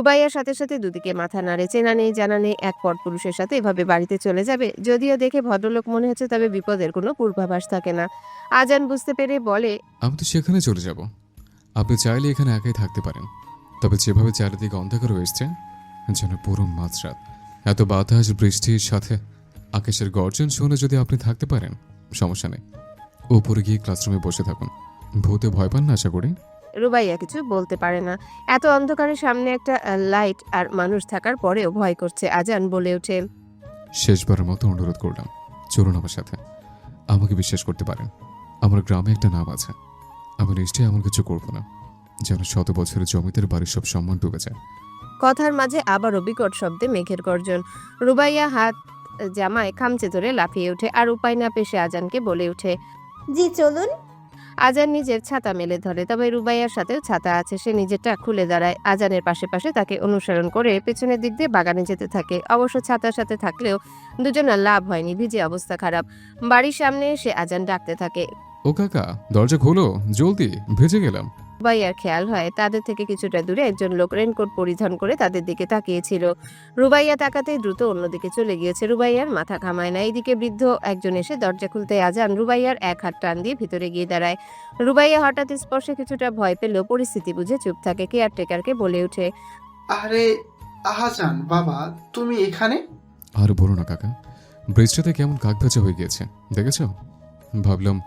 রুবাইয়ার সাথে সাথে দুদিকে মাথা নাড়ে। চেনা নেই জানা নেই এক পরপুরুষের সাথে এভাবে বাড়িতে চলে যাবে। যদিও দেখে ভদ্রলোক মনে হচ্ছে, তবে বিপদের কোনো পূর্বাভাস থাকে না। আজান বুঝতে পেরে বলে, আমি তো সেখানে চলে যাব। আপনি চাইলে এখানে একাই থাকতে পারেন, তবে যেভাবে চারিদিকে অন্ধকার হয়ে এসছে, যেন পুরো মাঝরাত। এত বাতাস বৃষ্টির সাথে আকাশের গর্জন শুনে যদি আপনি থাকতে পারেন, সমস্যা নেই। উপরে গিয়ে ক্লাসরুমে বসে থাকুন। ভূতে ভয় পান না আশা করি। রুবাইয়া কিছু বলতে পারে না। এত অন্ধকারের সামনে একটা লাইট আর মানুষ থাকার পরেও ভয় করছে। আজান বলে ওঠে, শেষবারের মতো অনুরোধ করলাম, চলুন আমার সাথে। আমাকে বিশ্বাস করতে পারেন, আমার গ্রামে একটা নাম আছে। আমি নিশ্চয়ই এমন কিছু করব না যেন শত বছরের জমিদার বাড়ির সব সম্মান ডুবে যায়। কথার মাঝে আবারও বিকট শব্দে মেঘের গর্জন। রুবাইয়া হাত জামায় খামচে ধরে লাফিয়ে ওঠে আর উপায় না পেয়ে সে আজানকে বলে ওঠে। জি চলুন। আজান নিজের ছাতা মেলে ধরে, তবে রুবাইয়ার সাথেও ছাতা আছে। সে নিজেরটা খুলে দাঁড়ায়। আজানের পাশে পাশে তাকে অনুসরণ করে পেছনের দিক দিয়ে বাগানে যেতে থাকে। অবশ্য ছাতার সাথে থাকলেও দুজনের লাভ হয়নি, ভিজে অবস্থা খারাপ। বাড়ির সামনে এসে আজান ডাকতে থাকে। ও কাকা, দরজা খোলো জলদি, ভেজে গেলাম। রুবাইয়ার খেয়াল হয় তাদের থেকে কিছুটা দূরে একজন লোক রেনকোট পরিধান করে তাদের দিকে তাকিয়েছিল। রুবাইয়া তাকাতে দ্রুত অন্যদিকে চলে গিয়েছে। রুবাইয়ার মাথা ঘামায় না। এইদিকে বৃদ্ধ একজন এসে দরজা খুলতে আজান রুবাইয়ার এক হাত টান দিয়ে ভিতরে গিয়ে দাঁড়ায়। রুবাইয়া হঠাৎ স্পর্শে কিছুটা ভয় পেলেও পরিস্থিতি বুঝে চুপ থাকে। কেয়ারটেকারকে বলে ওঠে, আরে আহাজান বাবা, তুমি এখানে? আর বলো না কাকা, ব্রিজটাতে কেমন কাক ভেজা হয়ে গিয়েছে দেখেছ? ভাবলাম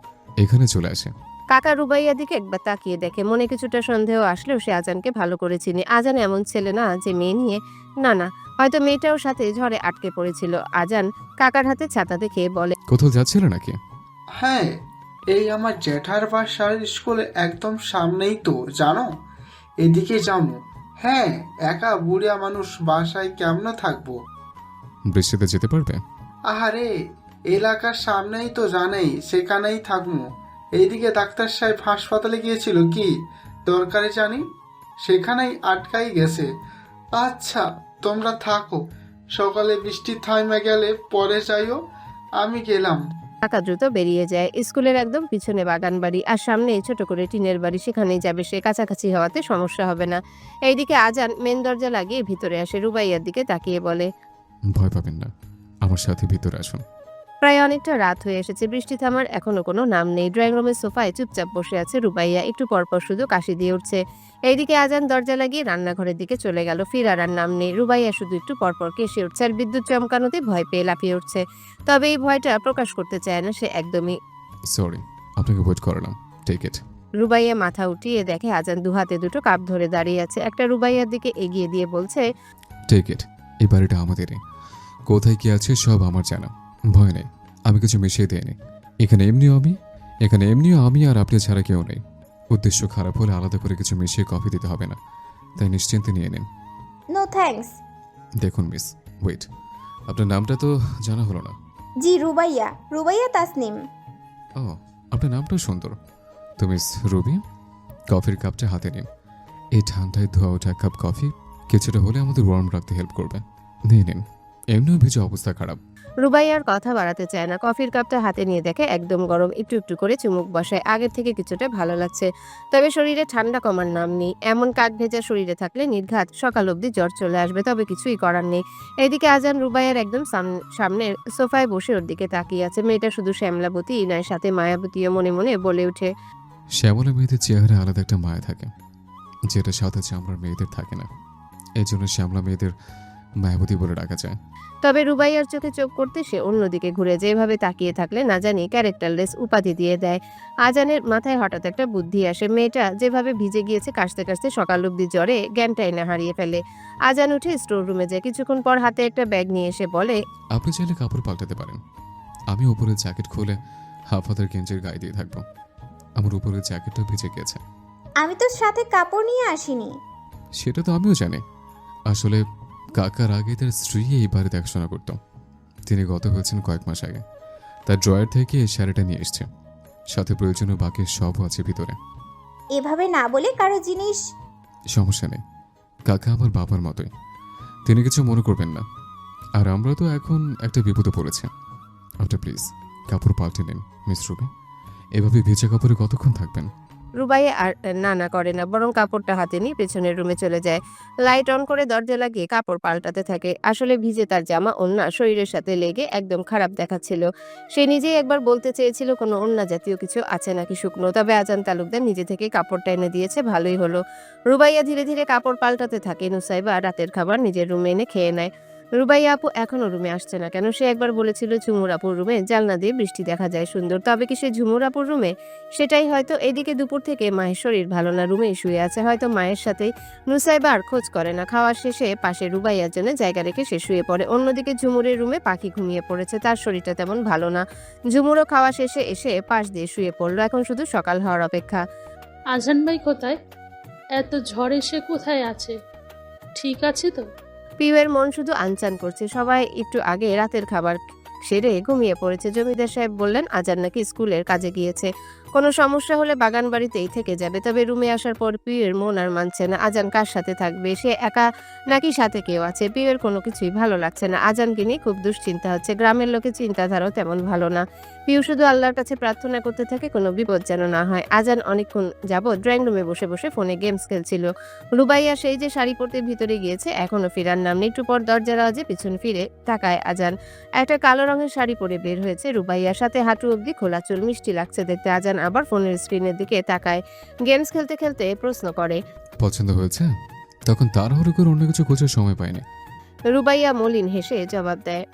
এখানে চলে আসে। কাকা রুবাইয়ার দিকে একবার তাকিয়ে দেখে। মনে কিছুটা সন্দেহ আসলেও সে আজানকে ভালো করে চিনে। আজান এমন ছেলে না যে মেয়ে নিয়ে, না না, হয়তো মেয়েটাও সাথে ঝড়ে আটকে পড়েছিল। আজান কাকার হাতে ছাতা দেখে বলে, কোথাও যাচ্ছিলে নাকি? হ্যাঁ, এই আমার জ্যাঠার বাসার স্কুলের একদম সামনেই তো, জানো? এদিকে যাবো। হ্যাঁ, একা বুড়িয়া মানুষ বাসায় কেমন থাকবো? বৃষ্টিতে যেতে পারবে? আহারে, এলাকার সামনেই তো, জানেই, সেখানেই থাকবো। এইদিকে ডাক্তার সাহেব হাসপাতালে গিয়েছিল, কি দরকারে জানি, সেখানেই আটকাই গেছে। আচ্ছা, তোমরা থাকো, সকালে বৃষ্টি থামে গেলে পরে যাইও, আমি গেলাম। কাকা দ্রুত বেরিয়ে যায়। স্কুলের একদম পিছনে বাগান বাড়ি আর সামনে ছোট করে টিনের বাড়ি, সেখানেই যাবে সে। কাছাকাছি হওয়াতে সমস্যা হবে না। এইদিকে আজান মেন দরজা লাগিয়ে ভিতরে আসে। রুবাইয়ার দিকে তাকিয়ে বলে, ভয় পাবেন না, আমার সাথে ভিতরে আসুন। প্রায় অনেকটা রাত হয়ে এসেছে। বৃষ্টি থামার এখনো কোনো নাম নেই। ড্রয়িং রুমের সোফায় চুপচাপ বসে আছে রুবাইয়া। একটু পরপর শুধু কাশি দিয়ে উঠছে। এইদিকে আজান দরজা লাগিয়ে রান্নাঘরের দিকে চলে গেল। ফিরার আর নাম নেই। রুবাইয়া শুধু একটু পরপর কেসে উঠছে আর বিদ্যুৎ চমকানোতে ভয় পেয়ে লাফিয়ে উঠছে। তবে এই ভয়টা প্রকাশ করতে চায় না সে একদমই। সরি, আপনাকে ওয়েট করালাম, টেক ইট। রুবাইয়া মাথা উঠিয়ে দেখে আজান দুহাতে দুটো কাপ ধরে দাঁড়িয়ে আছে। একটা রুবাইয়ার দিকে এগিয়ে দিয়ে বলছে, টেক ইট, এই বাড়িটা আমাদেরই। কোথায় কি আছে সব আমার জানা, ভয় নেই। আমি কিছু মিশিয়ে দিইনি। এখানে এমনিও আমি আর আপনি ছাড়া কেউ নেই। উদ্দেশ্য খারাপ হলে আলাদা করে কিছু মিশিয়ে কফি দিতে হবে না, তাই নিশ্চিন্তে নিয়ে নিন। No thanks. দেখুন মিস, ওয়েট, আপনার নামটা তো জানা হলো না। জি রুবাইয়া, রুবাইয়া তাসনিম। ও, আপনার নামটাও সুন্দর। তো মিস রুবি, কফির কাপটা হাতে নিন। এই ঠান্ডায় ধোয়া ওঠা কাপ কফি কিছুটা হলে আমাদের ওয়ার্ম রাখতে হেল্প করবে। নিয়ে নিন, এমনিও ভিজে অবস্থা খারাপ। রুবাইয়ার কথা বাড়াতে চায় না। কফির কাপটা হাতে নিয়ে দেখে একদম গরম। একটু একটু করে চুমুক বসায়। আগের থেকে কিছুটা ভালো লাগছে, তবে শরীরে ঠান্ডা কমার নাম নেই। এমন কাক ভেজা শরীরে থাকলে নির্ঘাত সকাল অবধি জ্বর চলে আসবে, তবে কিছুই করার নেই। এদিকে আজান রুবাইয়ার একদম সামনের সোফায় বসে ওর দিকে তাকিয়ে আছে। মেয়েটা শুধু শ্যামলাবতী নয়, সাথে মায়াবতীও। মনে মনে বলে ওঠে, শ্যামলা মেয়েদের চেহারা আলাদা একটা মায়া থাকে, যেটা সাদা চামড়ার মেয়েদের থাকে না। এই জন্য শ্যামলা মেয়েদের মায়াবতী বলে ডাকা যায়। তবে রুবাইয়ার চোখে চোখ করতে সে অন্যদিকে ঘুরে। যেভাবে তাকিয়ে থাকলে না জানি ক্যারেক্টারলেস উপাধি দিয়ে দেয়। আজানের মাথায় হঠাৎ একটা বুদ্ধি আসে। মেয়েটা যেভাবে ভিজে গিয়েছে কাশতে কাশতে সকাল অব্দি জ্বরে জ্ঞানটাই না হারিয়ে ফেলে। আজান উঠে স্টোর রুমে যায়। কিছুক্ষণ পর হাতে একটা ব্যাগ নিয়ে এসে বলে, আপনি চাইলে কাপড় পাল্টাতে পারেন। আমি উপরের জ্যাকেট খুলে হাফ হাতের গেঞ্জির গায়ে দিয়ে থাকবো। আমার উপরের জ্যাকেটটা ভিজে গেছে। আমি তো সাথে কাপড় নিয়ে আসিনি। সেটা তো আমিও জানি। আসলে কাকার আগে তার স্ত্রী এই বাড়ি দেখাশোনা করত। তিনি গত হয়েছেন কয়েক মাস আগে। তার ড্রয়ার থেকে এই শাড়িটা নিয়ে এসছে, সাথে প্রয়োজনীয় বাকি সবও আছে ভিতরে। এভাবে না বলে কারো জিনিস। সমস্যা নেই, কাকা আমার বাবার মতোই, তিনি কিছু মনে করবেন না। আর আমরা তো এখন একটা বিপদে পড়েছে। আপনি প্লিজ কাপড় পাল্টে নিন মিস রুবি। এভাবে ভেজা কাপড়ে কতক্ষণ থাকবেন? রুবাইয়া আর না করে না, বরং কাপড়টা হাতে নিয়ে পেছনের রুমে চলে যায়। লাইট অন করে দরজা লাগিয়ে কাপড় পাল্টাতে থাকে। আসলে ভিজে তার জামা ওড়না শরীরের সাথে লেগে একদম খারাপ দেখাচ্ছিল। সে নিজেই একবার বলতে চেয়েছিল কোনো ওড়না জাতীয় কিছু আছে নাকি শুকনো, তবে আজান তালুকদার নিজে থেকে কাপড়টা এনে দিয়েছে, ভালোই হলো। রুবাইয়া ধীরে ধীরে কাপড় পাল্টাতে থাকে। নুসাইবা রাতের খাবার নিজের রুমে এনে খেয়ে নেয়। রুবাইয়া আপু এখনো রুমে আসছে না কেন? সে একবার বলেছিল ঝুমুর আপুর রুমে জানলা দিয়ে বৃষ্টি দেখা যায় সুন্দর, তবে কি সে ঝুমুর আপুর রুমে? সেটাই হয়তো। এদিকে দুপুর থেকে মায়ের শরীর ভালো না, রুমেই শুয়ে আছে, হয়তো মায়ের সাথেই। নুসাইবা আর খোঁজ করে না। খাওয়ার শেষে পাশে রুবাইয়ার জন্য জায়গা রেখে সে শুয়ে পড়ে। অন্যদিকে ঝুমুরের রুমে পাখি ঘুমিয়ে পড়েছে, তার শরীরটা তেমন ভালো না। ঝুমুরও খাওয়া শেষে এসে পাশ দিয়ে শুয়ে পড়লো। এখন শুধু সকাল হওয়ার অপেক্ষা। আজান ভাই কোথায়? এত ঝড়ে সে কোথায় আছে? ঠিক আছে তো? পিউয়ের মন শুধু আনচান করছে। সবাই একটু আগে রাতের খাবার সেরে ঘুমিয়ে পড়েছে। জমিদার সাহেব বললেন আজান নাকি স্কুলের কাজে গিয়েছে, কোনো সমস্যা হলে বাগান বাড়িতেই থেকে যাবে। তবে রুমে আসার পর পিউয়ের মন আর মানছে না। আজান কার সাথে থাকবে? সে একা নাকি সাথে কেউ আছে? পিউয়ের কোনো কিছুই ভালো লাগছে না। আজানকে নিয়ে খুব দুশ্চিন্তা হচ্ছে। গ্রামের লোকের চিন্তাধারাও তেমন ভালো না। পিউ শুধু আল্লাহর কাছে প্রার্থনা করতে থাকে কোনো বিপদ যেন না হয়। আজান অনেকক্ষণ যাবৎ ড্রয়িং রুমে বসে বসে ফোনে গেমস খেলছিল। রুবাইয়া সেই যে শাড়ি পরতে ভিতরে গিয়েছে, এখনো ফেরার নাম নেই। একটু পর দরজার আওয়াজে পিছন ফিরে তাকায় আজান। একটা কালো রঙের শাড়ি পরে বের হয়েছে রুবাইয়ার, সাথে হাঁটু অবধি খোলা চুল, মিষ্টি লাগছে দেখতে। আজান আবার ফোনের স্ক্রিনের দিকে তাকায়। গেমস খেলতে খেলতে প্রশ্ন করে, পছন্দ হয়েছে? তখন তাড়াহুড়ো করে অন্য কিছু খোঁজার সময় পায়নি। রুবাইয়া মলিন হেসে জবাব দেয়,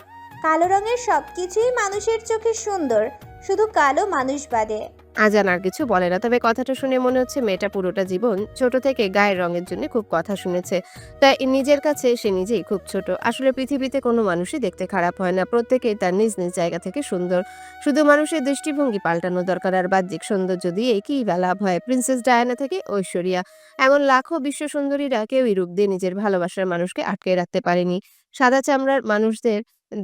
কালো রঙের সবকিছুই মানুষের চোখে সুন্দর, শুধু কালো মানুষ বাদে। আজান আর কিছু বলে না, তবে কথাটা শুনে মনে হচ্ছে মেয়েটা পুরোটা জীবন ছোট থেকে গায়ের রঙের জন্য খুব কথা শুনেছে। তাই নিজের কাছে সে নিজেই খুব ছোট। আসলে পৃথিবীতে কোনো মানুষই দেখতে খারাপ হয় না, প্রত্যেকেই তার নিজ নিজ জায়গা থেকে সুন্দর। শুধু মানুষের দৃষ্টিভঙ্গি পাল্টানো দরকার। আর বাহ্যিক সৌন্দর্য দিয়ে কি বা লাভ হয়? প্রিন্সেস ডায়ানা থেকে ঐশ্বরিয়া, এমন লাখো বিশ্ব সুন্দরীরা কেউই রূপ দিয়ে নিজের ভালোবাসার মানুষকে আটকে রাখতে পারেনি। সাদা চামড়ার মানুষদের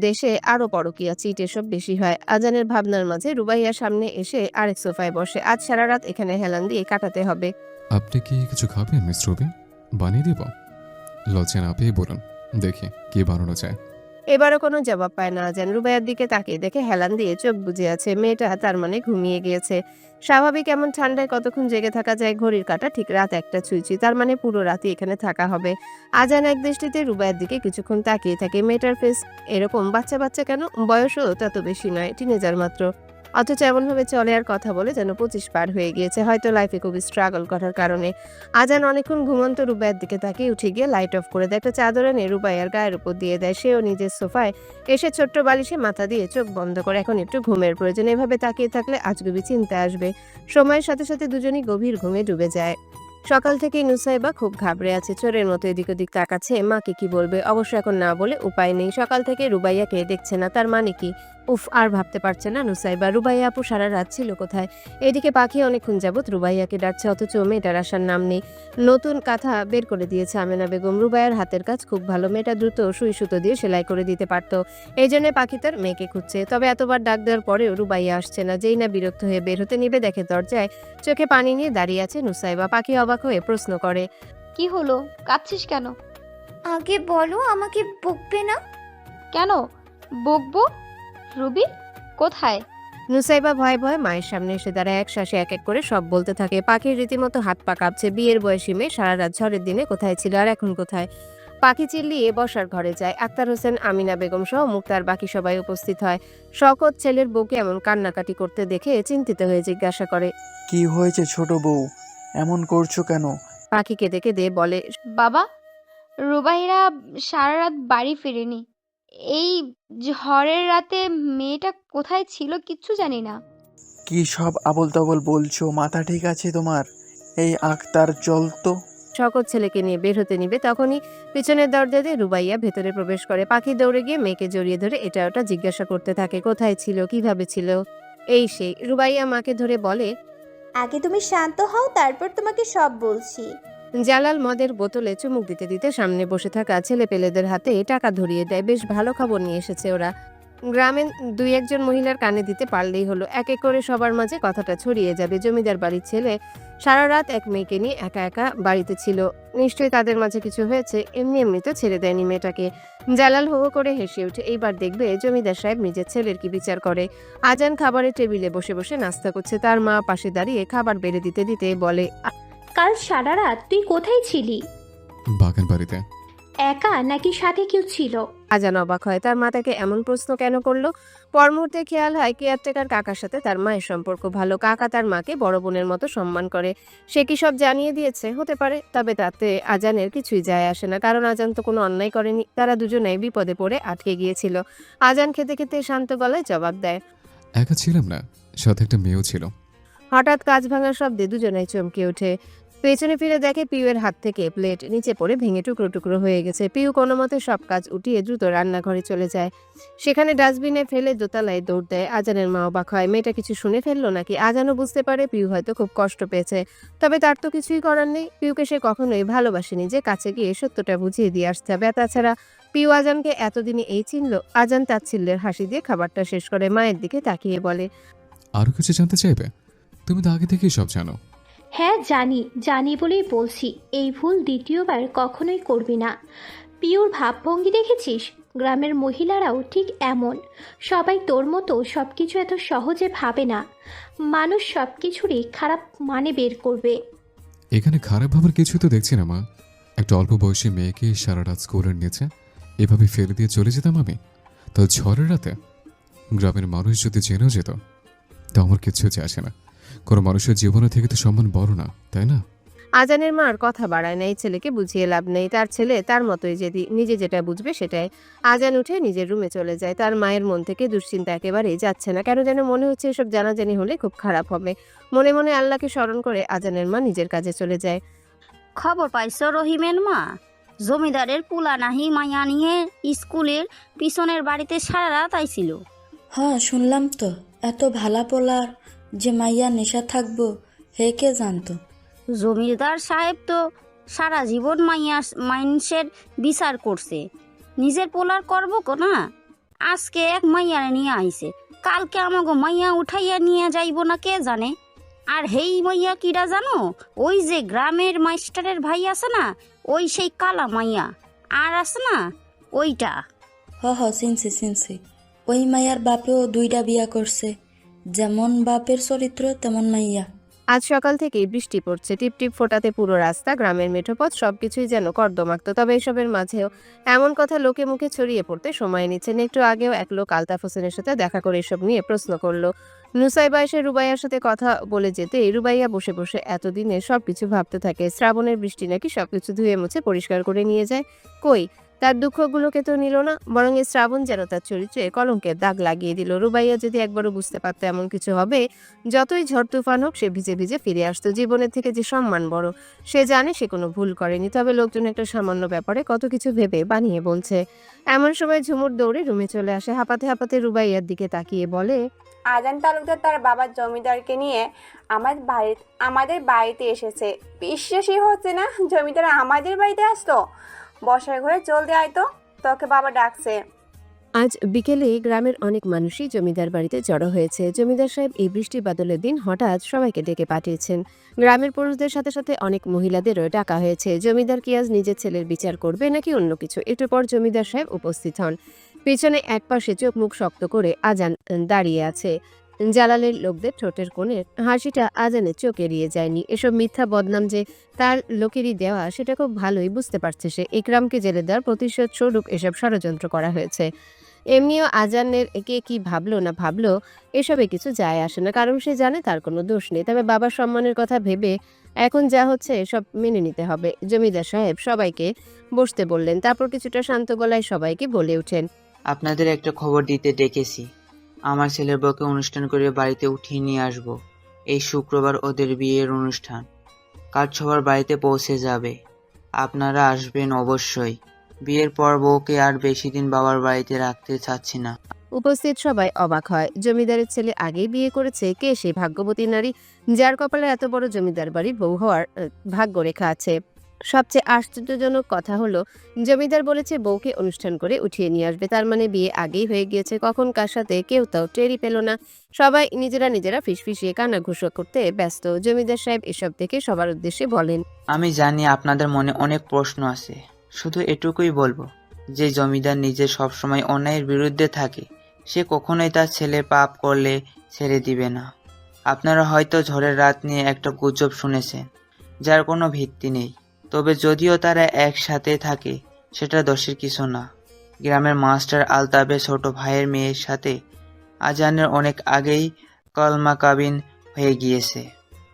দেশে আরো পরকীয়া চিট এসব বেশি হয়। আজানের ভাবনার মাঝে রুবাইয়ার সামনে এসে আরেক সোফায় বসে। আজ সারা রাত এখানে হেলান দিয়ে কাটাতে হবে। আপনি কি কিছু খাবেন মিস রবি? বানিয়ে দিব? লজ্জা না পেয়ে বলুন, দেখি কি বানানো যায়। এবারও কোনো জবাব পায় না আজান। রুবাইয়ার দিকে তাকিয়ে দেখে হেলান দিয়ে চোখ বুজে আছে। মেয়েটা তার মানে ঘুমিয়ে গিয়েছে। স্বাভাবিক এমন ঠান্ডায় কতক্ষণ জেগে থাকা যায়? ঘড়ির কাঁটা ঠিক রাত 1টা ছুঁইছি, তার মানে পুরো রাতই এখানে থাকা হবে। আজান এক দৃষ্টিতে রুবাইয়ার দিকে কিছুক্ষণ তাকিয়ে থাকে। মেয়েটার ফেস এরকম বাচ্চা বাচ্চা কেন? বয়সও তত বেশি নয়, টিনেজার মাত্র। অথচ এমনভাবে চলে আর কথা বলে যেন 25 পার হয়ে গিয়েছে, হয়তো লাইফে খুব স্ট্রাগল করার কারণে। আজান অনেকক্ষণ ঘুমন্ত রুবাইয়ার দিকে তাকিয়ে উঠে গিয়ে লাইট অফ করে দেয়। একটা চাদর এনে রুবাইয়ার গায়ের উপর দিয়ে দেয়। সেও নিজের সোফায় এসে ছোট্ট বালিশে মাথা দিয়ে চোখ বন্ধ করে। এখন একটু ঘুমের প্রয়োজন। এভাবে তাকিয়ে থাকলে আজগুবি চিন্তা আসবে। সময়ের সাথে সাথে দুজনই গভীর ঘুমে ডুবে যায়। সকাল থেকেই নুসাইবা খুব ঘাবড়ে আছে, চোরের মতো এদিক ওদিক তাকাচ্ছে। মাকে কি বলবে? অবশ্য এখন না বলে উপায় নেই। সকাল থেকে রুবাইয়াকে দেখছে না, তার মানে কি? উফ, আর ভাবতে পারছে না নুসাইবা। রুবাইয়া আপু সারা রাত ছিল কোথায়? এদিকে পাখি অনেকক্ষণ যাবত রুবাইয়াকে ডাকছে, অথচ মেয়েটার আসার নাম নেই। নতুন কাঁথা বের করে দিয়েছে আমেনা বেগম। রুবাইয়ার হাতের কাজ খুব ভালো, মেয়েটা দ্রুত সুই সুতো দিয়ে সেলাই করে দিতে পারতো। এই জন্য পাখি তার মেয়েকে খুঁজছে। তবে এতবার ডাক দেওয়ার পরেও রুবাইয়া আসছে না। যেই না বিরক্ত হয়ে বের হতে নিবে, দেখে দরজায় চোখে পানি নিয়ে দাঁড়িয়ে আছে নুসাইবা। পাখি অবাক হয়ে প্রশ্ন করে, কি হলো, কাঁদছিস কেন? আগে বলো, আমাকে বকবে না? কেন বকবো? রুবি কোথায়? নুসাইবা ভয়ে ভয়ে মায়ের সামনে এসে দাঁড়ায়। এক শ্বাসে এক এক করে সব বলতে থাকে। পাখির রীতিমতো হাত পা কাঁপছে। বিয়ের বয়সী মেয়ে সারা রাত ঝড়ের দিনে কোথায় ছিল আর এখন কোথায়? পাখি চিল্লিয়ে বসার ঘরে যায়। আক্তার হোসেন, আমিনা বেগম সহ মুক্তার বাকি সবাই উপস্থিত হয়। শওকত ছেলের বউকে এমন কান্নাকাটি করতে দেখে চিন্তিত হয়ে জিজ্ঞাসা করে, কি হয়েছে ছোট বউ, এমন করছো কেন? পাখি কেঁদে কেঁদে বলে, বাবা, রুবাইরা সারা রাত বাড়ি ফেরেনি। এই ঝড়ের রাতে মেয়েটা কোথায় ছিল কিচ্ছু জানি না। কি সব আবল তাবল বলছো? মাথা ঠিক আছে তোমার? এই আক্তার, চল তো। শওকত ছেলেকে নিয়ে বের হতে নিবে, তখনই পিছনের দরজা দিয়ে রুবাইয়া ভেতরে প্রবেশ করে। পাখি দৌড়ে গিয়ে মেয়েকে জড়িয়ে ধরে এটা ওটা জিজ্ঞাসা করতে থাকে, কোথায় ছিল, কিভাবে ছিল, এই সেই। রুবাইয়া মাকে ধরে বলে, আগে তুমি শান্ত হও, তারপর তোমাকে সব বলছি। জালাল মদের বোতলে চুমুক দিতে দিতে সামনে বসে থাকা ছেলে পেলেদের হাতে টাকা ধরিয়ে দেয়। বেশ ভালো খবর নিয়ে এসেছে ওরা। গ্রামে দুই একজন মহিলার কানে দিতে পারলেই হলো, এক এক করে সবার মাঝে কথাটা ছড়িয়ে যাবে। জমিদার বাড়ির ছেলে সারা রাত এক মেয়েকে নিয়ে একা একা বাড়িতে ছিল, নিশ্চয়ই তাদের মাঝে কিছু হয়েছে, এমনি এমনি তো ছেড়ে দেয়নি মেয়েটাকে। জালাল হো হো করে হেসে উঠে, এইবার দেখবে জমিদার সাহেব নিজের ছেলের কি বিচার করে। আজান খাবারের টেবিলে বসে বসে নাস্তা করছে, তার মা পাশে দাঁড়িয়ে খাবার বেড়ে দিতে দিতে বলে, কাল সারা রাত তুই কোথায় ছিলি? বাগান বাড়িতে। একা নাকি সাথে কেউ ছিল? আজান অবাক হয়, তার মা তাকে এমন প্রশ্ন কেন করলো। পর মুহূর্তে খেয়াল হয় কেয়ারটেকার কাকার সাথে তার মায়ের সম্পর্ক ভালো, কাকা তার মাকে বড় বোনের মতো সম্মান করে। সে কি সব জানিয়ে দিয়েছে? হতে পারে, তবে তাতে আজানের কিছুই যায় আসে না, কারণ আজান তো কোনো অন্যায় করেনি। তারা দুজনেই বিপদে পড়ে আটকে গিয়েছিল। আজান খেতে খেতে শান্ত গলায় জবাব দেয়, একা ছিলাম না, সাথে একটা মেয়েও ছিল। হঠাৎ কাঁচ ভাঙার শব্দে দুজনেই চমকে ওঠে। পেছনে ফিরে দেখে পিউয়ের হাত থেকে প্লেট নিচে পড়ে ভেঙে টুকরো টুকরো হয়ে গেছে। পিউ কোনো মতে সব কাজ উঠিয়ে দ্রুত রান্নাঘরে চলে যায়, সেখানে ডাস্টবিনে ফেলে দোতলায় দৌড় দেয়। আজানের মা অবাক হয়, মেয়েটা কিছু শুনে ফেললো নাকি। আজানও বুঝতে পারে পিউ হয়তো খুব কষ্ট পেয়েছে, তবে তার তো কিছুই করার নেই। পিউকে সে কখনোই ভালোবাসেনি যে কাছে গিয়ে সত্যটা বুঝিয়ে দিয়ে আসতে হবে। তাছাড়া পিউ আজানকে এতদিনে এই চিনল। আজান তাচ্ছিল্যের হাসি দিয়ে খাবারটা শেষ করে মায়ের দিকে তাকিয়ে বলে, আরও কিছু জানতে চাইবে? তুমি তো আগে থেকেই সব জানো। হ্যাঁ জানি, জানি বলেই বলছি, এই ভুল দ্বিতীয়বার কখনোই করবি না। পিওর ভাবভঙ্গি দেখেছিস? গ্রামের মহিলারাও ঠিক এমন, সবাই তোর মতো সব কিছু এত সহজে ভাবে না। মানুষ সব কিছুরই খারাপ মানে বের করবে। এখানে খারাপ ভাবার কিছু তো দেখছি না মা। একটা অল্প বয়সী মেয়েকে সারা রাত স্কুলের নিচে এভাবে ফেলে দিয়ে চলে যেতাম আমি, তাও ঝড়ের রাতে। গ্রামের মানুষ যদি জেনেও যেত তা আমার কিচ্ছু যায় আসে না। কোনো মানুষের জীবনে থেকে তো সম্মান বড় না, তাই না? আজানের মা আর কথা বাড়ায় না, এই ছেলেকে বুঝিয়ে লাভ নেই। তার ছেলে তার মতোই জেদি, নিজে যেটা বুঝবে সেটাই। আজান উঠে নিজের রুমে চলে যায়। তার মায়ের মন থেকে দুশ্চিন্তা একেবারেই যাচ্ছে না, কেন যেন মনে হচ্ছে এসব জানাজানি হলে খুব খারাপ হবে। মনে মনে আল্লাহকে স্মরণ করে আজানের মা নিজের কাজে চলে যায়। খবর পাইছো রহিমের মা? জমিদারের পুলা নাহি মাইয়া নিয়ে স্কুলের পিছনের বাড়িতে সারা রাত আইছিল। হ্যাঁ শুনলাম তো, এত ভালা পোলার যে মাইয়া নেশা থাকবো হে কে জানতো। জমিদার সাহেব তো সারা জীবন মানুষের বিচার করছে, নিজের পোলার করবো না। আজকে এক মাইয়া নিয়ে আইছে, কালকে আমাকে মাইয়া উঠাইয়া নিয়ে যাইব না কে জানে। আর হেই মাইয়া কিরা জানো? ওই যে গ্রামের মাস্টারের ভাই আছে না, ওই সেই কালা মাইয়া আর আছে না ওইটা। হ চিনছি, ওই মাইয়ার বাপেও 2টা বিয়া করছে, যেমন বাপের চরিত্র তেমন মাইয়া। আজ সকাল থেকেই বৃষ্টি পড়ছে, টিপটিপ ফোটাতে পুরো রাস্তা, গ্রামের মেঠোপথ সবকিছুই যেন কর্দমাক্ত। তবে এসবের মাঝেও এমন কথা লোকে মুখে ছড়িয়ে পড়তে সময় নিচ্ছেন। একটু আগেও এক লোক আলতাফ হোসেনের সাথে দেখা করে এসব নিয়ে প্রশ্ন করলো। নুসাইবা এসে রুবাইয়ার সাথে কথা বলে যেতে রুবাইয়া বসে বসে এতদিনে সবকিছু ভাবতে থাকে। শ্রাবণের বৃষ্টি নাকি সবকিছু ধুয়ে মুছে পরিষ্কার করে নিয়ে যায়। কই, তার দুঃখগুলোকে তো নিল না, বরং এই শ্রাবণ যেন তার চরিত্রে কলঙ্কের দাগ লাগিয়ে দিল। রুবাইয়া যদি একবারও বুঝতে পারতো এমন কিছু হবে, যতই ঝড় তুফান হোক সে ভিজে ভিজে ফিরে আসতো। জীবনের থেকে যে সম্মান বড়, সে জানে সে কোনো ভুল করেনি, তবে লোকজন একটা সামান্য ব্যাপারে কত কিছু ভেবে বানিয়ে বলছে। এমন সময় ঝুমুর দৌড়ে রুমে চলে আসে, হাঁপাতে হাঁপাতে রুবাইয়ার দিকে তাকিয়ে বলে, আজান তালুকদার তার বাবার জমিদারকে নিয়ে আমাদের বাড়িতে এসেছে। বিশ্বাসই হচ্ছে না জমিদার আমাদের বাড়িতে আসতো। বসার ঘরে জলদি আয় তো, তোকে বাবা ডাকছে। আজ বিকেলে গ্রামের অনেক মানুষই জমিদার বাড়িতে জড়ো হয়েছে। জমিদার সাহেব এই বৃষ্টি বাদলের দিন হঠাৎ সবাইকে ডেকে পাঠিয়েছেন। গ্রামের পুরুষদের সাথে সাথে অনেক মহিলাদেরও ডাকা হয়েছে। জমিদার কি আজ নিজের ছেলের বিচার করবে নাকি অন্য কিছু? একটু পর জমিদার সাহেব উপস্থিত হন। পিছনে একপাশে চোখ মুখ শক্ত করে আজান দাঁড়িয়ে আছে। জালালের লোকদের ঠোঁটের কোণে হাসিটা আজানের চোখ এড়িয়ে যায়নি। এসব মিথ্যা বদনাম যে তার লোকেরই দেওয়া সেটা খুব ভালোই বুঝতে পারছে সে। ইকরামকে জেলে দেওয়ার প্রতিশোধ স্বরূপ এসব ষড়যন্ত্র করা হয়েছে। এমনিও আজানের কে কি ভাবলো না ভাবলো এসবে কিছু যায় আসে না, কারণ সে জানে তার কোনো দোষ নেই। তবে বাবার সম্মানের কথা ভেবে এখন যা হচ্ছে সব মেনে নিতে হবে। জমিদার সাহেব সবাইকে বসতে বললেন, তারপর কিছুটা শান্ত গলায় সবাইকে বলে ওঠেন, আপনাদের একটা খবর দিতে ডেকেছি। আমার ছেলের বউকে অনুষ্ঠান করে বাড়িতে উঠিয়ে নিয়ে আসব। এই শুক্রবার ওদের বিয়ের অনুষ্ঠান, কাল সবার বাড়িতে পৌঁছে যাবে। আপনারা আসবেন অবশ্যই। বিয়ের পর বউকে আর বেশি দিন বাবার বাড়িতে রাখতে চাচ্ছি না। উপস্থিত সবাই অবাক হয়। জমিদারের ছেলে আগেই বিয়ে করেছে, কে সেই ভাগ্যবতী নারী যার কপালে এত বড় জমিদার বাড়ির বউ হওয়ার ভাগ্য রেখা আছে? সবচেয়ে আশ্চর্যজনক কথা হলো জমিদার বলেছে বউকে অনুষ্ঠান করে উঠিয়ে নিয়ে আসবে, তার মানে বিয়ে আগেই হয়ে গিয়েছে। কখন কার সাথে কেউ তাও টেরই পেল না। সবাই নিজেরা ফিসফিসিয়ে কানাঘুষো করতে ব্যস্ত। জমিদার সাহেব এসব দেখে সবার উদ্দেশ্যে বলেন, আমি জানি আপনাদের মনে অনেক প্রশ্ন আছে, শুধু এটুকুই বলবো যে জমিদার নিজে সবসময় অন্যায়ের বিরুদ্ধে থাকে, সে কখনোই তার ছেলে পাপ করলে ছেড়ে দিবে না। আপনারা হয়তো ঝড়ের রাত নিয়ে একটা গুজব শুনেছেন যার কোনো ভিত্তি নেই, তবে যদিও তারা একসাথে থাকে সেটা দোষের কিছু না। গ্রামের মাস্টার আলতাবের ছোট ভাইয়ের মেয়ের সাথে আজানের অনেক আগেই কলমা কাবিন হয়ে গিয়েছে।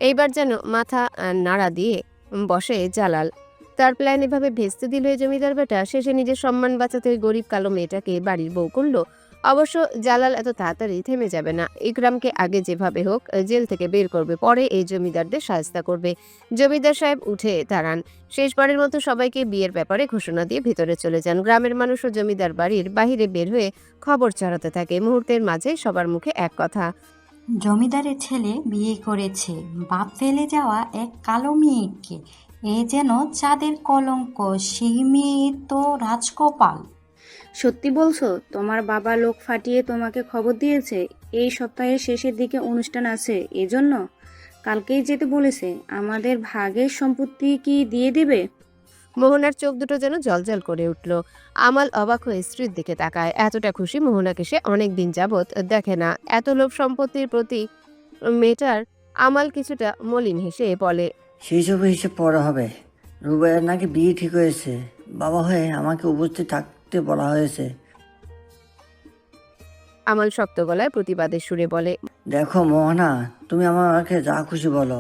এইবার যেন মাথা নাড়া দিয়ে বসে জালাল। তার প্ল্যান এভাবে ভেস্তে দিল এই জমিদার বেটা। শেষে নিজের সম্মান বাঁচাতে ওই গরিব কালো মেয়েটাকে বাড়ির বউ করলো। অবশ্য জালাল এত তাড়াতাড়ি থেমে যাবে না। ইকরামকে আগে যেভাবে হোক জেল থেকে বের করবে, পরে এই জমিদারদের সাহায্য করবে। জমিদার সাহেব উঠে দাঁড়ান। শেষবারের মতো সবাইকে বিয়ের ব্যাপারে ঘোষণা দিয়ে ভিতরে চলে যান। গ্রামের মানুষ ও জমিদার বাড়ির বাহিরে বের হয়ে খবর ছড়াতে থাকে। মুহূর্তের মাঝে সবার মুখে এক কথা, জমিদারের ছেলে বিয়ে করেছে বাপ ফেলে যাওয়া এক কালো মেয়েকে। এ যেন চাঁদের কলঙ্ক, সেই মেয়ে তো রাজকপাল। সত্যি বলছো? তোমার বাবা লোক ফাটিয়ে তোমাকে খবর দিয়েছে এই সপ্তাহের শেষের দিকে অনুষ্ঠান আছে, এজন্য কালকেই যেতে বলেছে। আমাদের ভাগের সম্পত্তি কি দিয়ে দেবে? মোহনার চোখ দুটো যেন জলজল করে উঠল। আমাল অবাক হয়ে স্ত্রীর দিকে তাকায়। এতটা খুশি মোহনাকে সে অনেকদিন যাবৎ দেখে না। এত লোভ সম্পত্তির প্রতি মেয়েটার। আমাল কিছুটা মলিন হেসে বলে, সেই সব হিসেব পরে হবে। রুবাইয়ের নাকি বিয়ে ঠিক হয়েছে, বাবা হয়ে আমাকে উপস্থিত থাকতে বলা হয়েছে। আমাল শক্ত গলায় প্রতিবাদের সুরে বলে, দেখো মোহনা, তুমি আমাকে যা খুশি বলো,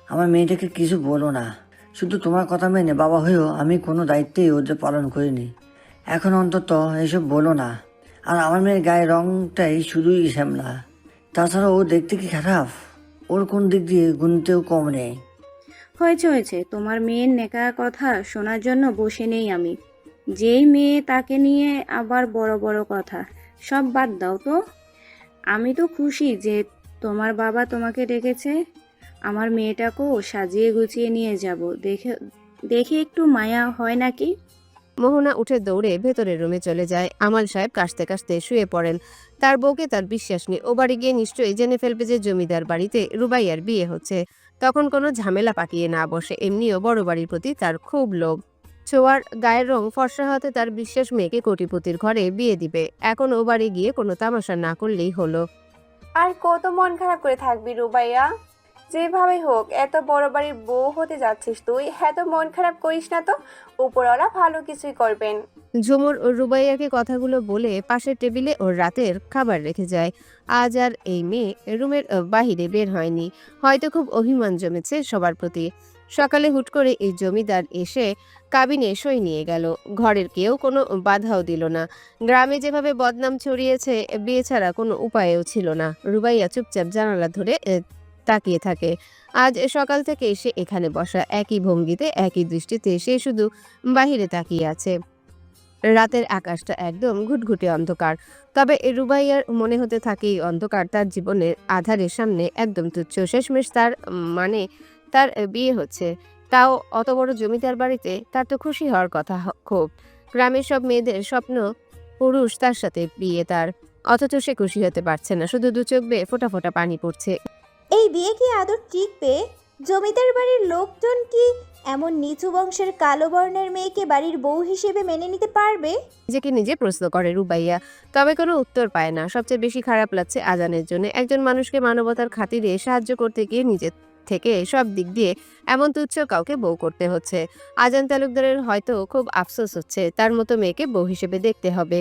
আমার মেয়েটাকে কিছু বলো না। শুধু তোমার কথা মেনে বাবা হয়েও আমি কোনো দায়িত্বই ওদের পালন করিনি। এখন অন্তত এসব বলো না। আর আমার মেয়ের গায়ের রংটাই শুধুই শ্যামলা, তাছাড়া ও দেখতে কি খারাপ? ওর কোন দিক দিয়ে গুনতেও কম নেই। হয়েছে, তোমার মেয়ের নেকা কথা শোনার জন্য বসে নেই আমি। যেই মেয়ে তাকে নিয়ে আবার বড় বড় কথা, সব বাদ দাও তো। আমি তো খুশি যে তোমার বাবা তোমাকে ডেকেছে। আমার মেয়েটাকেও সাজিয়ে গুছিয়ে নিয়ে যাব, দেখে একটু মায়া হয় নাকি? মোহনা উঠে দৌড়ে ভেতরের রুমে চলে যায়। আমাল সাহেব কাশতে কাশতে শুয়ে পড়েন। তার বউকে তার বিশ্বাস নেই। ও বাড়ি গিয়ে নিশ্চয়ই জেনে ফেলবে যে জমিদার বাড়িতে রুবাইয়ার বিয়ে হচ্ছে। তখন কোনো ঝামেলা পাকিয়ে না বসে। এমনিও বড় বাড়ির প্রতি তার খুব লোভ। ছোঁয়ার গায়ের রং ফর্সা হতে তার বিশ্বাস মেয়েকে কোটিপতির ঘরে বিয়ে দিবে। এখন ও বাড়ি গিয়ে কোনো তামাশা না করলেই হলো। আর কত মন খারাপ করে থাকবি রুবাইয়া? যেভাবে হোক এত বড় বাড়ির বউ হতে যাচ্ছিস তুই, এত মন খারাপ করিস না তো। উপরওয়ালা ভালো কিছুই করবেন। ঝুমুর ও রুবাইয়াকে কথাগুলো বলে পাশের টেবিলে ওর রাতের খাবার রেখে যায়। আজ আর এই মেয়ে রুমের বাহিরে বের হয়নি। হয়তো খুব অভিমান জমেছে সবার প্রতি। সকালে হুট করে এই জমিদার এসে কাবিনে সই নিয়ে গেল। ঘরের কেউ কোনো বাধাও দিল না। গ্রামে যেভাবে বদনাম ছড়িয়েছে, বিয়ে ছাড়া কোনো উপায়ও ছিল না। রুবাইয়া চুপচাপ জানালা ধরে তাকিয়ে থাকে। আজ সকাল থেকে এসে এখানে বসা, একই ভঙ্গিতে একই দৃষ্টিতে সে শুধু বাহিরে তাকিয়ে আছে। রাতের আকাশটা একদম ঘুটঘুটে অন্ধকার। তবে রুবাইয়ার মনে হতে থাকে এই অন্ধকার তার জীবনের আধারের সামনে একদম তুচ্ছ। শেষমেশ তার তার বিয়ে হচ্ছে, তাও অত বড় জমিদার বাড়িতে। তার তো খুশি হওয়ার কথা খুব। গ্রামের সব মেয়েদের স্বপ্ন পুরুষ তার সাথে বিয়ে তার, অথচ সে খুশি হতে পারছে না। শুধু দু চোখ বেয়ে ফোঁটা ফোঁটা পানি পড়ছে। এই বিয়ে কি আদৌ টিকবে? জমিদার বাড়ির লোকজন কি এমন নিচু বংশের কালো বর্ণের মেয়েকে বাড়ির বউ হিসেবে মেনে নিতে পারবে? নিজেকে নিজে প্রশ্ন করে রুবাইয়া, তবে কোনো উত্তর পায় না। সবচেয়ে বেশি খারাপ লাগছে আজানের জন্য। একজন মানুষকে মানবতার খাতিরে সাহায্য করতে গিয়ে নিজের থেকে সব দিক দিয়ে এমন তুচ্ছ কাউকে বউ করতে হচ্ছে। আজান তালুকদারের হয়তো খুব আফসোস হচ্ছে, তার মতো মেয়েকে বউ হিসেবে দেখতে হবে।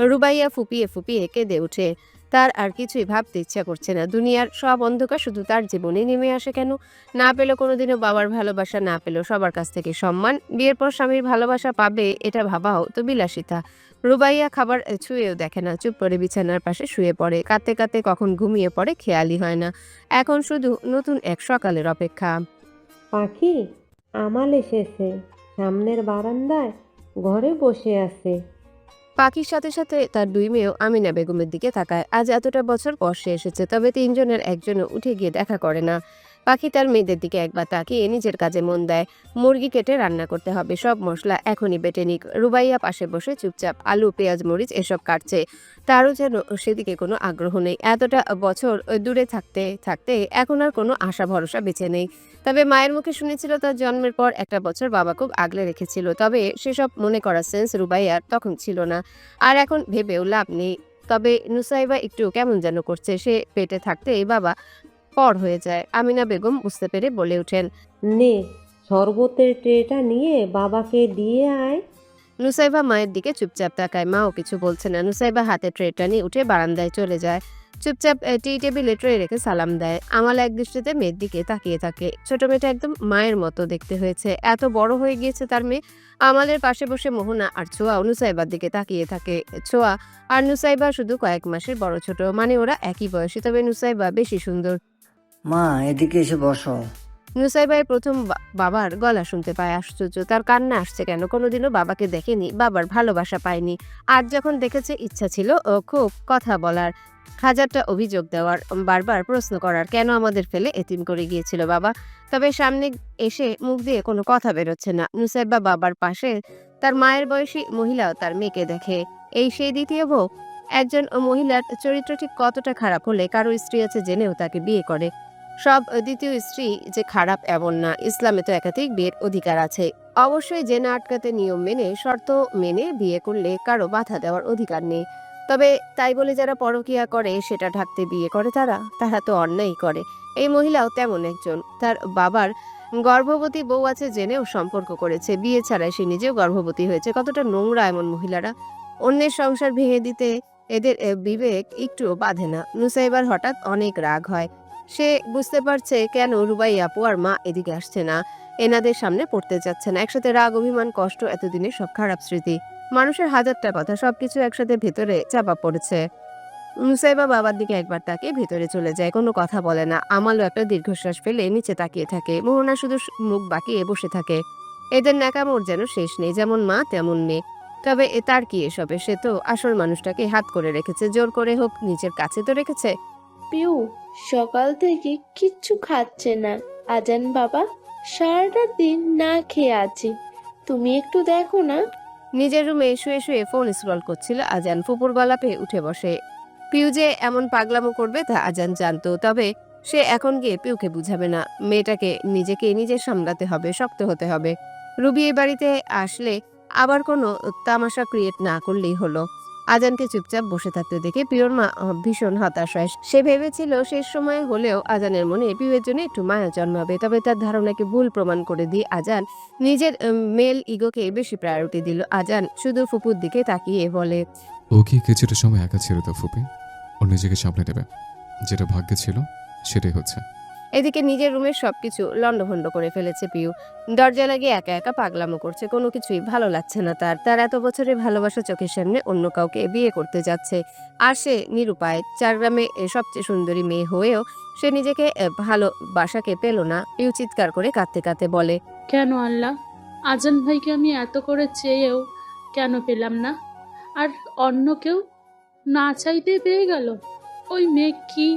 রুবাইয়া ফুপিয়ে ফুপিয়ে কেঁদে ওঠে। তার আর কিছুই ভাবতে ইচ্ছা করছে না। দুনিয়ার সব অন্ধকার শুধু তার জীবনে নেমে আসে কেন? না পেল কোনোদিনও বাবার ভালোবাসা, না পেল সবার কাছ থেকে সম্মান। বিয়ের পর স্বামীর ভালোবাসা পাবে এটা ভাবাও তো বিলাসিতা। রুবাইয়া খাবার ছুঁয়েও দেখে না, চুপ করে বিছানার পাশে শুয়ে পড়ে। কাঁদতে কাঁদতে কখন ঘুমিয়ে পড়ে খেয়ালই হয় না। এখন শুধু নতুন এক সকালের অপেক্ষা। পাখি, আমাল এসেছে, সামনের বারান্দায় ঘরে বসে আছে। পাখির সাথে সাথে তার দুই মেয়েও আমিনা বেগমের দিকে তাকায়। আজ এতটা বছর পর সে এসেছে, তবে তিনজনের একজনও উঠে গিয়ে দেখা করে না। পাখি তার মেয়েদের দিকে একবার তাকিয়ে নিজের কাজে মন দেয়। মুরগি কেটে রান্না করতে হবে, সব মশলা এখনই বেটে নিক। রুবাইয়া পাশে বসে চুপচাপ আলু, পেঁয়াজ, মরিচ এসব কাটছে। তারও যেন সেদিকে কোনো আগ্রহ নেই। এতটা বছর দূরে থাকতে থাকতে এখন আর কোনো আশা ভরসা বেঁচে নেই। তবে মায়ের মুখে শুনেছিল তার জন্মের পর একটা বছর বাবা খুব আগলে রেখেছিল। তবে সেসব মনে করার সেন্স রুবাইয়ার তখন ছিল না। আর এখন ভেবেও লাভ নেই। তবে নুসাইবা একটু কেমন যেন করছে। সে পেটে থাকতেই বাবা পর হয়ে যায়। আমিনা বেগম বুঝতে পেরে বলে ওঠেন, নে, শরবতের ট্রেটা নিয়ে বাবাকে দিয়ে আয়। নুসাইবা মায়ের দিকে চুপচাপ তাকায়। মাও কিছু বলছে না। নুসাইবা হাতে ট্রেটা নিয়ে উঠে বারান্দায় চলে যায়। চুপচাপ টি টেবিলে ট্রে রেখে সালাম দেয়। আমাল এক দৃষ্টিতে মেয়ের দিকে তাকিয়ে থাকে। ছোট মেয়েটা একদম মায়ের মতো দেখতে হয়েছে। এত বড় হয়ে গিয়েছে তার মেয়ে। আমালের পাশে বসে মোহনা আর ছোঁয়া নুসাইবার দিকে তাকিয়ে থাকে। ছোঁয়া আর নুসাইবা শুধু কয়েক মাসের বড় ছোট, মানে ওরা একই বয়সী, তবে নুসাইবা বেশি সুন্দর। মা, এদিকে এসে বসো। নুসাইবাই প্রথম বাবার গলা শুনতে পায়। আশ্চর্য, তার কান্না আসছে কেন? কোনোদিনও বাবাকে দেখেনি, বাবার ভালোবাসা পায়নি। আজ যখন দেখেছে ইচ্ছা ছিল ও খুব কথা বলার, হাজারটা অভিযোগ দেওয়ার, বারবার প্রশ্ন করার, কেন আমাদের ফেলে এতিম করে গিয়েছিল বাবা। তবে সামনে এসে মুখ দিয়ে কোনো কথা বেরোচ্ছে না। নুসাইবা বাবার পাশে তার মায়ের বয়সী মহিলাও তার মেয়েকে দেখে। এই সেই দ্বিতীয় বউ। একজন মহিলার চরিত্র ঠিক কতটা খারাপ হলে কারো স্ত্রী আছে জেনেও তাকে বিয়ে করে। সব দ্বিতীয় স্ত্রী যে খারাপ এমন না। ইসলামে তো একাধিক বিয়ের অধিকার আছে। অবশ্যই জেনা আটকাতে নিয়ম মেনে, শর্ত মেনে বিয়ে করলে কারো বাধা দেওয়ার অধিকার নেই। তবে তাই বলে যারা পরকীয়া করে সেটা ঢাকতে বিয়ে করে তারা তো অন্যায় করে। এই মহিলাও তেমন একজন। তার বাবার গর্ভবতী বউ আছে জেনেও সম্পর্ক করেছে। বিয়ে ছাড়াই সে নিজেও গর্ভবতী হয়েছে। কতটা নোংরা এমন মহিলারা! অন্যের সংসার ভেঙে দিতে এদের বিবেক একটুও বাঁধে না। নুসাইবার হঠাৎ অনেক রাগ হয়। সে বুঝতে পারছে কেন রুবাই আপু আর মা এদিকে আসছে না, এনাদের সামনে পড়তে যাচ্ছে না। একসাথে রাগ, অভিমান, কষ্ট, এতদিনের সব খারাপ স্মৃতি, মানুষের হাজারটা কথা, সবকিছু একসাথে ভেতরে চাপা পড়েছে। নুসাইবা বাবার দিকে একবার তাকিয়ে ভেতরে চলে যায়, কোনো কথা বলে না। আমালও একটা দীর্ঘশ্বাস ফেলে নিচে তাকিয়ে থাকে। মোহনা শুধু মুখ বাঁকিয়ে বসে থাকে। এদের ন্যাকামোর যেন শেষ নেই, যেমন মা তেমন মেয়ে। তবে তার কি এসবে? সে তো আসল মানুষটাকে হাত করে রেখেছে, জোর করে হোক নিজের কাছে তো রেখেছে। পিউ সকাল থেকে কিচ্ছু খাচ্ছে না। আজান বাবা, সারাটা দিন না খেয়ে আছি, তুমি একটু দেখো না। নিজের রুমে শুয়ে শুয়ে ফোন স্ক্রল করছিল আজান। ফুপুর গলা পেয়ে উঠে বসে। পিউ যে এমন পাগলামো করবে তা আজান জানতো। তবে সে এখন গিয়ে পিউকে বুঝাবে না। মেয়েটাকে নিজে সামলাতে হবে, শক্ত হতে হবে। রুবি এই বাড়িতে আসলে আবার কোনো তামাশা ক্রিয়েট না করলেই হলো। আজানকে চুপচাপ বসে থাকতে দেখে পিউর মা ভীষণ হতাশ হয়। সে ভেবেছিল শেষ সময়ে হলেও আজানের মনে পিউয়ের জন্য একটু মায়া জন্মাবে। তবে তার ধারণাকে ভুল প্রমাণ করে দিয়ে আজান নিজের মেল ইগোকে বেশি প্রায়োরিটি দিল। আজান শুধু ফুপুর দিকে তাকিয়ে বলে, ও কি কিছুটা সময় একা ছেড়ে দাও ফুপি, ও নিজেকে সামলে নেবে। যেটা ভাগ্যে ছিল সেটাই হচ্ছে। এদিকে নিজের রুমের সবকিছু লন্ডভন্ড করে ফেলেছে পিউ। দরজা লাগিয়ে একা একা পাগলামো করছে। কোনো কিছুই ভালো লাগছে না তার এত বছরের ভালোবাসা চোখের সামনে অন্য কাউকে বিয়ে করতে যাচ্ছে। আর সে নিরুপায়। 4 গ্রামে সবচেয়ে সুন্দরী মেয়ে হয়েও সে নিজেকে ভালোবাসাকে পেল না। পিউ চিৎকার করে কাঁদতে কাঁদতে বলে, কেন আল্লাহ, আজান ভাইকে আমি এত করে চেয়েও কেন পেলাম না? আর অন্য কেউ না চাইতে পেয়ে গেল। ওই মেয়ে কি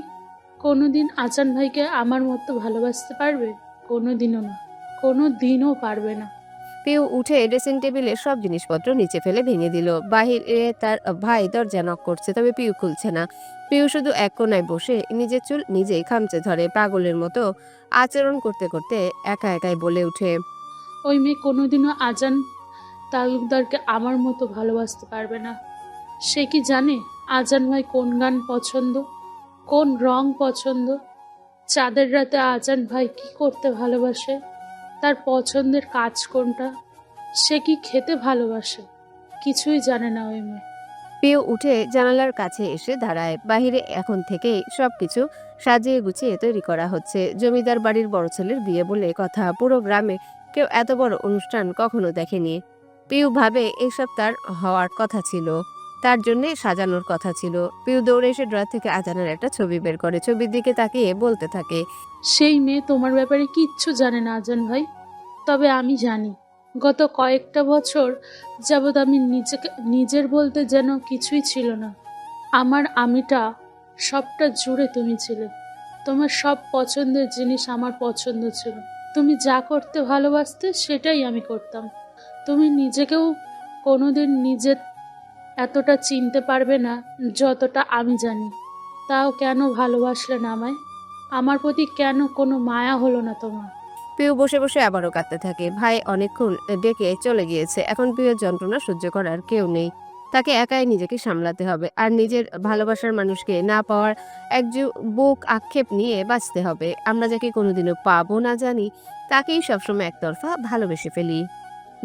কোনোদিন আজান ভাইকে আমার মতো ভালোবাসতে পারবে? কোনোদিনও না, কোনোদিনও পারবে না। পিউ উঠে ড্রেসিং টেবিলের সব জিনিসপত্র নিচে ফেলে ভেঙে দিল। বাহিরে তার ভাই দরজা নক করছে, তবে পিউ খুলছে না। পিউ শুধু এক কোনায় বসে নিজের চুল নিজেই খামচে ধরে। পাগলের মতো আচরণ করতে করতে একা একাই বলে উঠে, ওই মেয়ে কোনোদিনও আজান তালুকদারকে আমার মতো ভালোবাসতে পারবে না। সে কি জানে আজান ভাই কোন গান পছন্দ, কোন রং পছন্দ? চাঁদের রাতে আজান ভাই কি করতে ভালোবাসে, তার পছন্দের কাজ কোনটা, সে কি খেতে ভালোবাসে, কিছুই জানে না ওই মেয়ে। পিউ উঠে জানালার কাছে এসে দাঁড়ায়। বাহিরে এখন থেকেই সবকিছু সাজিয়ে গুছিয়ে তৈরি করা হচ্ছে। জমিদার বাড়ির বড় ছেলের বিয়ে বলে কথা। পুরো গ্রামে কেউ এত বড় অনুষ্ঠান কখনো দেখেনি। পিউ ভাবে এসব তার হওয়ার কথা ছিল, তার জন্য সাজানোর কথা ছিল। পিউ দৌড়ে এসে ড্রয়ার থেকে আজানের একটা ছবি বের করে। ছবির দিকে তাকিয়ে বলতে থাকে, সেই মেয়ে তোমার ব্যাপারে কিচ্ছু জানে না আজান ভাই। তবে আমি জানি, গত কয়েকটা বছর যাবৎ আমি নিজের বলতে যেন কিছুই ছিল না। আমার আমিটা সবটা জুড়ে তুমি ছিলে। তোমার সব পছন্দের জিনিস আমার পছন্দ ছিল। তুমি যা করতে ভালোবাসতে সেটাই আমি করতাম। তুমি নিজেকেও কোনোদিন নিজের এতটা চিনতে পারবে না যতটা আমি জানি। তাও কেন ভালোবাসলে না আমায়? আমার প্রতি কেন কোনো মায়া হলো না তোমার? পিউ বসে বসে আবারও কাঁদতে থাকে। ভাই অনেকক্ষণ ডেকে চলে গিয়েছে। এখন পিউয়ের যন্ত্রণা সহ্য করার কেউ নেই। তাকে একাই নিজেকে সামলাতে হবে, আর নিজের ভালোবাসার মানুষকে না পাওয়ার বুক আক্ষেপ নিয়ে বাঁচতে হবে। আমরা যাকে কোনোদিনও পাবো না জানি, তাকেই সবসময় একতরফা ভালোবেসে ফেলি।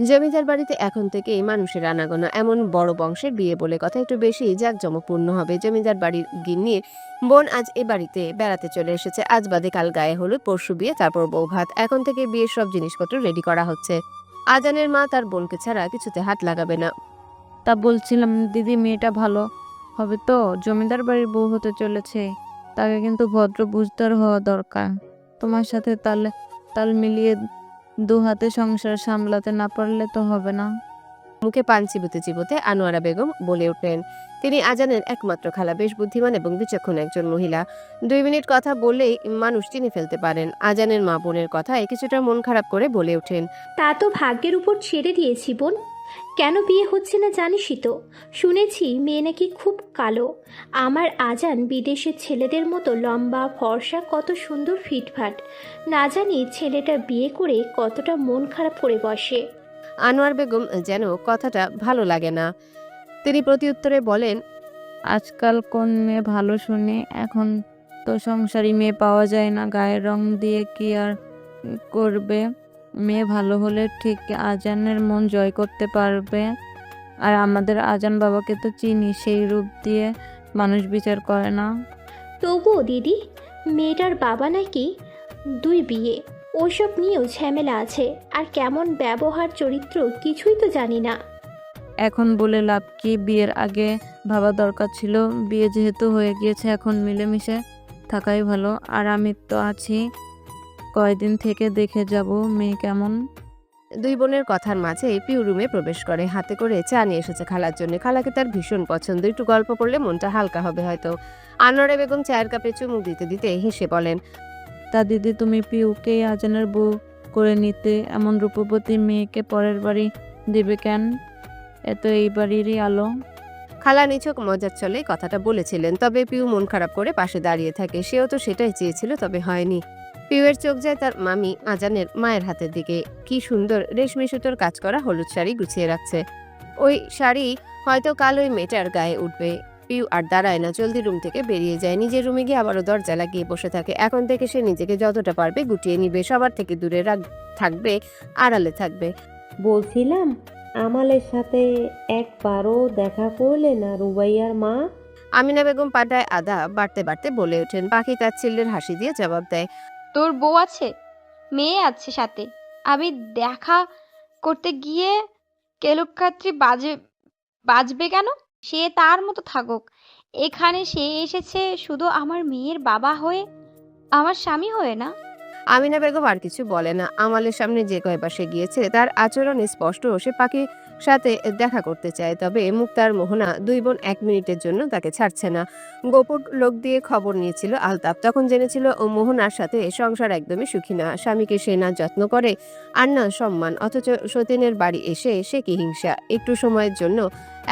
জমিদার বাড়িতে এখন থেকেই মানুষের আনাগোনা। এমন বড় বংশের বিয়ে বলে কথা, একটু বেশি জাঁকজমকপূর্ণ হবে। জমিদার বাড়ির গিন্নির বোন আজ এ বাড়িতে বেড়াতে চলে এসেছে। আজ বাদে কাল গায়ে হলুদ, পরশু বিয়ে, তারপর বউ ভাত। এখন থেকে বিয়ের সব জিনিসপত্র রেডি করা হচ্ছে। আজানের মা তার বোনকে ছাড়া কিছুতে হাত লাগাবে না। তা বলছিলাম দিদি, মেয়েটা ভালো হবে তো? জমিদার বাড়ির বউ হতে চলেছে, তাকে কিন্তু ভদ্র বুঝদার হওয়া দরকার। তোমার সাথে তাল মিলিয়ে দু হাতে সংসার সামলাতে না পারলে তো হবে না। মুখে পান চিবোতে চিবোতে আনোয়ারা বেগম বলে উঠলেন। তিনি আজানের একমাত্র খালা, বেশ বুদ্ধিমান এবং বিচক্ষণ একজন মহিলা। 2 মিনিট কথা বললেই মানুষ চিনে ফেলতে পারেন। আজানের মা বোনের কথায় কিছুটা মন খারাপ করে বলে ওঠেন, তা তো ভাগ্যের উপর ছেড়ে দিয়েছি বোন। কেন বিয়ে হচ্ছে না জানিসই তো। শুনেছি মেয়ে নাকি খুব কালো। আমার আজান বিদেশের ছেলেদের মতো লম্বা ফর্সা, কত সুন্দর ফিটফাট। না জানি ছেলেটা বিয়ে করে কতটা মন খারাপ করে বসে। আনোয়ার বেগম যেন কথাটা ভালো লাগে না। তিনি প্রতিউত্তরে বলেন, আজকাল কোন মেয়ে ভালো শুনে? এখন তো সংসারী মেয়ে পাওয়া যায় না। গায়ের রং দিয়ে কি আর করবে? মেয়ে ভালো হলে ঠিক আজানের মন জয় করতে পারবে। আর আমাদের আজান বাবাকে তো চিনি, সেই রূপ দিয়ে মানুষ বিচার করে না। তবুও দিদি, মেয়েটার বাবা নাকি 2 বিয়ে, ওসব নিয়েও ঝামেলা আছে। আর কেমন ব্যবহার চরিত্র কিছুই তো জানি না। এখন বলে লাভ কি? বিয়ের আগে ভাবা দরকার ছিল। বিয়ে যেহেতু হয়ে গিয়েছে, এখন মিলেমিশে থাকাই ভালো। আর আমি তো আছি, কয়দিন থেকে দেখে যাব মেয়ে কেমন। 2 বোনের কথার মাঝে পিউ রুমে প্রবেশ করে। হাতে করে চা নিয়ে এসেছে খালার জন্য। খালাকে তার ভীষণ পছন্দ। একটু গল্প করলে মনটা হালকা হবে হয়তো। আনোয়ারা বেগম চায়ের কাপে চুমুক দিতে দিতে হেসে বলেন, তা দিদি, তুমি পিউকে আজানের বউ করে নিতে এমন রূপবতী মেয়েকে পরের বাড়ি দেবে কেন? এত এই বাড়িরই আলো। খালা নিছক মজার চলে কথাটা বলেছিলেন, তবে পিউ মন খারাপ করে পাশে দাঁড়িয়ে থাকে। সেও তো সেটাই চেয়েছিল, তবে হয়নি। পিউয়ের চোখ যায় তার মামি আজানের মায়ের হাতের দিকে। কি সুন্দর রেশমি সুতোর কাজ করা হলুদ শাড়ি গুছিয়ে রাখছে। ওই শাড়ি হয়তো কাল ওই মেয়েটার গায়ে উঠবে। পিউ আর দাঁড়ায় না, জলদি রুম থেকে বেরিয়ে যায়। নিজের রুমে গিয়ে আবারও দরজা লাগিয়ে বসে থাকে। এখন থেকে সে নিজেকে যতটা পারবে গুটিয়ে নিবে, সবার থেকে দূরে থাকবে, আড়ালে থাকবে। বলছিলাম, আমালের সাথে একবারও দেখা করলে না রুবাইয়ার মা? আমিনা বেগম পাটায় আদা বাড়তে বাড়তে বলে ওঠেন। পাখি তার ছিল্লের হাসি দিয়ে জবাব দেয়, তোর বউ আছে, মেয়ে আছে সাথে। আমি দেখা করতে গিয়ে কেলুকাত্রি বাজবে কেন? সে তার মতো থাকুক। এখানে সে এসেছে শুধু আমার মেয়ের বাবা হয়ে, আমার স্বামী হয়ে না। আমিনা বেগম আর কিছু বলে না। আমালের সামনে যে কয়বার সে গিয়েছে, তার আচরণে স্পষ্ট সে পাখির সাথে দেখা করতে চায়। তবে মুক্তার মোহনা 2 বোন 1 মিনিটের জন্য তাকে ছাড়ছে না। গোপন লোক দিয়ে খবর নিয়েছিল আলতাফ। তখন জেনেছিল ও মোহনার সাথে সংসার একদমই সুখী না। স্বামীকে সে না যত্ন করে আর না সম্মান। অথচ সতীনের বাড়ি এসে সে কি হিংসা। একটু সময়ের জন্য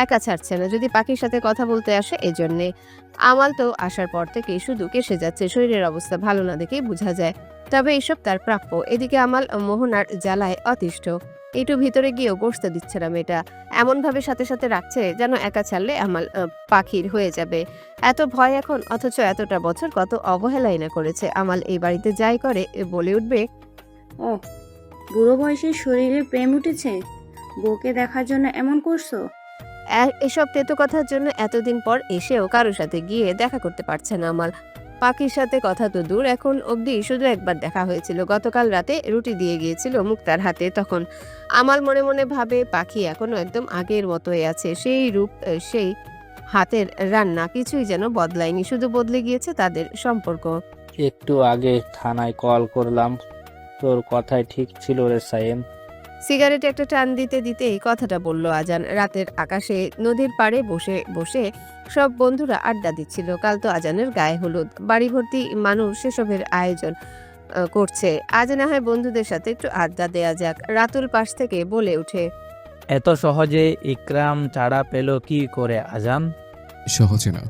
একা ছাড়ছে না, যদি পাখির সাথে কথা বলতে আসে এজন্যে। আমাল তো আসার পর থেকেই শুধু কেসে যাচ্ছে। শরীরের অবস্থা ভালো না দেখেই বোঝা যায়। তবে এইসব তার প্রাপ্য। এদিকে আমাল মোহনার জ্বালায় অতিষ্ঠ। একটু ভিতরে গিয়েও বসতে দিচ্ছে না মেয়েটা। এমনভাবে সাথে সাথে রাখছে যেন একা ছাড়লে আমাল পাখির হয়ে যাবে। এত ভয় এখন, অথচ এতটা বছর কত অবহেলাই না করেছে। আমাল এই বাড়িতে যাই করে বলে উঠবে, ও বুড়ো বয়সে শরীরে প্রেম উঠেছে, বউকে দেখার জন্য এমন করছো? এসব তেতো কথার জন্য এতদিন পর এসেও কারোর সাথে গিয়ে দেখা করতে পারছে না আমাল। পাখির সাথে কথা তো দূর, এখন অবধি শুধু একবার দেখা হয়েছিল। গতকাল রাতে রুটি দিয়ে গিয়েছিল মুক্তার হাতে। তখন আমাল মনে মনে ভাবে, পাখি এখনো একদম আগের মতোই আছে। সেই রূপ, সেই হাতের রান্না, কিছুই যেন বদলায়নি, শুধু বদলে গিয়েছে তাদের সম্পর্ক। একটু আগে থানায় কল করলাম, তোর কথাই ঠিক ছিল রে সাইম। সিগারেটে একটা টান দিতে দিতেই কথাটা বলল আজান। রাতের আকাশে নদীর পাড়ে বসে বসে সব বন্ধুরা আড্ডা দিচ্ছিল। কাল তো আজানের গায়ে হলুদ, বাড়ি ভর্তি মানুষ সেসবের আয়োজন করছে। আজ না হয় বন্ধুদের সাথে একটু আড্ডা দেয়া যাক। রাতুল পাশ থেকে বলে ওঠে, এত সহজে ইকরাম ছাড়া পেল কি করে আজান? সহজে না,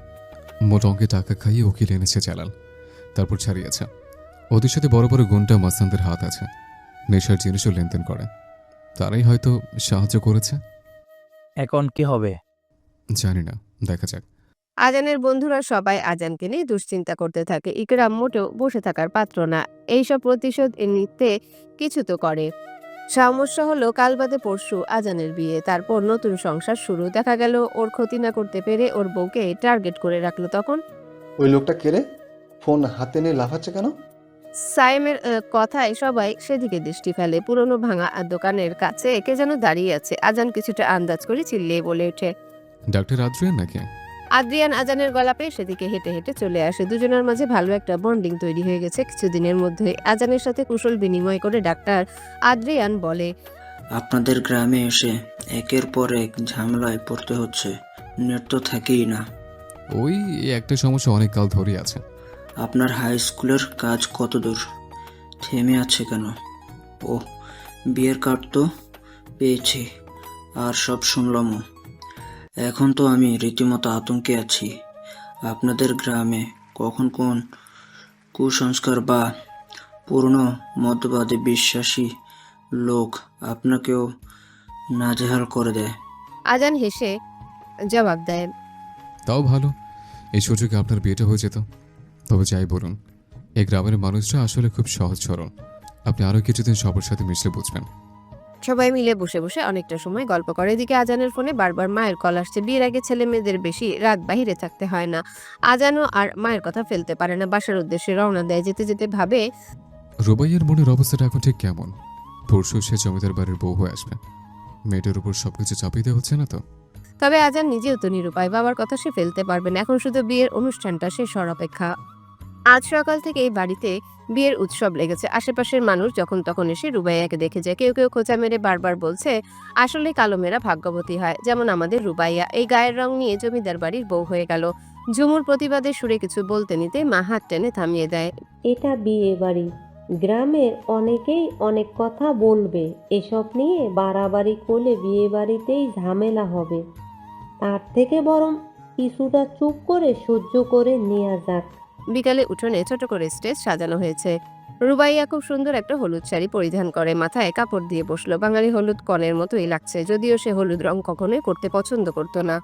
মোট অঙ্কে টাকা খাইয়ে উকিল এনেছে জালাল, তারপর ছাড়িয়েছে। ওদের সাথে বড় বড় গুন্ডা মাস্তানদের হাত আছে, নেশার জিনিসও লেনদেন করে, তারাই হয়তো সাহায্য করেছে। এখন কি হবে? জানি না, দেখা যাক। আজানের বন্ধুরা সবাই আজানকে নিয়ে দুশ্চিন্তা করতে থাকে। ইকরাম মোটেও বসে থাকার পাত্র না, এইসব প্রতিশোধ নিতে কিছু তো করে। সমস্যা হলো কাল বাদে পরশু আজানের বিয়ে, তারপর নতুন সংসার শুরু। দেখা গেল ওর ক্ষতি না করতে পেরে ওর বউকে টার্গেট করে রাখলো। তখন ওই লোকটা কেড়ে ফোন হাতে নিয়ে লাফাচ্ছে কেন? সাইমের কথায় সবাই সেদিকে দৃষ্টি ফেলে। পুরনো ভাঙা দোকানের কাছে কে যেন দাঁড়িয়ে আছে। আজান কিছুটা আন্দাজ করে চিল্লিয়ে বলে ওঠে, ডাক্তার আদ্রিয়ান নাকি? আদ্রিয়ান আজানের গলা পেয়ে সেদিকে হেঁটে হেঁটে চলে আসে। দুজনের মাঝে ভালো একটা বন্ডিং তৈরি হয়ে গেছে কিছুদিনের মধ্যে। আজানের সাথে কুশল বিনিময় করে ডাক্তার আদ্রিয়ান বলে, আপনাদের গ্রামে এসে একের পর এক ঝামেলায় পড়তে হচ্ছে, নেট তো থাকেই না। ওই একটা সমস্যা অনেক কাল ধরেই আছে। আপনার হাই স্কুলের কাজ কত দূর? থেমে আছে কেন? ও, বিয়ের কার্ড তো পেয়েছি, আর সব শুনলামও। এখন তো আমি রীতিমতো আতঙ্কে আছি। আপনাদের গ্রামে কখন কোন কুসংস্কার বা পুরনো মতবাদে বিশ্বাসী লোক আপনাকেও নাজেহাল করে দেয়। আজান হেসে জবাব দেয়, তাও ভালো, এই সুযোগে আপনার বিয়েটা হয়ে যেত। তবে যাই বলুন, এই গ্রামের মানুষরা আসলে খুব সহজ সরল। আপনি আরও কিছুদিন সবার সাথে মিশলে বুঝবেন। সবাই মিলে বসে বসে অনেকটা সময় গল্প করে। এদিকে আজানের ফোনে বারবার মায়ের কল আসছে। বিয়ের আগে ছেলে মেয়েদের বেশি রাত বাহিরে থাকতে হয় না। আজানও আর মায়ের কথা ফেলতে পারে না। বাসার উদ্দেশ্যে রওনা দেয়। যেতে যেতে ভাবে, রুবাইয়ের মনের অবস্থাটা এখন ঠিক কেমন? পরশু সে জমিদার বাড়ির বউ হয়ে আসবে, মেয়েটার উপর সবকিছু চাপিয়ে দেওয়া হচ্ছে না তো? তবে আজান নিজেও তো নিরুপায়। বাবার কথা সে ফেলতে পারবে না। এখন শুধু বিয়ের অনুষ্ঠানটা শেষ হওয়ার অপেক্ষা। আজ সকাল থেকে এই বাড়িতে বিয়ের উৎসব লেগেছে। আশেপাশের মানুষ যখন তখন এসে রুবাইয়াকে দেখে যায়। কেউ কেউ খোঁচা মেরে বারবার বলছে, আসলে কালো মেয়েরা ভাগ্যবতী হয়, যেমন আমাদের রুবাইয়া। এই গায়ের রং নিয়ে জমিদার বাড়ির বউ হয়ে গেল। ঝুমুর প্রতিবাদের সুরে কিছু বলতে নিতে মা হাত টেনে থামিয়ে দেয়। এটা বিয়ে বাড়ি, গ্রামের অনেকেই অনেক কথা বলবে। এসব নিয়ে বাড়াবাড়ি করলে বিয়ে বাড়িতেই ঝামেলা হবে। তার থেকে বরং কিছুটা চুপ করে সহ্য করে নেওয়া যাক। বিকালে উঠোনে ছোট করে স্টেজ সাজানো হয়েছে। রুবাইয়া খুব সুন্দর একটা হলুদ শাড়ি পরিধান করে মাথায় কাপড় দিয়ে বসলো। বাঙালি হলুদ কনের মতোই লাগছে, যদিও সে হলুদ রং কখনোই করতে পছন্দ করতো না।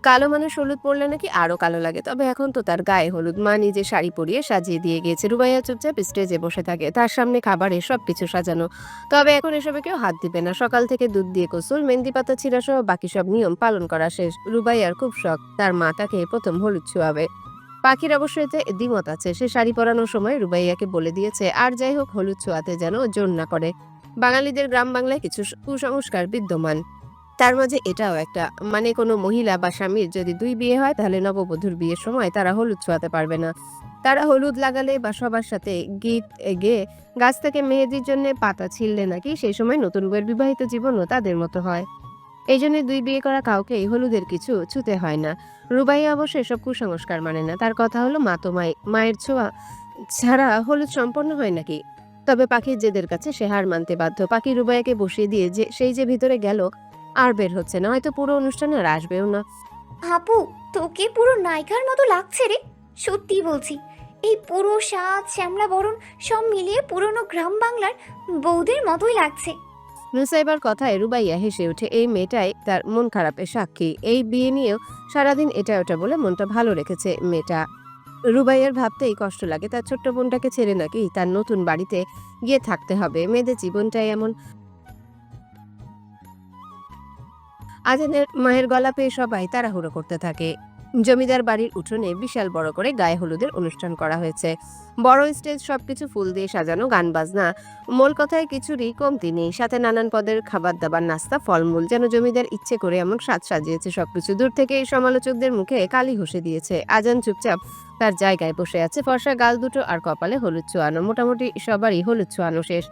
কালো মানুষ হলুদ পরলে নাকি আরো কালো লাগে, তবে এখন তো তার গায়ে হলুদ। মা নিজে শাড়ি পরিয়ে সাজিয়ে দিয়ে গিয়েছে। রুবাইয়া চুপচাপ স্টেজে বসে থাকে। তার সামনে খাবারে সবকিছু সাজানো, তবে এখন এসবে কেউ হাত দিবে না। সকাল থেকে দুধ দিয়ে গোসল, মেহেন্দি পাতা ছিঁড়া সহ বাকি সব নিয়ম পালন করা শেষ। রুবাইয়ার খুব শখ তার মা তাকে প্রথম হলুদ ছোঁয়াবে। পাখির অবশ্য এতে দ্বিমত আছে। সে শাড়ি পরানোর সময় রুবাইয়াকে বলে দিয়েছে, আর যাই হোক হলুদ ছোঁয়াতে যেন জোর না করে। বাঙালিদের গ্রাম বাংলায় কিছু কুসংস্কার বিদ্যমান, তার মাঝে এটাও একটা। মানে কোনো মহিলা বা স্বামীর যদি দুই বিয়ে হয়, তাহলে নববধূর বিয়ের সময় তারা হলুদ ছোঁয়াতে পারবে না। তারা হলুদ লাগালে বা সবার সাথে গীত গেয়ে গাছ থেকে মেহেদির জন্য পাতা ছিঁড়লে নাকি সেই সময় নতুন বউয়ের বিবাহিত জীবনও তাদের মতো হয়। এই জন্য দুই বিয়ে করা কাউকে হলুদের কিছু ছুঁতে হয় না। রুবাইয়া অবশ্য এসব কুসংস্কার মানে না। তার কথা হলো মা তো মায়ের ছোঁয়া ছাড়া হলুদ সম্পন্ন হয় নাকি। তবে পাখির জেদের কাছে সে হার মানতে বাধ্য। পাখি রুবাইয়াকে বসিয়ে দিয়ে সেই যে ভিতরে গেল, আর বের হচ্ছে না। হয়তো পুরো অনুষ্ঠানে আর আসবেও না। আপু, তোকে পুরো নায়িকার মতো লাগছে রে, সত্যি বলছি। এই পুরো সাজ শ্যামলা বরণ সব মিলিয়ে পুরনো গ্রাম বাংলার বৌদের মতোই লাগছে। নুসাইবার কথায় রুবাইয়া হেসে ওঠে। এই মেয়েটাই তার মন খারাপের সাক্ষী। এই বিয়ে নিয়েও সারাদিন এটা ওটা বলে মনটা ভালো রেখেছে মেয়েটা। রুবাইয়ার ভাবতেই কষ্ট লাগে, তার ছোট্ট বোনটাকে ছেড়ে নাকি তার নতুন বাড়িতে গিয়ে থাকতে হবে। মেয়েদের জীবনটাই এমন। আজানের মায়ের গলা পেয়ে সবাই তাড়াহুড়ো করতে থাকে। জমিদার বাড়ির উঠোনে বিশাল বড় করে গায়ে হলুদের অনুষ্ঠান করা হয়েছে। বড় স্টেজ, সবকিছু ফুল দিয়ে সাজানো, গান বাজনা, মূল কথায় কিছুরই কমতি নেই। সাথে নানান পদের খাবার দাবার, নাস্তা, ফলমূল। যেন জমিদার ইচ্ছে করে এমন সাজ সাজিয়েছে সবকিছু। দূর থেকে এই সমালোচকদের মুখে কালি ঘষে দিয়েছে। আজান চুপচাপ তার জায়গায় বসে আছে। ফর্সা গাল দুটো আর কপালে হলুদ ছোঁয়ানো। মোটামুটি সবারই হলুদ ছোঁয়ানো শেষ।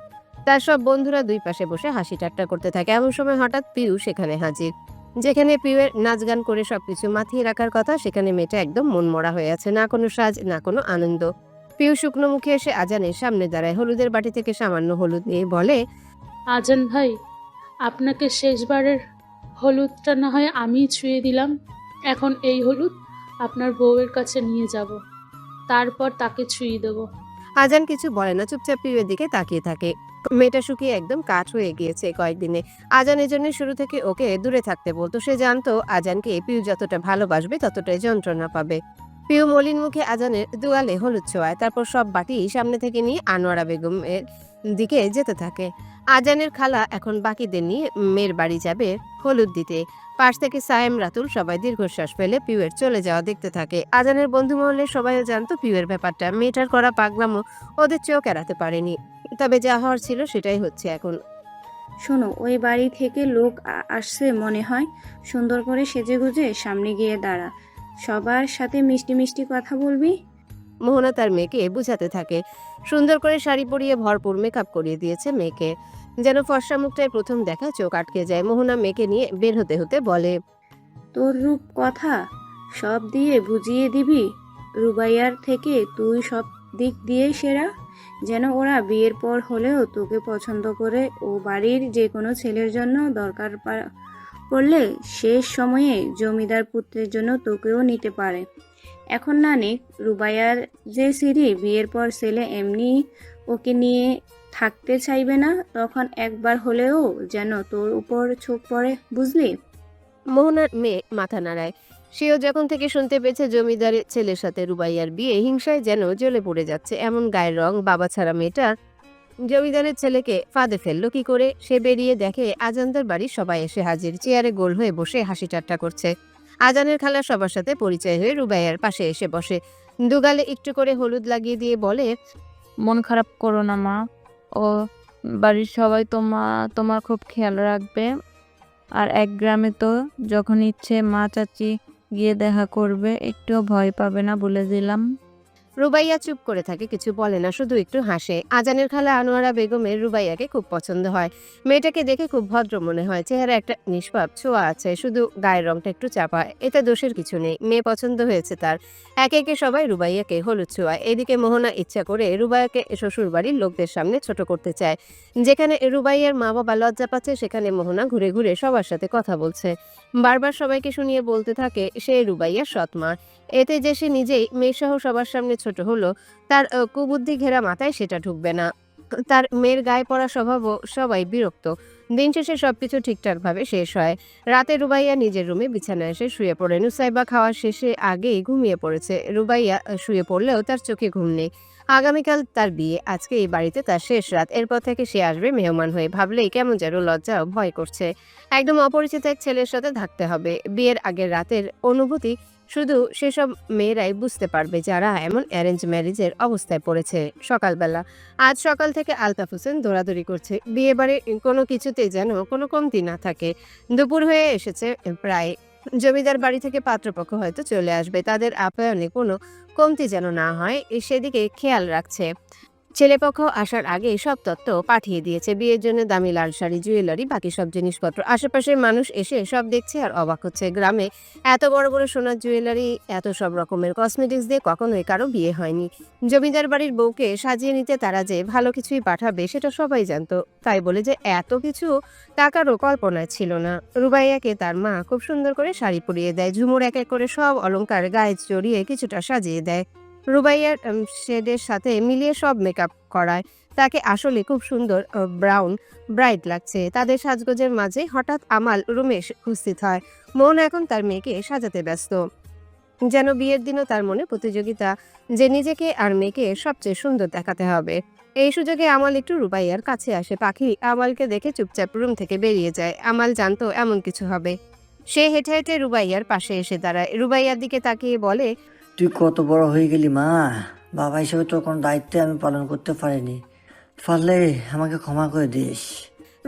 তার সব বন্ধুরা দুই পাশে বসে হাসি ঠাট্টা করতে থাকে। এমন সময় হঠাৎ পিউ সেখানে হাজির। যেখানে পিউয়ের নাচ গান করে সবকিছু মাতিয়ে রাখার কথা, সেখানে মেয়েটা একদম মনমরা হয়ে আছে। না কোনো সাজ, না কোনো আনন্দ। পিউ শুকনো মুখে এসে আজানের সামনে দাঁড়ায়, হলুদের বাটি থেকে সামান্য হলুদ নিয়ে বলে, আজান ভাই, আপনাকে শেষবারের হলুদটা না হয় আমি ছুঁয়ে দিলাম, এখন এই হলুদ আপনার বউয়ের কাছে নিয়ে যাব, তারপর তাকে ছুঁয়ে দেবো। আজান কিছু বলে না, চুপচাপ পিউয়ের দিকে তাকিয়ে থাকে। মেয়েটা শুকিয়ে একদম কাঠ হয়ে গিয়েছে কয়েকদিনে। আজানের জন্য শুরু থেকে ওকে দূরে থাকতে বলতো। সে জানতো আজানকে পিউ যতটা ভালোবাসবে ততটাই যন্ত্রণা পাবে। পিউ মলিন মুখে আজানের দুয়ালে হলুদ ছোঁয়ায়, তারপর সব বাটি সামনে থেকে নিয়ে আনোয়ারা বেগমের দিকে যেতে থাকে। আজানের খালা এখন বাকিদের নিয়ে মেয়ের বাড়ি যাবে হলুদ দিতে। পাশ থেকে সায়েম, রাতুল সবাই দীর্ঘশ্বাস ফেলে পিউয়ের চলে যাওয়া দেখতে থাকে। আজানের বন্ধু মহলের সবাইও জানতো পিউয়ের ব্যাপারটা। মেয়েটার করা পাগলামো ওদের চোখ এড়াতে পারেনি। তবে যা হওয়ার ছিল সেটাই হচ্ছে এখন। শোনো, ওই বাড়ি থেকে লোক আসছে মনে হয়, সুন্দর করে সেজেগুজে সামনে গিয়ে দাঁড়া, সবার সাথে মিষ্টি মিষ্টি কথা বলবি। মোহনা তার মেয়েকে বুঝাতে থাকে। সুন্দর করে শাড়ি পরিয়ে ভরপুর মেকআপ করিয়ে দিয়েছে মেয়েকে, যেন ফর্সা মুখটায় প্রথম দেখা চোখ আটকে যায়। মোহনা মেয়েকে নিয়ে বের হতে হতে বলে, তোর রূপ কথা সব দিয়ে বুঝিয়ে দিবি রুবাইয়ার থেকে, তুই সব দিক দিয়ে সেরা, যেন ওরা বিয়ের পর হলেও তোকে পছন্দ করে, ও বাড়ির যে কোনো ছেলের জন্য দরকার পড়লে শেষ সময়ে জমিদার পুত্রের জন্য তোকেও নিতে পারে। এখন না নিক, রুবাইয়ার যে সিঁড়ি, বিয়ের পর ছেলে এমনি ওকে নিয়ে থাকতে চাইবে না, তখন একবার হলেও যেন তোর উপর চোখ পড়ে, বুঝলি? মোহনার মেয়ে মাথা নাড়ায়। সেও যখন থেকে শুনতে পেয়েছে জমিদারের ছেলের সাথে রুবাইয়ার বিয়ে, হিংসায় যেন জ্বলে পড়ে যাচ্ছে। এমন গায়ের রং বাবা ছাড়া মেয়েটা জমিদারের ছেলেকে ফাঁদে ফেললো কি করে? সে বেরিয়ে দেখে আজানদের বাড়ির সবাই এসে হাজির, চেয়ারে গোল হয়ে বসে হাসি ঠাট্টা করছে। আজানের খালা সবার সাথে পরিচয় হয়ে রুবাইয়ার পাশে এসে বসে, দুগালে একটু করে হলুদ লাগিয়ে দিয়ে বলে, মন খারাপ করো না মা, ও বাড়ির সবাই তোমার খুব খেয়াল রাখবে। আর এক গ্রামে তো যখন ইচ্ছে মা চাচি গিয়ে দেখা করবে, একটুও ভয় পাবে না বলে দিলাম। রুবাইয়া চুপ করে থাকে, কিছু বলে না, শুধু একটু হাসে। আজানের খালা আনোয়ারা বেগমের রুবাইয়াকে খুব পছন্দ হয়। মেয়েটাকে দেখে খুব ভদ্র মনে হয়, চেহারা একটা নিষ্পাপ ছোঁয়া আছে, শুধু গায়ের রংটা একটু চাপা। এতে দোষের কিছু নেই, মেয়ে পছন্দ হয়েছে তার। একে একে সবাই রুবাইয়াকে হলুদ ছোঁয়ায়। এদিকে মোহনা ইচ্ছা করে রুবাইয়াকে শ্বশুর বাড়ির লোকদের সামনে ছোট করতে চায়। যেখানে রুবাইয়ার মা বাবা লজ্জা পাচ্ছে, সেখানে মোহনা ঘুরে ঘুরে সবার সাথে কথা বলছে। বারবার সবাইকে শুনিয়ে বলতে থাকে সে রুবাইয়ার সৎমা। এতে যে সে নিজেই মেয়েসহ সবার সামনে ছোট হলো, তার কুবুদ্ধি ঘেরা মাথায় সেটা ঢুকবে না। তার মেয়ের গায়ে পড়া স্বভাবও সবাই বিরক্ত। দিন শেষে সবকিছু ঠিকঠাকভাবে শেষ হয়। রাতে রুবাইয়া নিজের রুমে বিছানায় এসে শুয়ে পড়ে। নুসাইবা খাওয়ার শেষে আগেই ঘুমিয়ে পড়েছে। রুবাইয়া শুয়ে পড়লেও তার চোখে ঘুম নেই। আগামীকাল তার বিয়ে, আজকে এই বাড়িতে তার শেষ রাত। এরপর থেকে সে আসবে মেহমান হয়ে। ভাবলেই কেমন যেন লজ্জা ও ভয় করছে। একদম অপরিচিত এক ছেলের সাথে থাকতে হবে। বিয়ের আগের রাতের অনুভূতি শুধু সেসব মেয়েরাই বুঝতে পারবে যারা এমন অ্যারেঞ্জ ম্যারেজের অবস্থায় পড়েছে। সকালবেলা, আজ সকাল থেকে আলতাফ হোসেন দৌড়াদৌড়ি করছে। বিয়ে বাড়ির কোনো কিছুতে যেন কোনো কমতি না থাকে। দুপুর হয়ে এসেছে প্রায়। জমিদার বাড়ি থেকে পাত্রপক্ষ হয়তো চলে আসবে, তাদের আপ্যায়নে কোনো কমতি যেন না হয় সেদিকে খেয়াল রাখছে। ছেলেপক্ষ আসার আগে সব তত্ত্ব পাঠিয়ে দিয়েছে। বিয়ের জন্য দামি লাল শাড়ি, জুয়েলারি, বাকি সব জিনিসপত্র। আশেপাশের মানুষ এসে সব দেখছে আর অবাক হচ্ছে। গ্রামে এত বড় বড় সোনার জুয়েলারি, এত সব রকমের কসমেটিক্স দিয়ে কখনোই কারো বিয়ে হয়নি। জমিদার বাড়ির বউকে সাজিয়ে নিতে তারা যে ভালো কিছুই পাঠাবে সেটা সবাই জানতো। তাই বলে যে এত কিছু টাকারও কল্পনায় ছিল না। রুবাইয়াকে তার মা খুব সুন্দর করে শাড়ি পরিয়ে দেয়। ঝুমুর এক এক করে সব অলংকার গায়ে জড়িয়ে কিছুটা সাজিয়ে দেয়। রুবাইয়ার শেডের সাথে মিলিয়ে সব মেকআপ করায়। তাকে আসলে খুব সুন্দর ব্রাউন ব্রাইট লাগছে। তাদের সাজগোজের মাঝে হঠাৎ আমাল রুমে উপস্থিত হয়। মন এখন তার মেয়েকে সাজাতে ব্যস্ত। যেন বিয়ের দিনও তার মনে প্রতিযোগিতা যে নিজেকে আর মেয়েকে সবচেয়ে সুন্দর দেখাতে হবে। এই সুযোগে আমাল একটু রুবাইয়ার কাছে আসে। পাখি আমালকে দেখে চুপচাপ রুম থেকে বেরিয়ে যায়। আমাল জানতো এমন কিছু হবে। সে হেঁটে হেঁটে রুবাইয়ার পাশে এসে দাঁড়ায়। রুবাইয়ার দিকে তাকিয়ে বলে, তুই কত বড় হয়ে গেলি মা, বাবা হিসেবে তোর কোনো দায়িত্ব আমি পালন করতে পারিনি, পারলে আমাকে ক্ষমা করে দিস।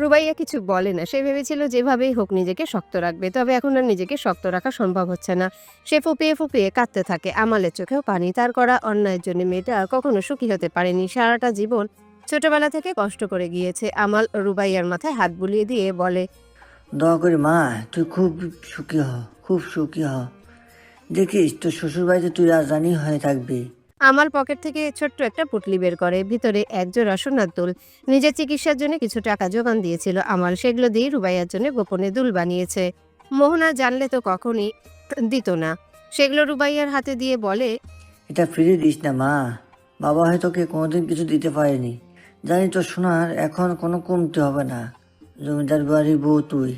রুবাইয়া কিছু বলে না। সে ভেবেছিল যেভাবেই হোক নিজেকে শক্ত রাখবে, তবে এখন আর নিজেকে শক্ত রাখা সম্ভব হচ্ছে না। সে ফুপিয়ে ফুপিয়ে কাঁদতে থাকে। আমালের চোখেও পানি। তার করা অন্যায়ের জন্য মেয়েটা কখনো সুখী হতে পারেনি। সারাটা জীবন ছোটবেলা থেকে কষ্ট করে গিয়েছে। আমাল রুবাইয়ার মাথায় হাত বুলিয়ে দিয়ে বলে, দোয়া করি মা, তুই খুব সুখী হ, খুব সুখী হ। দেখিস তোর শ্বশুর বাড়িতে তুই রাজধানী হয়ে থাকবি। আমাল পকেট থেকে ছোট্ট একটা পুটলি বের করে, ভিতরে একজোড়া সোনার দুল। নিজের চিকিৎসার জন্য কিছু টাকা জোগান দিয়েছিল আমাল, সেগুলো দিয়ে রুবাইয়ার জন্য গোপনে দুল বানিয়েছে। মোহনা জানলে তো কখনই দিত না। সেগুলো রুবাইয়ার হাতে দিয়ে বলে, এটা ফিরিয়ে দিস না মা, বাবা হয়তো তোকে কোনোদিন কিছু দিতে পারেনি। জানি তোর সোনার এখন কোনো কমতি হবে না, জমিদার বাড়ির বউ তুই।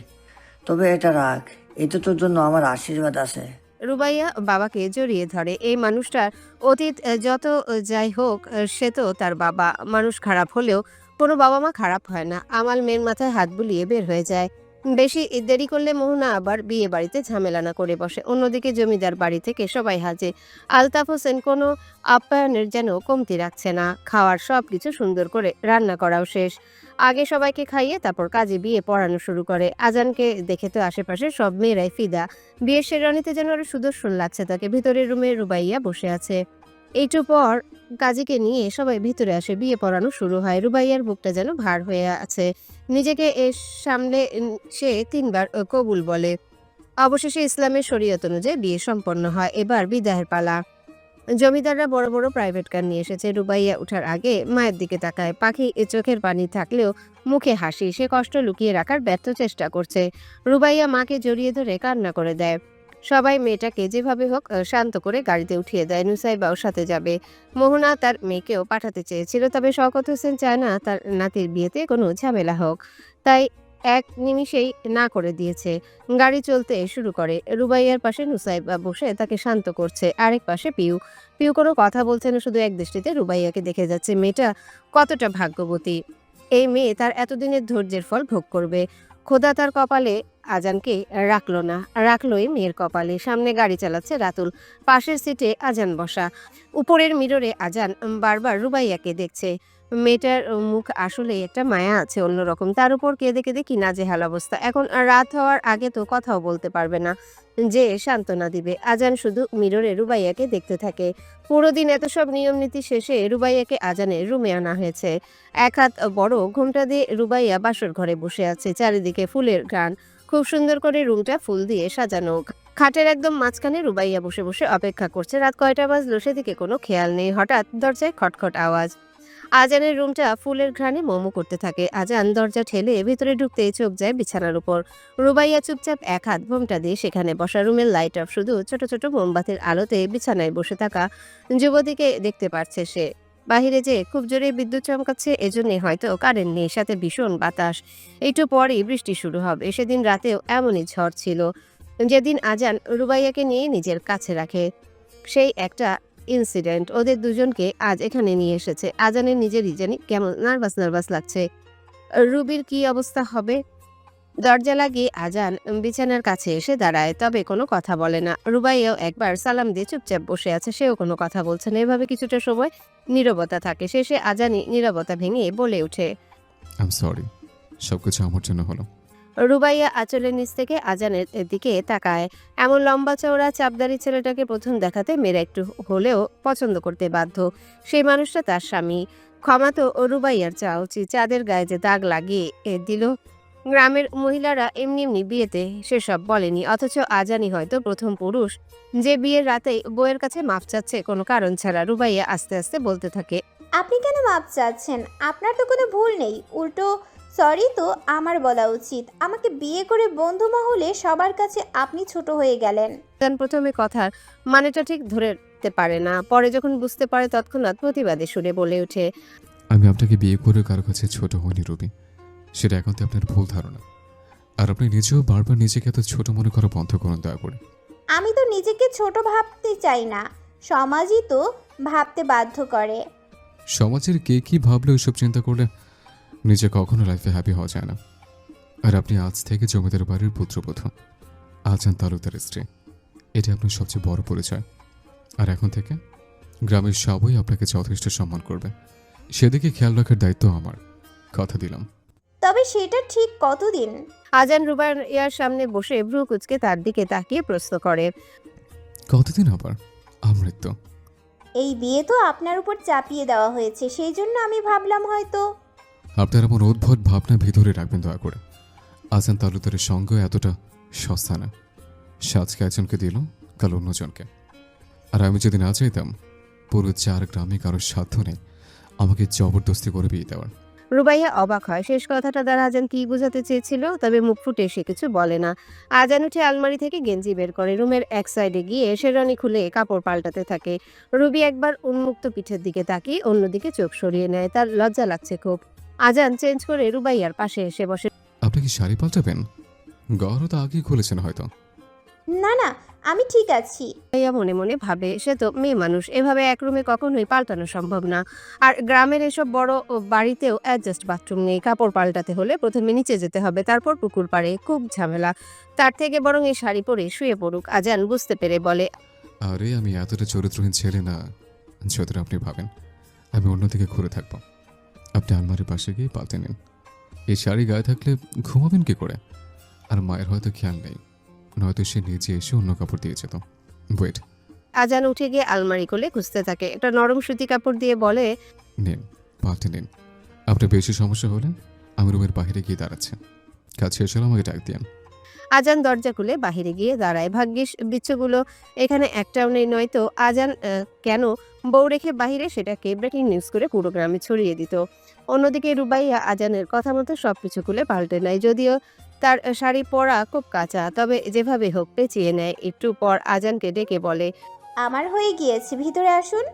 তবে এটা রাখ, এতে তোর জন্য আমার আশীর্বাদ আছে। রুবাইয়া বাবাকে জড়িয়ে ধরে। এই মানুষটার অতীত যত যাই হোক, সে তো তার বাবা। মানুষ খারাপ হলেও কোনো বাবা মা খারাপ হয় না। আমাল মেয়ের মাথায় হাত বুলিয়ে বের হয়ে যায়। বেশি দেরি করলে মোহনা আবার বিয়ে বাড়িতে ঝামেলা না করে বসে। অন্যদিকে জমিদার বাড়ি থেকে সবাই হাজির। আলতাফ হোসেন কোনো আপ্যায়নের যেন কমতি রাখছে না। খাওয়ার সব কিছু সুন্দর করে রান্না করাও শেষ। আগে সবাইকে খাইয়ে তারপর কাজে বিয়ে পড়ানো শুরু করে। আজানকে দেখে তো আশেপাশে সব মেয়েরাই ফিদা। বিয়ের শেরওয়ানিতে যেন আরো সুদর্শন লাগছে তাকে। ভিতরের রুমে রুবাইয়া বসে আছে। একটু পর কাজীকে নিয়ে সবাই ভিতরে আসে। বিয়ে পড়ানো শুরু হয়। রুবাইয়ার বুকটা যেন ভার হয়ে আছে। নিজেকে সামলে সে 3 বার কবুল বলে। অবশেষে ইসলামের শরীয়ত অনুযায়ী বিয়ে সম্পন্ন হয়। এবার বিদায়ের পালা। জমিদাররা বড় বড় প্রাইভেট কার নিয়ে এসেছে। রুবাইয়া ওঠার আগে মায়ের দিকে তাকায়। পাখি চোখের পানি থাকলেও মুখে হাসি। সে কষ্ট লুকিয়ে রাখার ব্যর্থ চেষ্টা করছে। রুবাইয়া মাকে জড়িয়ে ধরে কান্না করে দেয়। সবাই মেয়েটাকে যেভাবে হোক শান্ত করে গাড়িতে উঠিয়ে দেয়। নুসাইবাও সাথে যাবে। মোহনা তার মেয়েকেও পাঠাতে চেয়েছিল, তবে শওকত হোসেন চায় না তার নাতির বিয়েতে কোনো ঝামেলা হোক, তাই এক নিমিষেই না করে দিয়েছে। গাড়ি চলতে শুরু করে। রুবাইয়ার পাশে নুসাইবা বসে তাকে শান্ত করছে। আরেক পাশে পিউ। পিউ কোনো কথা বলছে না, শুধু এক দৃষ্টিতে রুবাইয়াকে দেখে যাচ্ছে। মেয়েটা কতটা ভাগ্যবতী। এই মেয়ে তার এতদিনের ধৈর্যের ফল ভোগ করবে। খোদা তার কপালে আজানকে রাখলো না, রাখলোই মেয়ের কপালে। সামনে গাড়ি চালাচ্ছে রাতুল। পাশের সিটে আজান বসা। উপরের মিররে আজান বারবার রুবাইয়াকে দেখছে। মেয়েটার মুখ আসলে একটা মায়া আছে অন্যরকম। তার উপর কেঁদে কেঁদে কি নাজেহাল অবস্থা। এখন রাত হওয়ার আগে তো কথাও বলতে পারবে না যে সান্ত্বনা দিবে। আজান শুধু মিররে রুবাইয়াকে দেখতে থাকে। পুরো দিন এত সব নিয়ম নীতি শেষে রুবাইয়াকে আজানের রুমে আনা হয়েছে। এক হাত বড় ঘোমটা দিয়ে রুবাইয়া বাসর ঘরে বসে আছে। চারিদিকে ফুলের গান। খুব সুন্দর করে রুমটা ফুল দিয়ে সাজানো। খাটের একদম মাঝখানে রুবাইয়া বসে বসে অপেক্ষা করছে। রাত কয়টা বাজলো সেদিকে কোনো খেয়াল নেই। হঠাৎ দরজায় খটখট আওয়াজ। আজানের রুমটা ফুলের ঘ্রাণে মোমো করতে থাকে। আজান দরজা ঠেলে ভিতরে ঢুকতেই চোখ যায় বিছানার উপর। রুবাইয়া চুপচাপ এক হাত ঘোমটা দিয়ে সেখানে বসা। রুমের লাইট অফ, শুধু ছোট ছোট মোমবাতির আলোতে বিছানায় বসে থাকা যুবতীকে দেখতে পারছে সে। বাহিরে যে খুব জোরে বিদ্যুৎ চমকাচ্ছে, এজন্যই হয়তো কারেন্ট নেই, সাথে ভীষণ বাতাস। একটু পরেই বৃষ্টি শুরু হবে। সেদিন রাতেও এমনই ঝড় ছিল, যেদিন আজান রুবাইয়াকে নিয়ে নিজের কাছে রাখে। সেই একটা ইনসিডেন্ট ওদের দুজনকে আজ এখানে নিয়ে এসেছে। আজানের নিজেরই জানি কেমন নার্ভাস নার্ভাস লাগছে। রুবির কি অবস্থা হবে। দরজা লাগিয়ে আজান বিছানার কাছে এসে দাঁড়ায়, তবে কোনো কথা বলে না। রুবাইয়াও একবার সালাম দিয়ে চুপচাপ বসে আছে, সেও কোনো কথা বলছে না। এভাবে কিছুটা সময় নীরবতা থাকে। শেষে আজানই নীরবতা ভেঙে বলে ওঠে, আই এম সরি, সবকিছু আমার জন্য হলো। রুবাইয়া আঁচলের নিচ থেকে আজানের দিকে তাকায়। এমন লম্বা চওড়া চাপদারি ছেলেটাকে প্রথম দেখাতে মেয়েরা একটু হলেও পছন্দ করতে বাধ্য। সেই মানুষটা তার স্বামী। ক্ষমা তো রুবাইয়ার চাওয়া উচিত। চাঁদের গায়ে যে দাগ লাগিয়ে দিল। গ্রামের মহিলারা এমনি এমনি বিয়েতে সেসব বলেনি, অথচ আজানই হয়তো প্রথম পুরুষ যে বিয়ের রাতেই বউয়ের কাছে মাফ চাচ্ছে কোনো কারণ ছাড়া। রুবাইয়া আস্তে আস্তে বলতে থাকে, আপনি কেন মাপ চাচ্ছেন? আপনার তো কোনো ভুল নেই। উল্টো সরি তো আমার বলা উচিত। আমাকে বিয়ে করে বন্ধু মহলে সবার কাছে আপনি ছোট হয়ে গেলেন। আজান প্রথমে কথার মানেটা ঠিক ধরতে পারে না, পরে যখন বুঝতে পারে তৎক্ষণাৎ প্রতিবাদী সুরে বলে ওঠে, আমি আপনাকে বিয়ে করে কারো কাছে ছোট হইনি রুবি, সেটা একান্ত আপনার ভুল ধারণা। আর আপনি নিজেও বারবার নিজেকে এত ছোট মনে করা বন্ধ করুন দয়া করে। আমি তো নিজেকে ছোট ভাবতে চাই না, সমাজই তো ভাবতে বাধ্য করে। সমাজের কে কি ভাবলে ওইসব চিন্তা করলে নিজে কখনো লাইফে হ্যাপি হওয়া যায় না। আর আপনি আজ থেকে জমিদার বাড়ির পুত্রবধূ, আজান তালুকদার স্ত্রী। এটা আপনার সবচেয়ে বড় পরিচয়। আর এখন থেকে গ্রামের সবাই আপনাকে যথেষ্ট সম্মান করবে, সেদিকে খেয়াল রাখার দায়িত্ব আমার, কথা দিলাম। তবে সেটা ঠিক কতদিন? আজান রুবাইয়ার সামনে বসে ভ্রু কুচকে তার দিকে তাকিয়ে প্রশ্ন করে, কতদিন আবার? আমৃত্যু। এই বিয়ে তো আপনার উপর চাপিয়ে দেওয়া হয়েছে, সেই জন্য আমি ভাবলাম হয়তো। আপনার এমন উদ্ভট ভাবনা ভিতরে রাখবেন দয়া করে। আজান তালুকদারের সঙ্গ এতটা সস্তা না। সাজকে একজনকে দিল, কাল অন্যজনকে। আর আমি যদি না চাইতাম, পুরো 4 গ্রামে কারোর সাধ্য নেই আমাকে জবরদস্তি করে বিয়ে দেওয়ার। রুবাইয়া অবাক হয় শেষ কথাটা দ্বারা আজান কি বোঝাতে চেয়েছিল, তবে মুখ ফুটে সে কিছু বলে না। আজান উঠে আলমারি থেকে গেঞ্জি বের করে রুমের এক সাইডে গিয়ে শেরওয়ানি খুলে কাপড় পাল্টাতে থাকে। রুবি একবার উন্মুক্ত পিঠের দিকে তাকিয়ে অন্যদিকে চোখ সরিয়ে নেয়, তার লজ্জা লাগছে খুব। আজান চেঞ্জ করে রুবাইয়ার পাশে এসে বসে। আপনি কি শাড়ি পাল্টাবেন? গহরও তো আগেই খুলেছেন হয়তো। না না, আমি ঠিক আছি। রুবাইয়া মনে মনে ভাবে সে তো মেয়ে মানুষ, এভাবে এক রুমে কখনোই পাল্টানো সম্ভব না। আর গ্রামের এসব বড় বাড়িতেও অ্যাডজাস্ট বাথরুম নেই, কাপড় পাল্টাতে হলে প্রথমে নিচে যেতে হবে, তারপর পুকুর পাড়ে, খুব ঝামেলা। তার থেকে বরং এই শাড়ি পরে শুয়ে পড়ুক। আজান বুঝতে পেরে বলে, আরে আমি এতটা চরিত্রহীন ছেলে না যতটা আপনি ভাবেন। আমি অন্যদিকে ঘুরে থাকবো, আপনি আলমারির পাশে গিয়ে পাল্টে নিন। এই শাড়ি গায়ে থাকলে ঘুমাবেন কি করে? আর মায়ের হয়তো খেয়াল নেই, নয়তো সে নিজে এসে অন্য কাপড় দিয়ে যেত। ওয়েট। আজান উঠে গিয়ে আলমারি খুলে খুঁজতে থাকে, একটা নরম সুতি কাপড় দিয়ে বলে, নিন, পাল্টে নিন। আপনার বেশি সমস্যা হলে আমি রুমের বাইরে গিয়ে দাঁড়াচ্ছি, কাজ শেষ হলে আমাকে ডাক দিন। আজান দরজা খুলে বাহিরে গিয়ে দাঁড়ায়। ভাগ্যিস বিচ্ছুগুলো এখানে একটাও নেই, নয়তো আজান কেন বউ রেখে বাহিরে সেটাকে ব্রেকিং নিউজ করে পুরো গ্রামে ছড়িয়ে দিত। অন্যদিকে রুবাইয়া আজানের কথা মতো সবকিছু খুলে পাল্টে নেয়, যদিও তার শাড়ি পরা খুব কাঁচা, তবে যেভাবে হোক পেঁচিয়ে নেয়। একটু পর আজানকে ডেকে বলে, আমার হয়ে গিয়েছে, ভিতরে আসুন।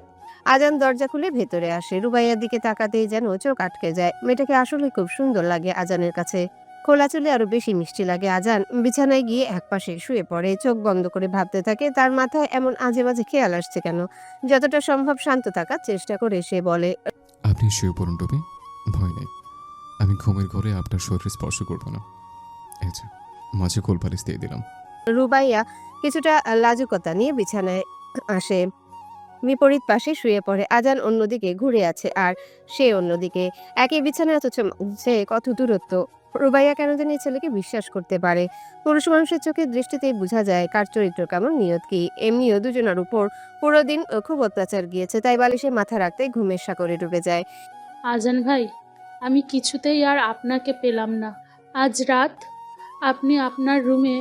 আজান দরজা খুলে ভেতরে আসে। রুবাইয়ার দিকে তাকাতেই যেন চোখ আটকে যায়। মেয়েটাকে আসলে খুব সুন্দর লাগে আজানের কাছে, খোলা চুলে আরো বেশি মিষ্টি লাগে। আজান বিছানায় গিয়ে একপাশে শুয়ে পড়ে, চোখ বন্ধ করে ভাবতে থাকে তার মাথায় এমন আজে বাজে খেয়াল আসছে কেন। যতটা সম্ভব শান্ত থাকার চেষ্টা করে সে বলে, আপনি শুয়ে পড়ুন টুপি, ভয় নেই। আমি ঘুমের ঘরে আপনার শরীর স্পর্শ করব না। এই যে মাঝে কোলপালিশ দিয়ে দিলাম। রুবাইয়া কিছুটা লাজুকতা নিয়ে বিছানায় আসে, বিপরীত পাশে শুয়ে পড়ে। আজান অন্যদিকে ঘুরে আছে আর সে অন্যদিকে, একই বিছানায়, অথচ সে কত দূরত্ব। রুবাইয়া কেন জানি এই ছেলেকে বিশ্বাস করতে পারে। পুরুষ মানুষের চোখের দৃষ্টিতেই বোঝা যায় কার চরিত্র কেমন, নিয়ত কি। এমনিও দুজনের উপর পুরো দিন খুব অত্যাচার গিয়েছে, তাই বালিশে মাথা রাখতে ঘুমের সাগরে ডুবে যায়। আজান ভাই, আমি কিছুতেই আর আপনাকে পেলাম না। আজ রাত আপনি আপনার রুমে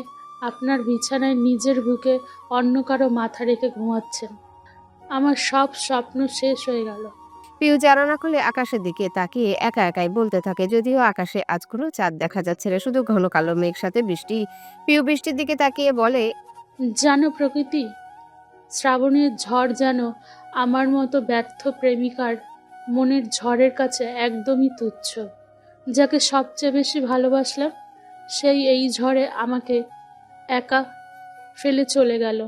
আপনার বিছানায় নিজের বুকে অন্য কারো মাথা রেখে ঘুমাচ্ছেন। আমার সব স্বপ্ন শেষ হয়ে গেল। পিউ জানালা খুলে আকাশের দিকে তাকিয়ে একা একাই বলতে থাকে, যদিও আকাশে আজ কোনো চাঁদ দেখা যাচ্ছে না, শুধু ঘন কালো মেঘ সাথে বৃষ্টি। পিউ বৃষ্টির দিকে তাকিয়ে বলে, জানো প্রকৃতি, শ্রাবণের ঝড় যেন আমার মতো ব্যর্থ প্রেমিকার মনের ঝড়ের কাছে একদমই তুচ্ছ। যাকে সবচেয়ে বেশি ভালোবাসলাম সেই এই ঝড়ে আমাকে একা ফেলে চলে গেল।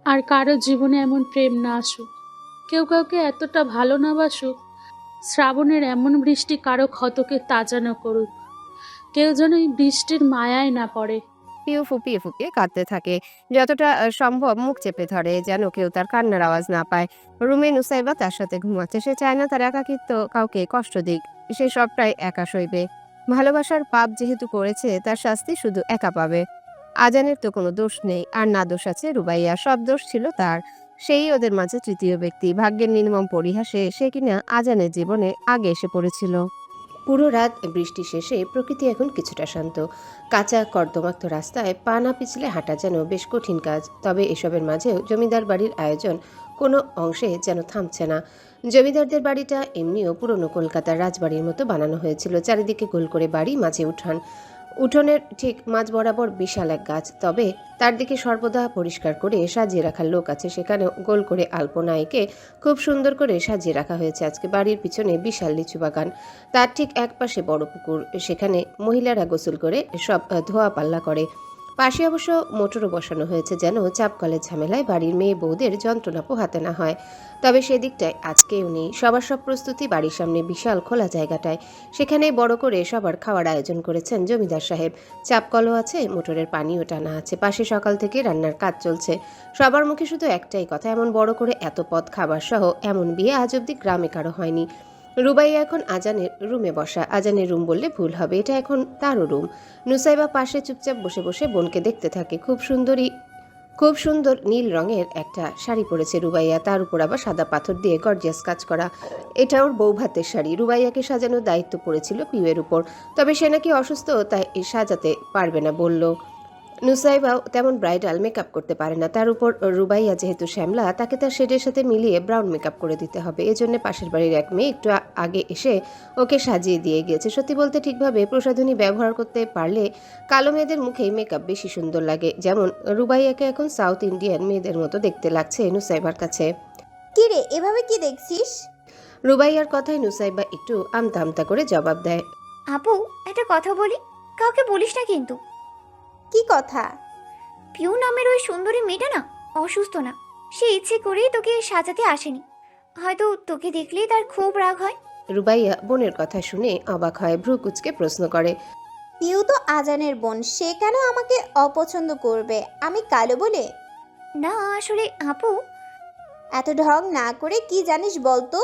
আর কারো জীবনে এমন প্রেম না আসুক, কেউ কাউকে এতটা ভালো না বাসুক, শ্রাবণের এমন বৃষ্টি কারো ক্ষতকে তাজা না করুক, কেউ যেন এই বৃষ্টির মায়ায় না পড়ে। পিউ ফুপিয়ে ফুপিয়ে কাঁদতে থাকে, যতটা সম্ভব মুখ চেপে ধরে যেন কেউ তার কান্নার আওয়াজ না পায়। রুমে নুসাইবা তার সাথে ঘুমাচ্ছে, সে চায় না তার একাকিত্ব কাউকে কষ্ট দিক, সে সবটাই একা সইবে। ভালোবাসার পাপ যেহেতু করেছে, তার শাস্তি শুধু একা পাবে। আজানের তো কোনো দোষ নেই, আর না দোষ আছে রুবাইয়া, সব দোষ ছিল তার। সেই ওদের মাঝে তৃতীয় ব্যক্তি, ভাগ্যের নির্মম পরিহাসে সে কিনা আজানের জীবনে আগে এসে পড়েছিল। পুরো রাত বৃষ্টি শেষে প্রকৃতি এখন কিছুটা শান্ত। কাঁচা কর্দমাক্ত রাস্তায় পা না পিছলে হাঁটা যেন বেশ কঠিন কাজ, তবে এসবের মাঝেও জমিদার বাড়ির আয়োজন কোনো অংশে যেন থামছে না। জমিদারদের বাড়িটা এমনিও পুরনো কলকাতার রাজবাড়ির মতো বানানো হয়েছিল, চারিদিকে গোল করে বাড়ি, মাঝে উঠান। উঠোনের ঠিক মাঝ বরাবর বিশাল এক গাছ, তবে তার দিকে সর্বদা পরিষ্কার করে সাজিয়ে রাখার লোক আছে। সেখানেও গোল করে আলপনা এঁকে খুব সুন্দর করে সাজিয়ে রাখা হয়েছে আজকে। বাড়ির পিছনে বিশাল লিচু বাগান, তার ঠিক একপাশে বড় পুকুর, সেখানে মহিলারা গোসল করে সব ধোয়া পাল্লা করে। পাশে অবশ্য মোটরও বসানো হয়েছে, যেন চাপকলের ঝামেলায় বাড়ির মেয়ে বউদের যন্ত্রণা পোহাতে না হয়। তবে সেদিকটায় আজকেও নেই। সবার সব প্রস্তুতি বাড়ির সামনে বিশাল খোলা জায়গাটায়, সেখানে বড় করে সবার খাওয়ার আয়োজন করেছেন জমিদার সাহেব। চাপকলও আছে, মোটরের পানিও টানা আছে, পাশে সকাল থেকে রান্নার কাজ চলছে। সবার মুখে শুধু একটাই কথা, এমন বড় করে এত পদ খাবার সহ এমন বিয়ে আজ অব্দি গ্রামে কারো হয়নি। রুবাইয়া এখন আজানের রুমে বসা, আজানের রুম বললে ভুল হবে, এটা এখন তারও রুম। নুসাইবা পাশে চুপচাপ বসে বসে বোনকে দেখতে থাকে। খুব সুন্দরী খুব সুন্দর নীল রঙের একটা শাড়ি পরেছে রুবাইয়া, তার উপর আবার সাদা পাথর দিয়ে গর্জিয়াস কাজ করা। এটা ওর বউ ভাতের শাড়ি। রুবাইয়াকে সাজানোর দায়িত্ব পড়েছিল পিউয়ের উপর, তবে সে নাকি অসুস্থ, তাই সাজাতে পারবে না বলল। নুসাইবাও তেমন ব্রাইডাল মেকআপ করতে পারে না, তার উপর রুবাইয়া যেহেতু শ্যামলা, তাকে তার শেডের সাথে মিলিয়ে ব্রাউন মেকআপ করে দিতে হবে। এজন্য পাশের বাড়ির এক মেয়ে একটু আগে এসে ওকে সাজিয়ে দিয়ে গিয়েছে। সত্যি বলতে ঠিকভাবে প্রসাধনী ব্যবহার করতে পারলে কালো মেয়েদের মুখে মেকআপ বেশি সুন্দর লাগে। যেমন রুবাইয়াকে এখন সাউথ ইন্ডিয়ান মেয়েদের মতো দেখতে লাগছে নুসাইবার কাছে। কি রে, এভাবে কি দেখছিস? রুবাইয়ার কথায় নুসাইবা একটু আমতা আমতা করে জবাব দেয়। আপু, একটা কথা বলি, কাউকে বলিস না কিন্তু। কি কথা? পিউ নামের ওই সুন্দরী মেয়েটা না অসুস্থ না, সে ইচ্ছে করেই তোকে সাজাতে আসেনি। হয়তো তোকে দেখলেই তার খুব রাগ হয়। রুবাইয়া বোনের কথা শুনে অবাক হয়, ভ্রু কুচকে প্রশ্ন করে। পিউ তো আজানের বোন, সে কেন আমাকে অপছন্দ করবে? আমি কালো বলে? না আসলে আপু, এত ঢং না করে কি জানিস বলতো?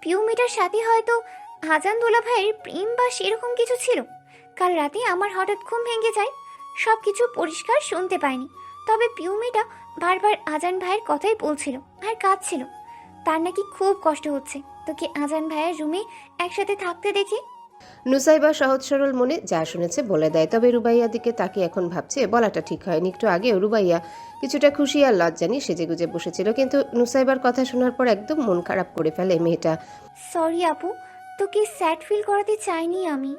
পিউ মেয়েটার সাথে হয়তো আজান দোলা ভাইয়ের প্রেম বা সেরকম কিছু ছিল। কাল রাতে আমার হঠাৎ ঘুম ভেঙে যায়, সব কিছু পরিষ্কার শুনতে পাইনি, তবে পিউ মেয়েটা বারবার আজান ভাইয়ের কথাই বলছিল আর কাঁদছিল। তার নাকি খুব কষ্ট হচ্ছে তোকে আজান ভাইয়ের রুমে একসাথে থাকতে দেখে। নুসাইবা সহজ সরল মনে যা শুনেছে বলে দেয়, তবে রুবাইয়ার দিকে তাকে এখন ভাবছে বলাটা ঠিক হয়নি। একটু আগেও রুবাইয়া কিছুটা খুশি আর লজ্জা নিয়ে সেজেগুজে বসেছিল, কিন্তু নুসাইবার কথা শোনার পর একদম মন খারাপ করে ফেলে মেয়েটা। সরি আপু, তোকে স্যাড ফিল করাতে চাইনি আমি।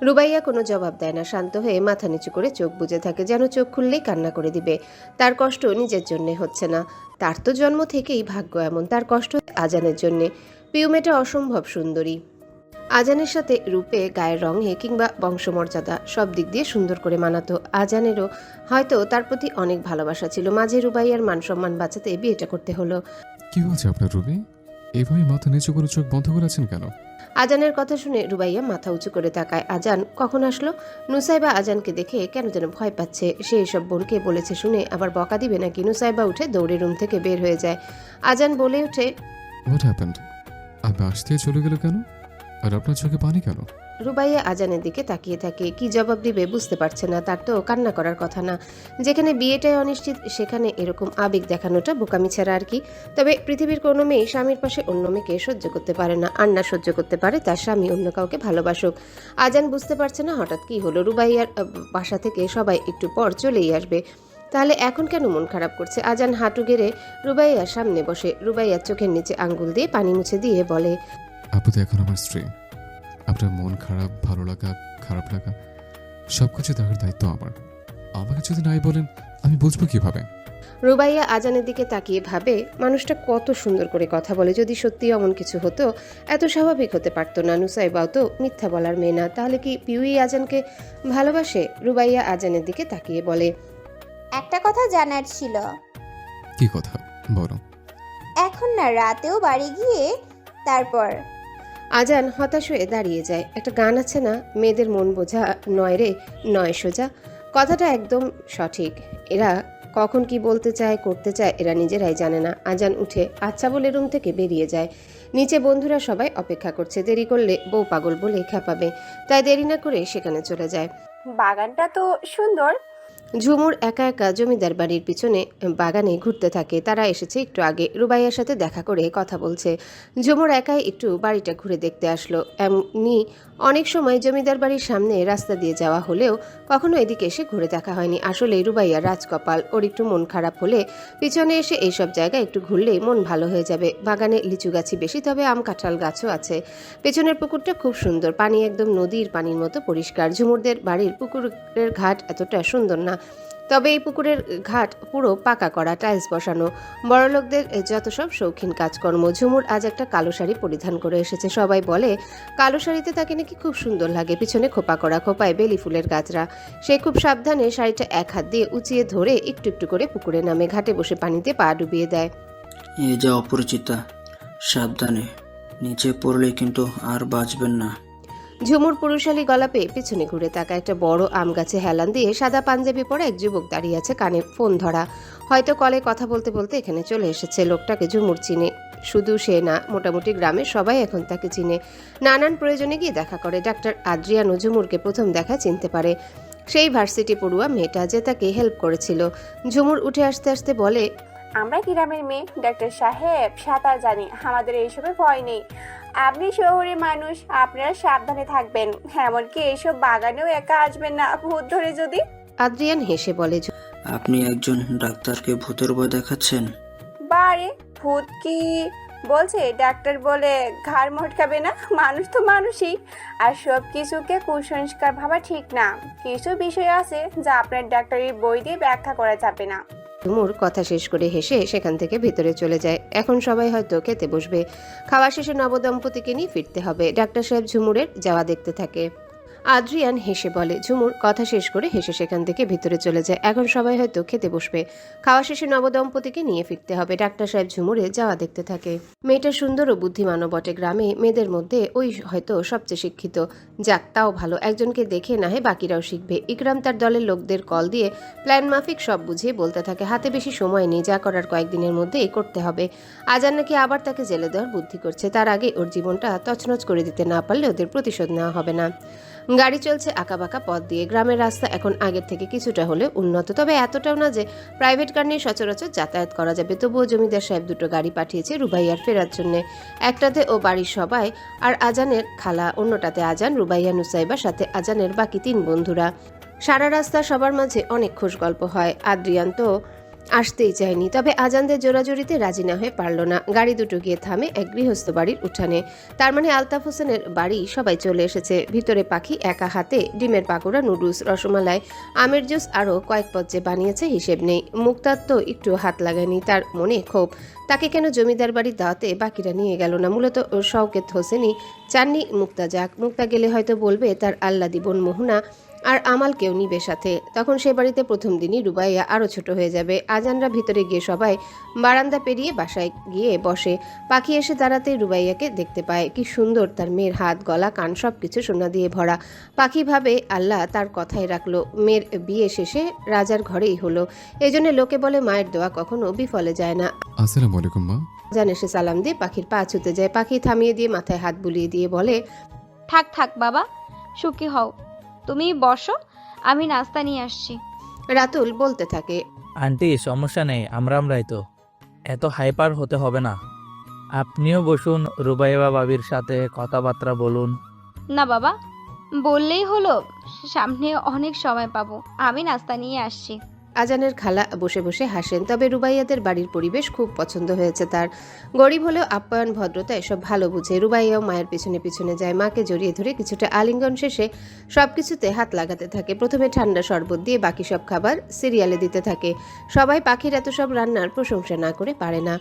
রুবাইয়া কোনো জবাব দেয় না, শান্ত হয়ে মাথা নিচু করে চোখ বুজে থাকে, যেন চোখ খুললেই কান্না করে দিবে। তার কষ্ট নিজের জন্য হচ্ছে না, তার তো জন্ম থেকেই ভাগ্য এমন, তার কষ্ট আজানের জন্যে। পিউ মেয়েটা অসম্ভব সুন্দরী, আজানের সাথে রূপে, গায়ের রঙে কিংবা বংশমর্যাদা সব দিক দিয়ে সুন্দর করে মানাতো। আজানেরও হয়তো তার প্রতি অনেক ভালোবাসা ছিল, মাঝে রুবাইয়ার মান সম্মান বাঁচাতে বিয়েটা করতে হলো। কি হচ্ছে আপনার রুবি? এভাবে মাথা নিচু করে চোখ বন্ধ করে আছেন কেন? আজানের কথা শুনে রুবাইয়া মাথা উঁচু করে তাকায়। আজান কখন আসলো? নুসাইবা আজানকে দেখে কেন যেন ভয় পাচ্ছে। সে এসব বোনকে বলেছে শুনে আবার বকা দিবে নাকি? নুসাইবা উঠে দৌড়ে রুম থেকে বের হয়ে যায়। আজান বলে ওঠে, হোয়াট হ্যাপেন্ড? আপনি আসতে চলে গেল কেন? আর আপনার চোখে পানি কেন? রুবাইয়া আজানের দিকে তাকিয়ে থাকে, কি জবাব দিবে বুঝতে পারছে না। তার তো কান্না করার কথা না, যেখানে বিয়েটাই অনিশ্চিত সেখানে এরকম আবেগ দেখানোটা বোকামি ছাড়া আর কি। তবে পৃথিবীর কোনো মেয়ে স্বামীর পাশে অন্য মেয়েকে সহ্য করতে পারে না, আর না সহ্য করতে পারে তার স্বামী অন্য কাউকে ভালোবাসুক। আজান বুঝতে পারছে না হঠাৎ কি হলো। রুবাইয়ার বাসা থেকে সবাই একটু পর চলেই আসবে, তাহলে এখন কেন মন খারাপ করছে? আজান হাঁটু গেড়ে রুবাইয়ার সামনে বসে, রুবাইয়ার চোখের নিচে আঙ্গুল দিয়ে পানি মুছে দিয়ে বলে, আপু তো এখন আমার স্ত্রী, আপনার মন খারাপ, ভালো লাগা, খারাপ লাগা সব কিছু দেখার দায়িত্ব আমার। আমাকে যদি নাই বলেন আমি বুঝবো কিভাবে? রুবাইয়া আজানের দিকে তাকিয়ে ভাবে, মানুষটা কত সুন্দর করে কথা বলে, যদি সত্যি এমন কিছু হতো এত স্বাভাবিক হতে পারতো না। নুসাইবাও তো মিথ্যা বলার মেয়ে না, তাহলে কি পিউই আজানকে ভালোবাসে? রুবাইয়া আজানের দিকে তাকিয়ে বলে, একটা কথা জানার ছিল। কি কথা বলো? এখন না, রাতেও বাড়ি গিয়ে তারপর। আজান হতাশ হয়ে দাঁড়িয়ে যায়। একটা গান আছে না, মেয়েদের মন বোঝা নয় রে নয় সোজা, কথাটা একদম সঠিক। এরা কখন কি বলতে চায়, করতে চায়, এরা নিজেরাই জানে না। আজান উঠে আচ্ছা বলে রুম থেকে বেরিয়ে যায়। নিচে বন্ধুরা সবাই অপেক্ষা করছে, দেরি করলে বউ পাগল বলে খেপাবে, তাই দেরি না করে সেখানে চলে যায়। বাগানটা তো সুন্দর। ঝুমুর একা একা জমিদার বাড়ির পিছনে বাগানে ঘুরতে থাকে। তারা এসেছে একটু আগে, রুবাইয়ার সাথে দেখা করে কথা বলছে। ঝুমুর একাই একটু বাড়িটা ঘুরে দেখতে আসলো। এমনি অনেক সময় জমিদার বাড়ির সামনে রাস্তা দিয়ে যাওয়া হলেও কখনো এদিকে এসে ঘুরে দেখা হয়নি। আসলে রুবাইয়ার রাজকপাল, ওর একটু মন খারাপ হলে পিছনে এসে এইসব জায়গায় একটু ঘুরলেই মন ভালো হয়ে যাবে। বাগানে লিচু গাছই বেশি, তবে আম কাঁঠাল গাছও আছে। পেছনের পুকুরটা খুব সুন্দর, পানি একদম নদীর পানির মতো পরিষ্কার। ঝুমুরদের বাড়ির পুকুরের ঘাট এতটা সুন্দর না, তবে এই পুকুরের ঘাট পুরো পাকা করা, টাইলস বসানো। বড়লোকদের যত সব শৌখিন কাজকর্ম। ঝুমুর আজ একটা কালো শাড়ি পরিধান করে এসেছে। সবাই বলে কালো শাড়িতে তাকে নাকি খুব সুন্দর লাগে। পিছনে খোপা করা, খোপায় বেলি ফুলের গাছরা। সে খুব সাবধানে শাড়িটা এক হাত দিয়ে উঁচিয়ে ধরে একটু একটু করে পুকুরে নামে, ঘাটে বসে পানিতে পা ডুবিয়ে দেয়। এই যে অপরিচিতা, সাবধানে, নিচে পড়লে কিন্তু আর বাঁচবেন না। ঝুমুর পুরুষালী গলা পেয়ে পিছনে ঘুরে তাকায়। একটা বড় আম গাছে হেলান দিয়ে সাদা পাঞ্জাবি পরে এক যুবক দাঁড়িয়ে আছে, কানে ফোন ধরা। হয়তো কলে কথা বলতে বলতে এখানে চলে এসেছে। লোকটাকে ঝুমুর চিনে, শুধু সে না, মোটামুটি গ্রামের সবাই এখন তাকে চিনে। নানান প্রয়োজনে গিয়ে দেখা করে। ডাক্তার আদ্রিয়ানো ঝুমুরকে প্রথম দেখা চিনতে পারে। সেই ভার্সিটি পড়ুয়া মেয়েটা যে তাকে হেল্প করেছিল। ঝুমুর উঠে আসতে আসতে বলে, আমরা গ্রামের মেয়ে, ডাক্তার সাহেব সাঁতার জানি, আমাদের এইসবে ভয় নেই। আপনি শহরের মানুষ, আপনারা সাবধানে থাকবেন, এমনকি এইসব বাগানেও একা আসবেন না ভূত ধরে যদি। আদ্রিয়ান হেসে বলে, আপনি একজন ডাক্তারকে ভূতের ভয় দেখাচ্ছেন? বারে ভূত কি বলছে? ডাক্তার বলে ঘাড় মটকাবে না? মানুষ তো মানুষই, আর সব কিছুকে কুসংস্কার ভাবা ঠিক না। কিছু বিষয় আছে যা আপনার ডাক্তারি বই দিয়ে ব্যাখ্যা করা যাবে না। ঝুমুর কথা শেষ করে হেসে সেখান থেকে ভিতরে চলে যায়। এখন সবাই হয়তো খেতে বসবে। খাওয়া শেষে নবদম্পতিকে নিয়ে ফিরতে হবে। ডাক্তার সাহেব ঝুমুরের যাওয়া দেখতে থাকে। আদ্রিয়ান হেসে বলে। ঝুমুর কথা শেষ করে হেসে সেখান থেকে ভিতরে চলে যায়। এখন সবাই হয়তো খেতে বসবে। খাওয়া শেষে নবদম্পতিকে নিয়ে ফিরতে হবে। ডাক্তার সাহেব ঝুমুরে যাওয়া দেখতে থাকে। মেয়েটা সুন্দর ও বুদ্ধিমানও বটে। গ্রামে মেয়েদের মধ্যে ওই হয়তো সবচেয়ে শিক্ষিত। যাক, তাও ভালো, একজনকে দেখে না হয় বাকিরাও শিখবে। ইকরাম তার দলের লোকদের কল দিয়ে প্ল্যান মাফিক সব বুঝিয়ে বলতে থাকে। হাতে বেশি সময় নেই, যা করার কয়েকদিনের মধ্যেই করতে হবে। আজান নাকি আবার তাকে জেলে দেওয়ার বুদ্ধি করছে। তার আগে ওর জীবনটা তছনছ করে দিতে না পারলে ওদের প্রতিশোধ নেওয়া হবে না। গাড়ি চলছে আঁকাবাঁকা পথ দিয়ে। গ্রামের রাস্তা এখন আগের থেকে কিছুটা হলেও উন্নত, তবে এতটাও না যে প্রাইভেট কার নিয়ে সচরাচর যাতায়াত করা যাবে। তবুও জমিদার সাহেব দুটো গাড়ি পাঠিয়েছে রুবাইয়ার ফেরার জন্য। একটাতে ও বাড়ির সবাই আর আজানের খালা, অন্যটাতে আজান, রুবাইয়া, নুসাইবা, সাথে আজানের বাকি 3 বন্ধুরা। সারা রাস্তা সবার মাঝে অনেক খোশ গল্প হয়। আদ্রিয়ান তো আসতেই চায়নি, তবে আজানদের জোরাজুরিতে রাজি না হয়ে পারল না। গাড়ি দুটো গিয়ে থামে এক গৃহস্থ বাড়ির উঠানে। তার মানে আলতাফ হোসেনের বাড়ি সবাই চলে এসেছে। ভিতরে পাখি একা হাতে ডিমের পাকোড়া, নুডলস, রসমালাই, আমের জুস আরও কয়েক পদ যে বানিয়েছে হিসেব নেই। মুক্তার তো একটু হাত লাগায়নি। তার মনে ক্ষোভ, তাকে কেন জমিদার বাড়ির দাওয়াতে বাকিরা নিয়ে গেল না। মূলত শওকেত হোসেনই চাননি মুক্তা যাক। মুক্তা গেলে হয়তো বলবে তার আল্লাদি বোন মোহনা আর আমালকেও নিবে সাথে। তখন সে বাড়িতে প্রথম দিনই রুবাইয়া আরও ছোট হয়ে যাবে। আজানরা ভিতরে গিয়ে সবাই বারান্দা পেরিয়ে বাসায় গিয়ে বসে। পাখি এসে দাঁড়াতে রুবাইয়াকে দেখতে পায়। কি সুন্দর তার মেয়ের হাত, গলা, কান সব কিছু সোনা দিয়ে ভরা। পাখি ভাবে আল্লাহ তার কথাই রাখলো। মেয়ের বিয়ে শেষে রাজার ঘরেই হলো। এই জন্য লোকে বলে মায়ের দোয়া কখনো বিফলে যায় না। আসসালামু আলাইকুম মা। আজান এসে সালাম দিয়ে পাখির পা ছুতে যায়। পাখি থামিয়ে দিয়ে মাথায় হাত বুলিয়ে দিয়ে বলে, থাক থাক বাবা, সুখী হও, তুমি বসো, আমি নাস্তা নিয়ে আসছি। রাতুল বলতে থাকে, আন্টি সমস্যা নেই, আমরাই তো, এত হাইপার হতে হবে না। আপনিও বসুন, রুবাইবা বাবির সাথে কথাবার্তা বলুন। না বাবা, বললেই হলো, সামনে অনেক সময় পাবো, আমি নাস্তা নিয়ে আসছি। আজানের খালা বসে বসে হাসেন। তবে রুবাইয়াদের বাড়ির পরিবেশ খুব পছন্দ হয়েছে তার। গরিব হলেও আপ্যায়ন, ভদ্রতা এসব ভালো বুঝে। রুবাইয়াও মায়ের পিছনে পিছনে যায়। মাকে জড়িয়ে ধরে কিছুটা আলিঙ্গন শেষে সবকিছুতে হাত লাগাতে থাকে। প্রথমে ঠান্ডা শরবত দিয়ে বাকি সব খাবার সিরিয়ালে দিতে থাকে। সবাই পাখির এত সব রান্নার প্রশংসা না করে পারে না।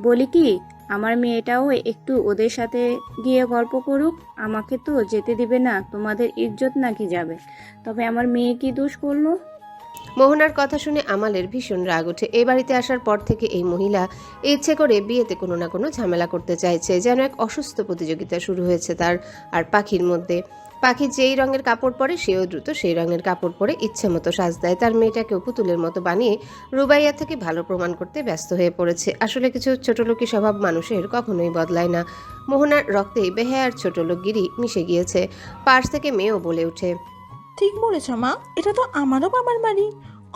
বলি কি, আমার মেয়েটাও একটু ওদের সাথে গিয়ে গল্প করুক। আমাকে তো যেতে দিবে না, তোমাদের ইজ্জত নাকি যাবে? তবে আমার মেয়ে কি দোষ করলো? মোহনার কথা শুনে আমালের ভীষণ রাগ ওঠে। এই বাড়িতে আসার পর থেকে এই মহিলা ইচ্ছে করে বিয়েতে কোনো না কোনো ঝামেলা করতে চাইছে। যেন এক অসুস্থ প্রতিযোগিতা শুরু হয়েছে তার আর পাখির মধ্যে। পাখি যেই রঙের কাপড় পরে সেও দ্রুত সেই রঙের কাপড় পরে ইচ্ছে মতো সাজ দেয়। তার মেয়েটাকেও পুতুলের মতো বানিয়ে রুবাইয়া থেকে ভালো প্রমাণ করতে ব্যস্ত হয়ে পড়েছে। আসলে কিছু ছোটলোকি স্বভাব মানুষের কখনোই বদলায় না। মোহনার রক্তেই বেহায়ার ছোটলোকগিরি মিশে গিয়েছে। পাশ থেকে মেয়েও বলে ওঠে, ঠিক বলেছ মা, এটা তো আমারও বাবার বাড়ি,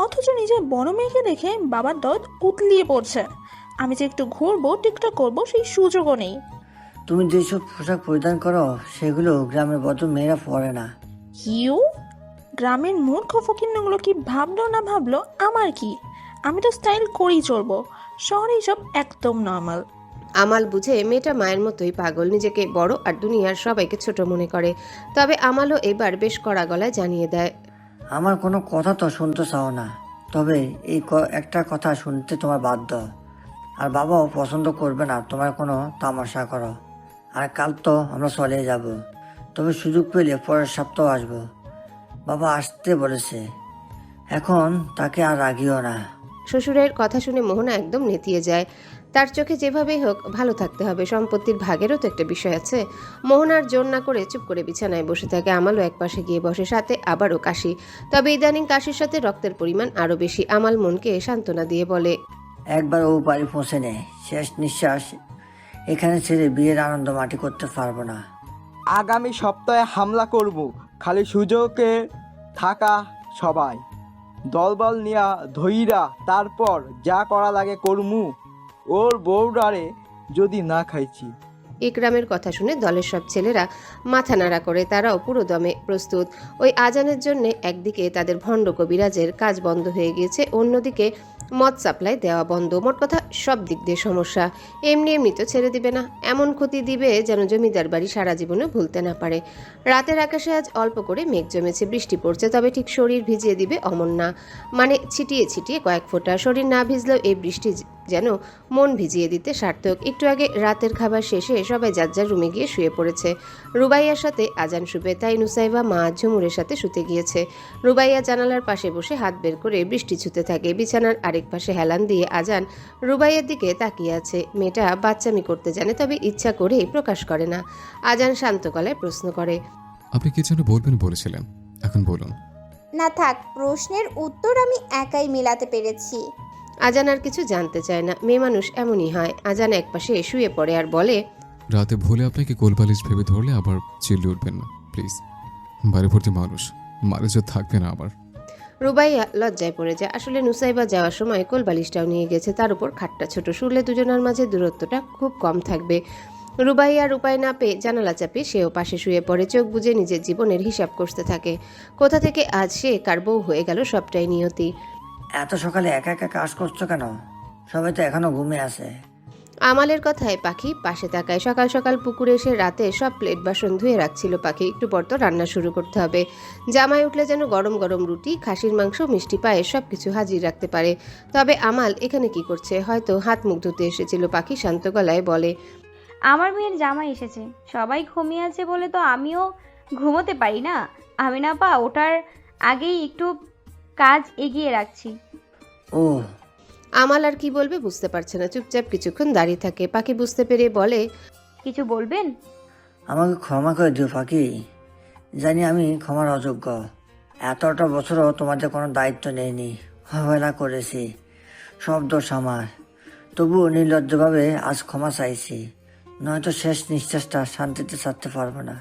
অথচ নিজের বড় মেয়েকে দেখে বাবার দদ উতলিয়ে পড়ছে। আমি যে একটু ঘুরবো, টিকটক করবো, সেই সুযোগও নেই। তুমি যেসব পোশাক পরিধান করো সেগুলো গ্রামের বড় মেয়েরা পরে না। কিউ, গ্রামের মূর্খ ফকিন্নগুলো কি ভাবলো না ভাবলো আমার কি, আমি তো স্টাইল করেই চলবো। শহরে সব একদম নর্মাল। আমাল বুঝে মেয়েটা মায়ের মতোই পাগল, নিজেকে বড় আর দুনিয়ার সবাইকে ছোট মনে করে। তবে আমালও এবার বেশ কড়া গলায় জানিয়ে দেয়, আমার কোনো কথা তো শুনতে চাও না, তবে এই একটা কথা শুনতে তোমার বাধ্য। আর বাবাও পছন্দ করবে না তোমার কোনো তামাশা করো। আর কাল তো আমরা চলে যাব, তবে সুযোগ পেলে পরের সপ্তাহ আসবো। বাবা আসতে বলেছে, এখন তাকে আর রাগিও না। শ্বশুরের কথা শুনে মোহনা একদম নেতিয়ে যায়। তার চোখে যেভাবেই হোক ভালো থাকতে হবে, সম্পত্তির ভাগেরও তো একটা বিষয় আছে। মোহনার জোর না করে চুপ করে বিছানায় বসে থাকে। আমালও একপাশে গিয়ে বসে, সাথে আবারও কাশি। তবে ইদানিং কাশির সাথে রক্তের পরিমাণ আরও বেশি। আমাল মনকে সান্ত্বনা দিয়ে বলে, একবার ও বাড়ি পৌঁছে নেয়, শেষ নিঃশ্বাস এখানে ছেড়ে বিয়ের আনন্দ মাটি করতে পারবো না। আগামী সপ্তাহে হামলা করব, খালি সুযোগে থাকা সবাই দলবল নিয়া ধইরা তারপর যা করা লাগে করমু। ওর বউডারে যদি না খাইছি। ইকরামের কথা শুনে দলের সব ছেলেরা মাথা নাড়া করে, তারাও পুরো দমে প্রস্তুত। ওই আজানের জন্য একদিকে তাদের ভণ্ড কবিরাজের কাজ বন্ধ হয়ে গিয়েছে, অন্যদিকে মদ সাপ্লাই দেওয়া বন্ধ। মোট কথা সব দিক দিয়ে সমস্যা। এমনি এমনি তো ছেড়ে দিবে না, এমন ক্ষতি দিবে যেন জমিদার বাড়ি সারা জীবনে ভুলতে না পারে। রাতের আকাশে আজ অল্প করে মেঘ জমেছে, বৃষ্টি পড়ছে, তবে ঠিক শরীর ভিজিয়ে দিবে অমন না। মানে ছিটিয়ে ছিটিয়ে কয়েক ফোঁটা। শরীর না ভিজলেও এই বৃষ্টি যেন মন ভিজিয়ে দিতে সার্থক। একটু আগে রাতের খাবার শেষে সবাই যার যার রুমে গিয়ে শুয়ে পড়েছে। রুবাইয়ার সাথে আজান শুবে, তাই নুসাইবা মা ঝুমুরের সাথে শুতে গিয়েছে। রুবাইয়া জানালার পাশে বসে হাত বের করে বৃষ্টি ছুতে থাকে। বিছানার আরেক পাশে হেলান দিয়ে আজান রুবাইয়ার দিকে তাকিয়ে আছে। মেয়েটা বাচ্চামি করতে জানে, তবে ইচ্ছা করেই প্রকাশ করে না। আজান শান্ত গলায় প্রশ্ন করে, আপনি কি যেন বলবেন বলেছিলেন, এখন বলুন। না থাক, প্রশ্নের উত্তর আমি একাই মেলাতে পেরেছি। আজান আর কিছু জানতে চায় না, মেয়ে মানুষ এমনই হয়। আজান একপাশে শুয়ে পড়ে আর বলে, রাতে ভুলে আপনাকে কোলবালিশ ভেবে ধরলে আবার চিল্লে উঠবেন না প্লিজ। বাড়ি ভর্তি মানুষ, মানুষও থাকবে না আবার। রুবাইয়া লজ্জায় পড়ে যায়। আসলে নুসাইবা যাওয়ার সময় কোলবালিশটাও নিয়ে গেছে, তার উপর খাটটা ছোট, শুলে দুজনের মাঝে দূরত্বটা খুব কম থাকবে। রুবাইয়ার উপায় না পেয়ে জানালা চাপে সেও পাশে শুয়ে পড়ে, চোখ বুজে নিজের জীবনের হিসাব করতে থাকে। কোথা থেকে আজ সে কার বউ হয়ে গেল, সবটাই নিয়তি। এত সকালে একা একা কাজ করছো কেন? সবাই তো এখনো ঘুমে আছে। আমালের কথায় পাখি পাশে তাকায়। সকাল সকাল পুকুরে এসে রাতে সব প্লেট বাসন ধুয়ে রাখছিল পাখি। একটু পর তো রান্না শুরু করতে হবে। জামাই উঠলে যেন গরম গরম রুটি, খাসির মাংস, মিষ্টি পায়ে সব কিছু হাজির রাখতে পারে। তবে আমাল এখানে কি করছে? হয়তো হাত মুখ ধুতে এসেছিল। পাখি শান্ত গলায় বলে, আমার মেয়ের জামাই এসেছে, সবাই ঘুমিয়ে আছে বলে তো আমিও ঘুমোতে পারি না। আমি না পা ওঠার আগেই একটু কাজ এগিয়ে রাখছি। ও আমাল আর কি বলবে বুঝতে পারছে না, চুপচাপ কিছুক্ষণ দাঁড়িয়ে থাকে। পাখি বুঝতে পেরে বলে, কিছু বলবেন? আমাকে ক্ষমা করে দিও পাখি, জানি আমি ক্ষমার অযোগ্য। এতটা বছরও তোমাদের কোনো দায়িত্ব নেইনি, অবহেলা করেছি, সব দোষ আমার। তবুও নির্লজ্জভাবে আজ ক্ষমা চাইছি, নয়তো শেষ নিঃশ্বাসটা শান্তিতে ছাড়তে পারবো না।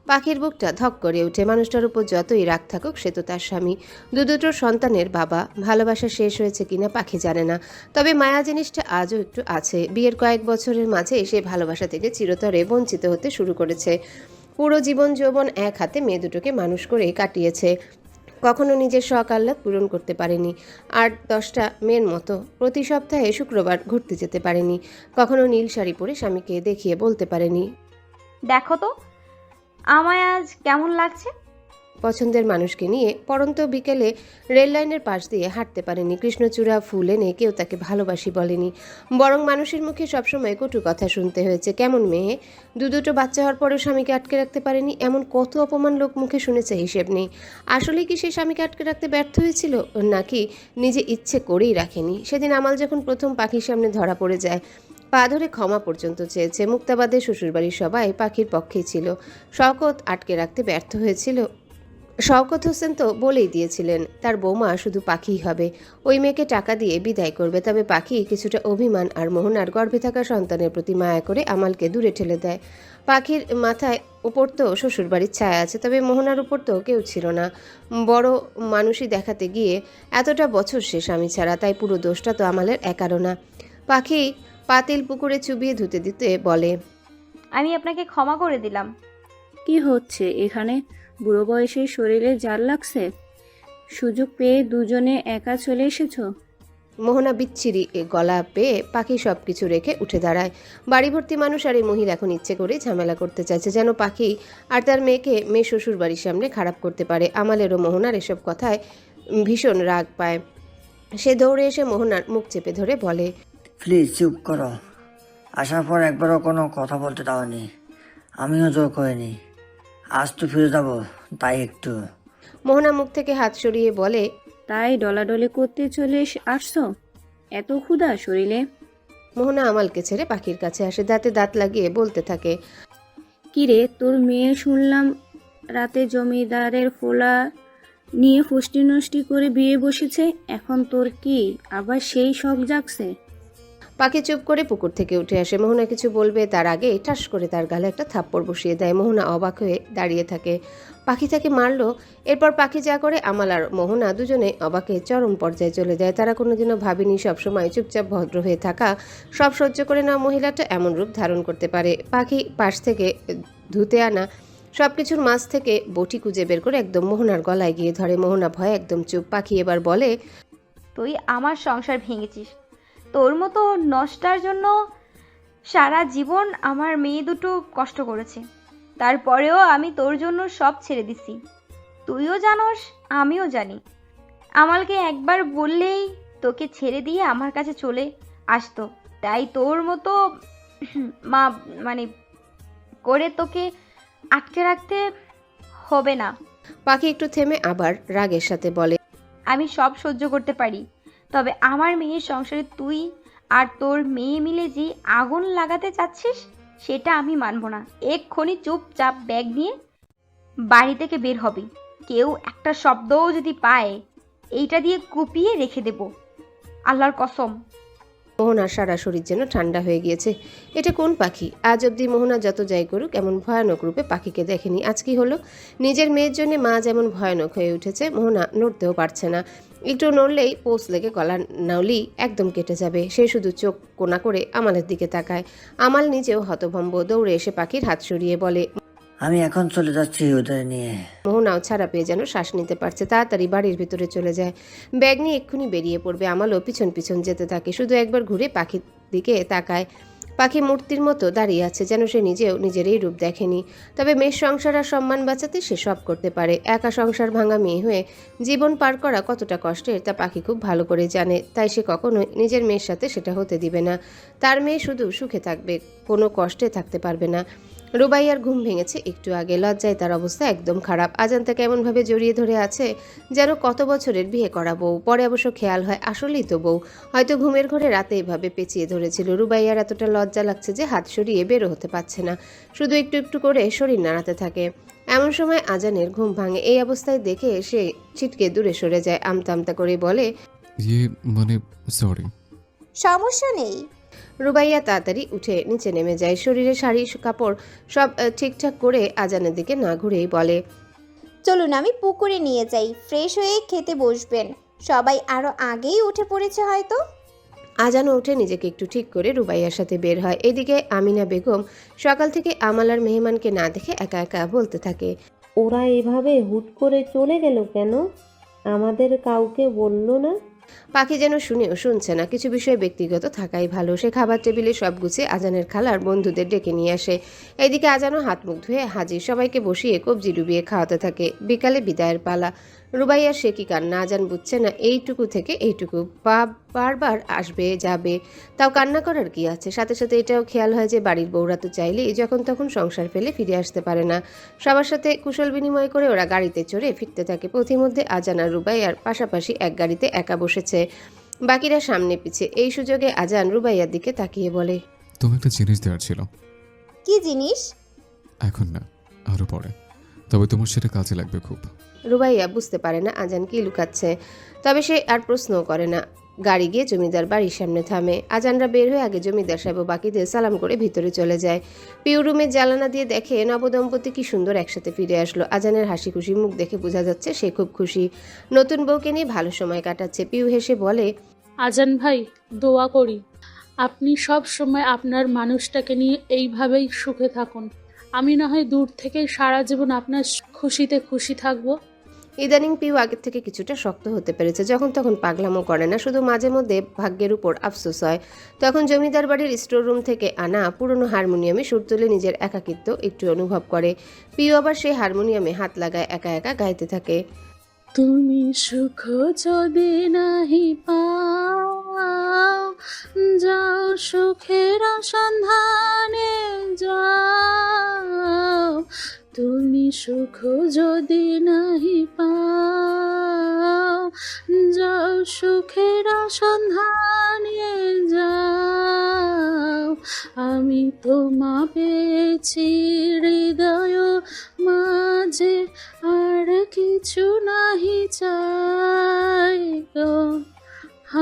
পাখির বুকটা ধক করে ওঠে। মানুষটার উপর যতই রাগ থাকুক, সে তো তার স্বামী, দুটো সন্তানের বাবা। ভালোবাসা শেষ হয়েছে কিনা পাখি জানে না, তবে মায়া জিনিসটা আজও একটু আছে। বিয়ের কয়েক বছরের মাঝে সে ভালোবাসা থেকে চিরতরে বঞ্চিত হতে শুরু করেছে। পুরো জীবন যৌবন এক হাতে মেয়ে দুটোকে মানুষ করে কাটিয়েছে, কখনো নিজের শখ আহ্লাদ পূরণ করতে পারেনি। 8-10টা মেয়ের মতো প্রতি সপ্তাহে শুক্রবার ঘুরতে যেতে পারেনি, কখনো নীল শাড়ি পরে স্বামীকে দেখিয়ে বলতে পারেনি, দেখো তো আমায় আজ কেমন লাগছে। পছন্দের মানুষকে নিয়ে পরন্ত বিকেলে রেল লাইনের পাশ দিয়ে হাঁটতে পারেনি, কৃষ্ণচূড়া ফুল এনে কেউ তাকে ভালোবাসি বলেনি, বরং মানুষের মুখে সবসময় কটু কথা শুনতে হয়েছে। কেমন মেয়ে, দুটো বাচ্চা হওয়ার পরেও স্বামীকে আটকে রাখতে পারেনি, এমন কত অপমান লোক মুখে শুনেছে হিসেব নেই। আসলে কি সে স্বামীকে আটকে রাখতে ব্যর্থ হয়েছিল, নাকি নিজে ইচ্ছে করেই রাখেনি? সেদিন আমাল যখন প্রথম পাখির সামনে ধরা পড়ে যায়, পা ধরে ক্ষমা পর্যন্ত চেয়েছে। মুক্তাবাদে শ্বশুরবাড়ির সবাই পাখির পক্ষেই ছিল। শওকত আটকে রাখতে ব্যর্থ হয়েছিল। শওকত হোসেন তো বলেই দিয়েছিলেন তার বৌমা শুধু পাখিই হবে, ওই মেয়েকে টাকা দিয়ে বিদায় করবে। তবে পাখি কিছুটা অভিমান আর মোহনার গর্ভে থাকা সন্তানের প্রতি মায়া করে আমালকে দূরে ঠেলে দেয়। পাখির মাথায় উপর তো শ্বশুরবাড়ির ছায়া আছে, তবে মোহনার উপর তো কেউ ছিল না। বড় মানুষই দেখাতে গিয়ে এতটা বছর সে স্বামী ছাড়া, তাই পুরো দোষটা তো আমালের একারও না। পাখি পাতিল পুকুরে চুবিয়ে ধুতে দিতে বলে, আমি আপনাকে ক্ষমা করে দিলাম। কি হচ্ছে এখানে? বুড়ো বয়সে শরীরে জাল লাগছে, সুযোগ পেয়ে দুজনে একা চলে এসেছো। মোহনা বিচ্ছিরি গলা পেয়ে পাখি সব কিছু রেখে উঠে দাঁড়ায়। বাড়ি ভর্তি মানুষ আর এই মহিলা এখন ইচ্ছে করে ঝামেলা করতে চাইছে, যেন পাখি আর তার মেয়েকে মেয়ে শ্বশুর বাড়ির সামনে খারাপ করতে পারে। আমালেরও মোহনার এসব কথায় ভীষণ রাগ পায়। সে দৌড়ে এসে মোহনার মুখ চেপে ধরে বলে, প্লিজ চুপ করো, আসার পর একবারও কোনো কথা বলতে দাওনি, আমিও জোর করিনি, আজ তো ফিরে যাবো তাই একটু। মোহনা মুখ থেকে হাত সরিয়ে বলে, তাই ডলাডলি করতে চলে আসছো? এত ক্ষুধা শরীরে? মোহনা আমালকে ছেড়ে পাখির কাছে আসে, দাঁতে দাঁত লাগিয়ে বলতে থাকে, কিরে তোর মেয়ে শুনলাম রাতে জমিদারের ফোলা নিয়ে ফুষ্টি নষ্টি করে বিয়ে বসেছে, এখন তোর কি আবার সেই শখ জাগছে? পাখি চুপ করে পুকুর থেকে উঠে আসে। মোহনা কিছু বলবে তার আগে ঠাস করে তার গালে একটা থাপ্পড় বসিয়ে দেয়। মোহনা অবাক হয়ে দাঁড়িয়ে থাকে। পাখি তাকে মারলো? এরপর পাখি যা করে আমাল আর মোহনা দুজনে অবাকে চরম পর্যায়ে চলে যায়। তারা কোনোদিনও ভাবেনি সবসময় চুপচাপ ভদ্র হয়ে থাকা, সব সহ্য করে নেওয়া মহিলাটা এমন রূপ ধারণ করতে পারে। পাখি পাশ থেকে ধুতে আনা সবকিছুর মাছ থেকে বটি কুজে বের করে একদম মোহনার গলায় গিয়ে ধরে। মোহনা ভয়ে একদম চুপ। পাখি এবার বলে, তুই আমার সংসার ভেঙেছিস। তোর মতো নষ্টার জন্য সারা জীবন আমার মেয়ে দুটো কষ্ট করেছে। তারপরেও আমি তোর জন্য সব ছেড়ে দিছি। তুইও জানোস, আমিও জানি। আমালকে একবার বললেই তোকে ছেড়ে দিয়ে আমার কাছে চলে আসতো। তাই তোর মতো মা মানে করে তোকে আটকে রাখতে হবে না। পাখি একটু থেমে আবার রাগের সাথে বলে, আমি সব সহ্য করতে পারি, তবে আমার মেয়ের সংসারে তুই আর তোর মেয়ে মিলে যে আগুন লাগাতে চাচ্ছিস সেটা আমি মানব না। এক্ষুনি চুপচাপ ব্যাগ নিয়ে বাড়ি থেকে বের হবি। কেউ একটা শব্দও যদি পায় এইটা দিয়ে কুপিয়ে রেখে দেব, আল্লাহর কসম। মোহনার সারা শরীর যেন ঠান্ডা হয়ে গিয়েছে। এটা কোন পাখি? আজ অবধি মোহনা যত যাই করুক এমন ভয়ানক রূপে পাখিকে দেখেনি। আজ কি হলো? নিজের মেয়ের জন্য মা যেমন ভয়ানক হয়ে উঠেছে, মোহনা নড়তেও পারছে না। একটু নড়লেই পোষ লেগে গলার নাউলি একদম কেটে যাবে। সে শুধু চোখ কোনা করে আমালের দিকে তাকায়। আমাল নিজেও হতভম্ব। দৌড়ে এসে পাখির হাত সরিয়ে বলে, আমি এখন চলে যাচ্ছি ওদের নিয়ে। মোহনাও ছাড়া পেয়ে যেন শ্বাস নিতে পারছে। তাড়াতাড়ি বাড়ির ভিতরে চলে যায়। ব্যাগ নিয়ে এক্ষুনি বেরিয়ে পড়বে। আমালও পিছন পিছন যেতে থাকে। শুধু একবার ঘুরে পাখির দিকে তাকায়। পাখি মূর্তির মতো দাঁড়িয়ে আছে, যেন সে নিজেও নিজের এই রূপ দেখেনি। তবে মেয়ের সংসার আর সম্মান বাঁচাতে সে সব করতে পারে। একা সংসার ভাঙা মেয়ে হয়ে জীবন পার করা কতটা কষ্টের তা পাখি খুব ভালো করে জানে। তাই সে কখনোই নিজের মেয়ের সাথে সেটা হতে দিবে না। তার মেয়ে শুধু সুখে থাকবে, কোনো কষ্টে থাকতে পারবে না। রুবাইয়ার ঘুম ভেঙেছে একটু আগে। লজ্জায় তার অবস্থা একদম খারাপ। আজান তাকে এমনভাবে জড়িয়ে ধরে আছে যেন কত বছরের বিয়ে করা বউ। পরে অবশ্য খেয়াল হয় আসলেই তো বউ। হয়তো ঘুমের ঘরে রাতে এভাবে পেঁচিয়ে ধরেছিল। রুবাইয়ার এতটা লজ্জা লাগছে যে হাত সরিয়ে বেরো হতে পারছে না। শুধু একটু একটু করে শরীর নাড়াতে থাকে। এমন সময় আজানের ঘুম ভাঙে। এই অবস্থায় দেখে সে ছিটকে দূরে সরে যায়। আমতা আমতা করে বলে, মানে সরি। সমস্যা নেই। রুবাইয়া তাড়াতাড়ি উঠে নিচে নেমে যায়। শরীরে শাড়ি কাপড় সব ঠিকঠাক করে আজানের দিকে না ঘুরেই বলে, চলুন আমি পুকুরে নিয়ে যাই, ফ্রেশ হয়ে খেতে বসবেন। সবাই আরো আগেই উঠে পড়েছে হয়তো। আজানও উঠে নিজেকে একটু ঠিক করে রুবাইয়ার সাথে বের হয়। এদিকে আমিনা বেগম সকাল থেকে আমাল আর মেহমানকে না দেখে একা একা বলতে থাকে, ওরা এভাবে হুট করে চলে গেল কেন? আমাদের কাউকে বললো না? পাখি যেন শুনেও শুনছে না। কিছু বিষয় ব্যক্তিগত থাকাই ভালো। সে খাবার টেবিলে সব গুছিয়ে আজানের খালার বন্ধুদের ডেকে নিয়ে আসে। এদিকে আজানও হাত মুখ ধুয়ে হাজির। সবাইকে বসিয়ে কবজি ডুবিয়ে খাওয়াতে থাকে। বিকালে বিদায়ের পালা। রুবাইয়ার সে কি কান্না আজান বুঝছে না। এইটুকু থেকে এইটুকু বারবার আসবে যাবে, তাও কান্না করার কি আছে? সাথে সাথে এটাও খেয়াল হয় যে বাড়ির বউরা তো চাইলেই যখন তখন সংসার ফেলে ফিরে আসতে পারে না। সবার সাথে কুশল বিনিময় করে ওরা গাড়িতে চড়ে ফিরতে থাকে। পথিমধ্যে আজান আর রুবাইয়ার পাশাপাশি এক গাড়িতে একা বসেছে, বাকিরা সামনে পিছে। এই সুযোগে আজান রুবাইয়ার দিকে তাকিয়ে বলে, তুমি একটা জিনিস দেওয়ার ছিল। কি জিনিস? এখন না, আরো পরে, তবে তোমার সেটা কাজে লাগবে খুব। রুবাইয়া বুঝতে পারে না আজান কি লুকাচ্ছে, তবে সে আর প্রশ্নও করে না। গাড়ি গিয়ে জমিদার বাড়ির সামনে থামে। আজানরা বের হয়ে আগে জমিদার সাহেব ও বাকিদের সালাম করে ভিতরে চলে যায়। পিউ রুমের জ্বালানা দিয়ে দেখে নবদম্পতি কি সুন্দর একসাথে ফিরে আসলো। আজানের হাসি খুশি মুখ দেখে বোঝা যাচ্ছে সে খুব খুশি। নতুন বউকে নিয়ে ভালো সময় কাটাচ্ছে। পিউ হেসে বলে, আজান ভাই, দোয়া করি আপনি সব সময় আপনার মানুষটাকে নিয়ে এইভাবেই সুখে থাকুন। আমি না হয় দূর থেকে সারা জীবন আপনার খুশিতে খুশি থাকবো। ইদানিং পিউ আগের থেকে কিছুটা শক্ত হতে পেরেছে। যখন তখন পাগলামো করে না, শুধু মাঝে মধ্যে ভাগ্যের উপর আফসোস হয়। তখন জমিদার বাড়ির স্টোর রুম থেকে আনা পুরনো হারমোনিয়ামে সুর তুলে নিজের একাকিত্ব একটু অনুভব করে। পিউ আবার সেই হারমোনিয়ামে হাত লাগায় একা একা গাইতে থাকে, তুমি সুখ যদি নাহি পাও, যাও সুখের সন্ধানে যাও। তুমি সুখ যদি নাহি পাও, যাও সুখের সন্ধানে যাও। আমি তোমা পেয়েছি হৃদয় মাঝে, আর কিছু নাহি চাই গো।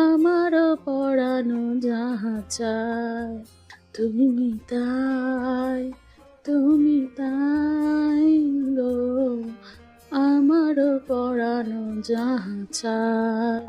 আমার পরানো যাহা চাই, তুমি তাই, তুমি তাই গো, আমারও পরানো যাহা চাই।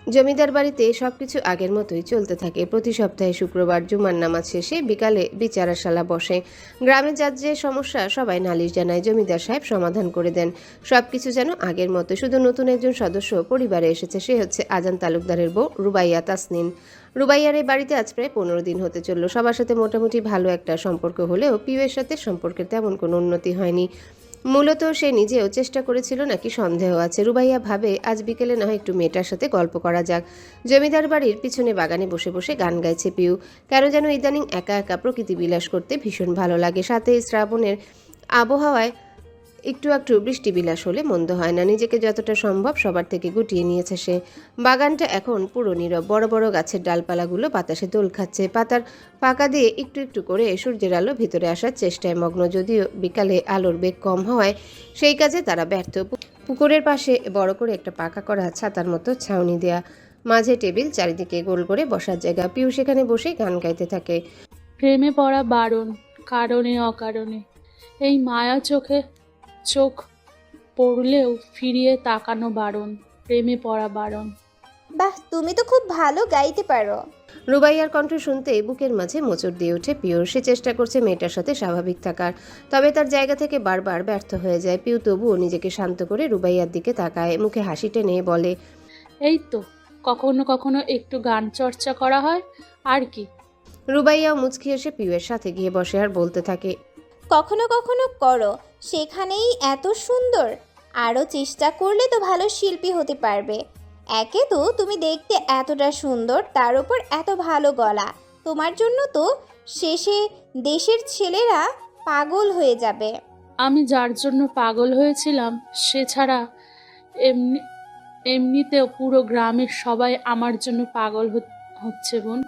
জমিদার বাড়িতে সবকিছু আগের মতোই চলতে থাকে। প্রতি সপ্তাহে শুক্রবার জুমার নামাজ শেষে বিকালে বিচারশালা বসে। গ্রামে যার যে সমস্যা সবাই নালিশ জানায়, জমিদার সাহেব সমাধান করে দেন। সবকিছু যেন আগের মতো, শুধু নতুন একজন সদস্য পরিবারে এসেছে, সে হচ্ছে আজান তালুকদারের বউ রুবাইয়া তাসনিন। রুবাইয়ার এই বাড়িতে আজ প্রায় 15 দিন হতে চলল। সবার সাথে মোটামুটি ভালো একটা সম্পর্ক হলেও পিউয়ের সাথে সম্পর্কের তেমন কোনো উন্নতি হয়নি। মূলত সে নিজেও চেষ্টা করেছিল নাকি সন্দেহ আছে। রুবাইয়া ভাবে আজ বিকেলে না হয় একটু মেয়েটার সাথে গল্প করা যাক। জমিদার বাড়ির পিছনে বাগানে বসে বসে গান গাইছে পিউ। কেন যেন ইদানিং একা একা প্রকৃতি বিলাস করতে ভীষণ ভালো লাগে। সাথে শ্রাবণের আবহাওয়ায় একটু একটু বৃষ্টি বিলাস হলে মন্দ হয় না। নিজেকে যতটা সম্ভব সবার থেকে গুটিয়ে নিয়েছে সে। বাগানটা এখন পুরো নীরব। বড় বড় গাছের ডালপালাগুলো বাতাসে দোল খাচ্ছে। পাতার ফাঁকা দিয়ে একটু একটু করে সূর্যের আলো ভিতরে আসার চেষ্টায় মগ্ন। যদিও বিকালে আলোর বেগ কম হওয়ায় সেই কাজে তারা ব্যর্থ। পুকুরের পাশে বড় করে একটা পাকা করা ছাতার মতো ছাউনি দেয়া, মাঝে টেবিল, চারিদিকে গোল করে বসার জায়গা। পিউ সেখানে বসে গান গাইতে থাকে। প্রেমে পড়া বারণ, কারণে অকারণে। এই মায়া চোখে চোখ পড়লেও ফিরিয়ে তাকানো বারণ, প্রেমে পড়া বারণ। বাহ, তুমি তো খুব ভালো গাইতে পারো। রুবাইয়ার কণ্ঠ শুনতে বুকের মাঝে মোচড় দিয়ে ওঠে পিউর। সে চেষ্টা করছে মেয়েটার সাথে স্বাভাবিক থাকার, তবে তার জায়গা থেকে বারবার ব্যর্থ হয়ে যায়। পিউ তবুও নিজেকে শান্ত করে রুবাইয়ার দিকে তাকায়, মুখে হাসি টেনে বলে, এই তো কখনো কখনো একটু গান চর্চা করা হয়, আর কি। রুবাইয়াও মুচকি এসে পিউয়ের সাথে গিয়ে বসে আর বলতে থাকে, কখনো কখনো করো, সেখানেই এত সুন্দর। আরও চেষ্টা করলে তো ভালো শিল্পী হতে পারবে। একে তো তুমি দেখতে এতটা সুন্দর, তার উপর এত ভালো গলা। তোমার জন্য তো শেষে দেশের ছেলেরা পাগল হয়ে যাবে। আমি যার জন্য পাগল হয়েছিলাম সে ছাড়া এমনিতেও পুরো গ্রামের সবাই আমার জন্য পাগল হচ্ছে বোন।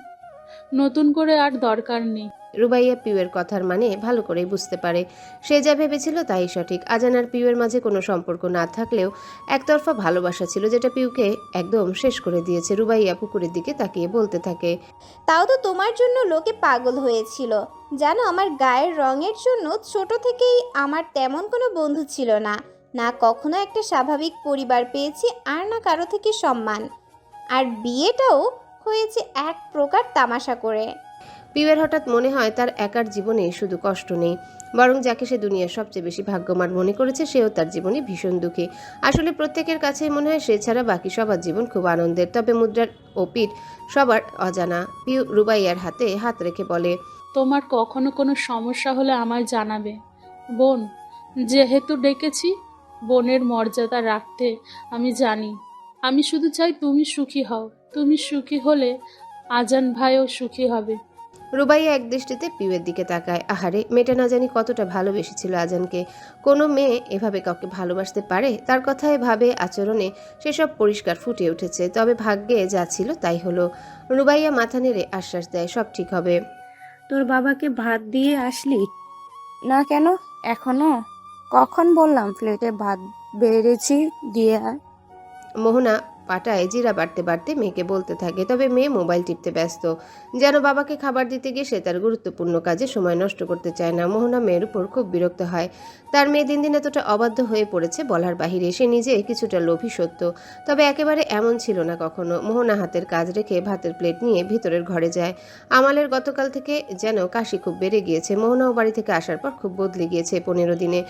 নতুন করে আর দরকার নেই। রুবাইয়া পিউয়ের কথার মানে ভালো করেই বুঝতে পারে। সে যা ভেবেছিল তাই সঠিক। আজান আর পিউয়ের মাঝে কোনো সম্পর্ক না থাকলেও একতরফা ভালোবাসা ছিল, যেটা পিউকে একদম শেষ করে দিয়েছে। রুবাইয়া পুকুরের দিকে তাকিয়ে বলতে থাকে, তাও তো তোমার জন্য লোকে পাগল হয়েছিল। জানো, আমার গায়ের রঙের জন্য ছোট থেকেই আমার তেমন কোনো বন্ধু ছিল না। না কখনো একটা স্বাভাবিক পরিবার পেয়েছি, আর না কারো থেকে সম্মান। আর বিয়েটাও হয়েছে এক প্রকার তামাশা করে। পিউয়ের হঠাৎ মনে হয় তার একার জীবনে শুধু কষ্ট নেই, বরং যাকে সে দুনিয়ার সবচেয়ে বেশি ভাগ্যবান মনে করেছে সেও তার জীবনে ভীষণ দুঃখী। আসলে প্রত্যেকের কাছেই মনে হয় সে ছাড়া বাকি সবার জীবন খুব আনন্দের, তবে মুদ্রার ওপিঠ সবার অজানা। পিউ রুবাইয়ার হাতে হাত রেখে বলে, তোমার কখনো কোনো সমস্যা হলে আমায় জানাবে বোন। যেহেতু ডেকেছি, বোনের মর্যাদা রাখতে আমি জানি। আমি শুধু চাই তুমি সুখী হও। তুমি সুখী হলে আজান ভাইও সুখী হবে। রুবাইয়া এক দৃষ্টিতে পিউয়ের দিকে তাকায়। আহারে, মেয়েটা না জানি কতটা ভালোবেসেছিল আজানকে। কোনো মেয়ে এভাবে কাউকে ভালোবাসতে পারে? তার কথায় ভাবে আচরণে সেসব পরিষ্কার ফুটে উঠেছে। তবে ভাগ্যে যা ছিল তাই হলো। রুবাইয়া মাথা নেড়ে আশ্বাস দেয়, সব ঠিক হবে। তোর বাবাকে ভাত দিয়ে আসলি না কেন এখনো? কখন বললাম প্লেটে ভাত বেড়েছি দিয়ে আয়। মোহনা পাটায় জিরা বাড়তে বাড়তে মেয়েকে বলতে থাকে, তবে মেয়ে মোবাইল টিপতে ব্যস্ত। যেন বাবাকে খাবার দিতে গিয়ে সে তার গুরুত্বপূর্ণ কাজে সময় নষ্ট করতে চায় না। মোহনা মেয়ের উপর খুব বিরক্ত হয়। তার মেয়ে দিন দিন এতটা অবাধ্য হয়ে পড়েছে বলার বাহিরে। সে নিজে কিছুটা লোভী সত্য, তবে একেবারে এমন ছিল না কখনো। মোহনা হাতের কাজ রেখে ভাতের প্লেট নিয়ে ভিতরের ঘরে যায়। আমালের গতকাল থেকে যেন কাশি খুব বেড়ে গিয়েছে। মোহনাও বাড়ি থেকে আসার পর খুব বদলে গিয়েছে 15 দিনে।